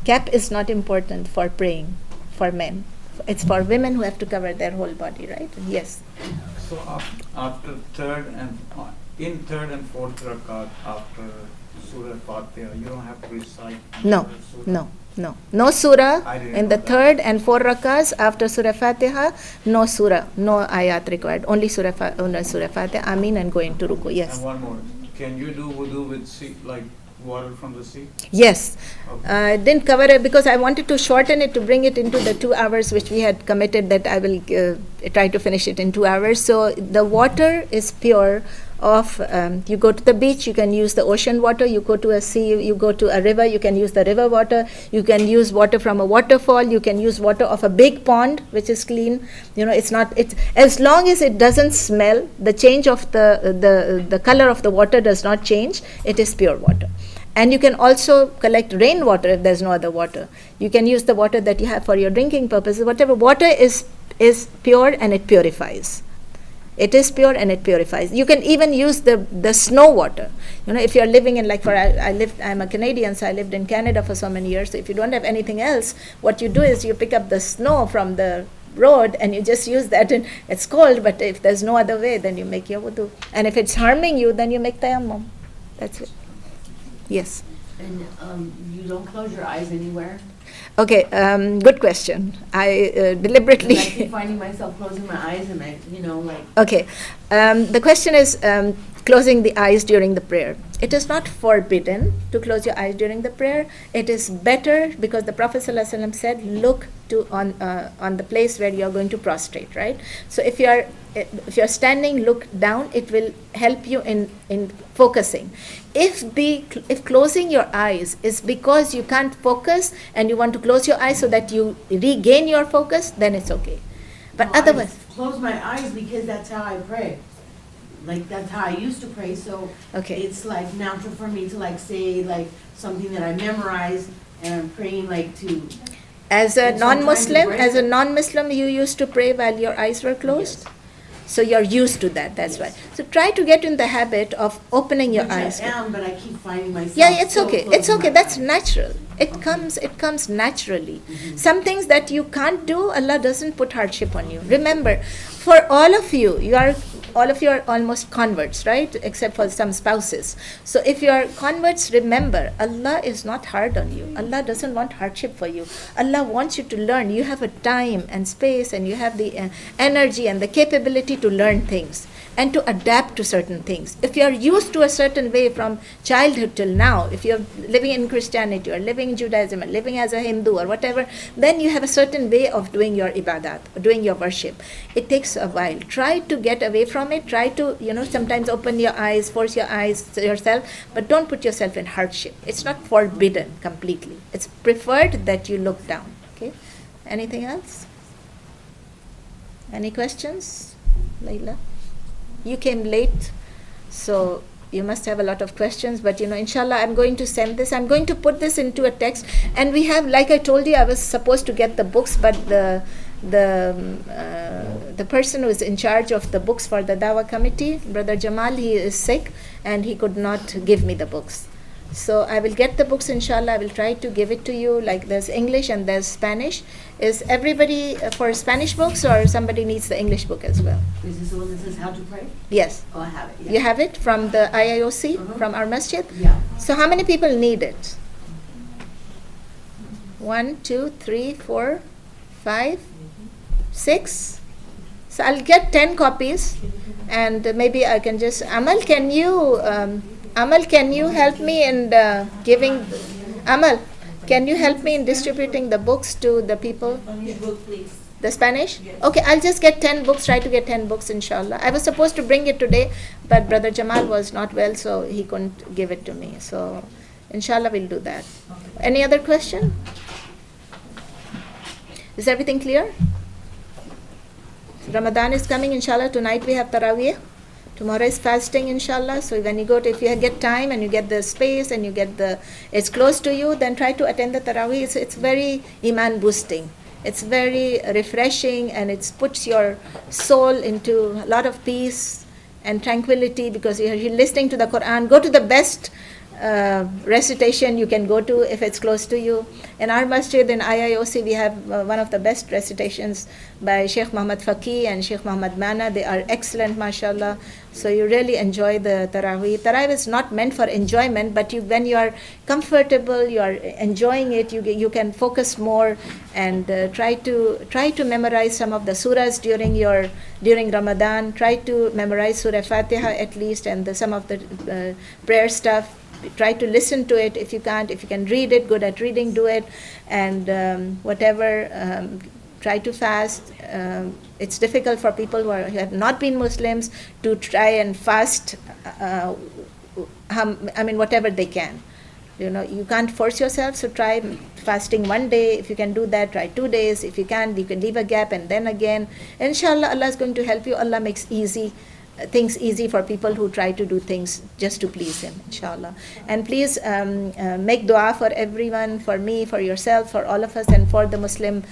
Speaker 1: Cap is not important for praying for men. It's for women who have to cover their whole body, right? Yes.
Speaker 3: So after in third and fourth rakat after Surah Fatiha, you don't have to recite.
Speaker 1: No,
Speaker 3: Surah?
Speaker 1: no surah
Speaker 3: I didn't
Speaker 1: in
Speaker 3: know
Speaker 1: the
Speaker 3: that.
Speaker 1: third and four rakas after Surah Fatiha. No surah, no ayat required. Only Surah Fatiha, Amin, and go into ruku. Yes.
Speaker 3: And one more. Can you do wudu with sea, like water from the sea?
Speaker 1: Yes.
Speaker 3: Okay.
Speaker 1: I didn't cover it because I wanted to shorten it to bring it into the 2 hours which we had committed that I will try to finish it in 2 hours. So the water is pure of, you go to the beach, you can use the ocean water, you go to a sea, you go to a river, you can use the river water, you can use water from a waterfall, you can use water of a big pond which is clean. It's as long as it doesn't smell, the change of the color of the water does not change, it is pure water. And you can also collect rainwater if there's no other water. You can use the water that you have for your drinking purposes. Whatever water is pure and it purifies. It is pure and it purifies. You can even use the snow water. If you're living in I'm a Canadian, so I lived in Canada for so many years. So if you don't have anything else, what you do is you pick up the snow from the road and you just use that, and it's cold, but if there's no other way, then you make your wudu. And if it's harming you, then you make tayammum. That's it. Yes.
Speaker 7: And you don't close your eyes anywhere?
Speaker 1: Okay, good question. I deliberately...
Speaker 7: I keep finding myself closing my eyes and
Speaker 1: Okay, the question is closing the eyes during the prayer. It is not forbidden to close your eyes during the prayer. It is better because the Prophet ﷺ said, look on the place where you are going to prostrate, right? So if you're standing, look down. It will help you in focusing. If closing your eyes is because you can't focus and you want to close your eyes so that you regain your focus, then it's okay. But otherwise,
Speaker 7: I close my eyes because that's how I pray. Like that's how I used to pray. So
Speaker 1: okay.
Speaker 7: It's like natural for me to say something that I memorized, and I'm praying to.
Speaker 1: As a
Speaker 7: And so I'm trying to
Speaker 1: non-Muslim, you used to pray while your eyes were closed?
Speaker 7: Yes.
Speaker 1: So you're used to that, that's why. So try to get in the habit of opening your
Speaker 7: Which
Speaker 1: eyes.
Speaker 7: I am, but I keep finding myself.
Speaker 1: Yeah, it's
Speaker 7: still
Speaker 1: okay. It's
Speaker 7: closing
Speaker 1: okay.
Speaker 7: my
Speaker 1: That's
Speaker 7: eyes.
Speaker 1: natural. It comes naturally. Some things that you can't do, Allah doesn't put hardship on you. Remember, for all of you are almost converts, right? Except for some spouses. So if you are converts, remember, Allah is not hard on you. Allah doesn't want hardship for you. Allah wants you to learn. You have a time and space, and you have the energy and the capability to learn things and to adapt to certain things. If you are used to a certain way from childhood till now, if you're living in Christianity or living in Judaism or living as a Hindu or whatever, then you have a certain way of doing your ibadat, doing your worship. It takes a while. Try to get away from it. Try to, sometimes open your eyes, force your eyes to yourself, but don't put yourself in hardship. It's not forbidden completely. It's preferred that you look down. Okay? Anything else? Any questions, Layla? You came late, so you must have a lot of questions, but inshallah, I'm going to send this. I'm going to put this into a text, and we have, like I told you, I was supposed to get the books, but the person who is in charge of the books for the Dawah committee, Brother Jamal, he is sick, and he could not give me the books. So I will get the books, inshallah. I will try to give it to you. Like there's English and there's Spanish. Is everybody for Spanish books, or somebody needs the English book as well?
Speaker 7: Is this the one that says how to pray?
Speaker 1: Yes.
Speaker 7: Oh, I have it. Yeah.
Speaker 1: You have it from the IIOC,
Speaker 7: Uh-huh.
Speaker 1: from our masjid?
Speaker 7: Yeah.
Speaker 1: So how many people need it? 1, 2, 3, 4, 5, 6. So I'll get 10 copies, and maybe I can just Amal, can you help me in giving? Amal, can you help me in distributing the books to the people?
Speaker 2: book, please.
Speaker 1: The Spanish? Okay, I'll just get 10 books, try to get 10 books, inshallah. I was supposed to bring it today, but Brother Jamal was not well, so he couldn't give it to me. So, inshallah, we'll do that. Any other question? Is everything clear? Ramadan is coming, inshallah. Tonight we have Taraweeh. Tomorrow is fasting, inshallah. So when you if you get time and you get the space and you get it's close to you, then try to attend the Taraweeh. It's very iman boosting. It's very refreshing, and it puts your soul into a lot of peace. and tranquility, because you're listening to the Quran. Go to the best recitation you can go to if it's close to you. In our masjid in IIOC, we have one of the best recitations by Sheikh Muhammad Faqih and Sheikh Muhammad Mana. They are excellent, mashallah. So you really enjoy the Taraweeh. Taraweeh is not meant for enjoyment, but when you are comfortable, you are enjoying it, you can focus more, and try to memorize some of the surahs during Ramadan. Try to memorize Surah Fatiha at least, and some of the prayer stuff. Try to listen to it if you can't. If you can read it, good at reading, do it. And try to fast. It's difficult for people who have not been Muslims to try and fast, whatever they can. You can't force yourself, so try fasting one day. If you can do that, try 2 days. If you can't, you can leave a gap and then again. Inshallah, Allah is going to help you. Allah makes things easy for people who try to do things just to please Him, inshallah. And please make dua for everyone, for me, for yourself, for all of us, and for the Muslim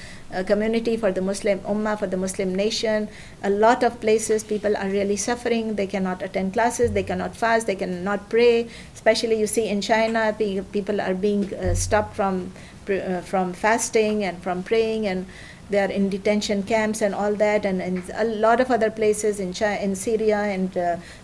Speaker 1: community, for the Muslim ummah, for the Muslim nation. A lot of places people are really suffering. They cannot attend classes, they cannot fast, they cannot pray. Especially you see in China, people are being stopped from fasting and from praying, and they are in detention camps and all that, and a lot of other places in Syria and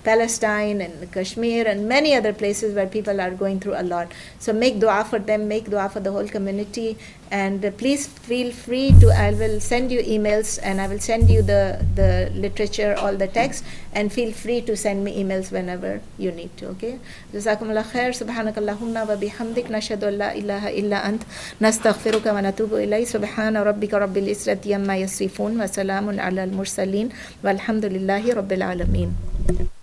Speaker 1: Palestine and Kashmir and many other places where people are going through a lot. So make dua for them, make dua for the whole community, and please feel free to, I will send you emails and I will send you the literature, all the text, and feel free to send me emails whenever you need to, okay? Jazakumullah khair, subhanakallahumma wa bihamdik, nashhadu an la ilaha illa ant, nastaghfiruka wa natubu ilayk, subhana rabbika rabbil izzati amma yasifun, wa salamun ala al-mursalin, walhamdulillahi rabbil alamin.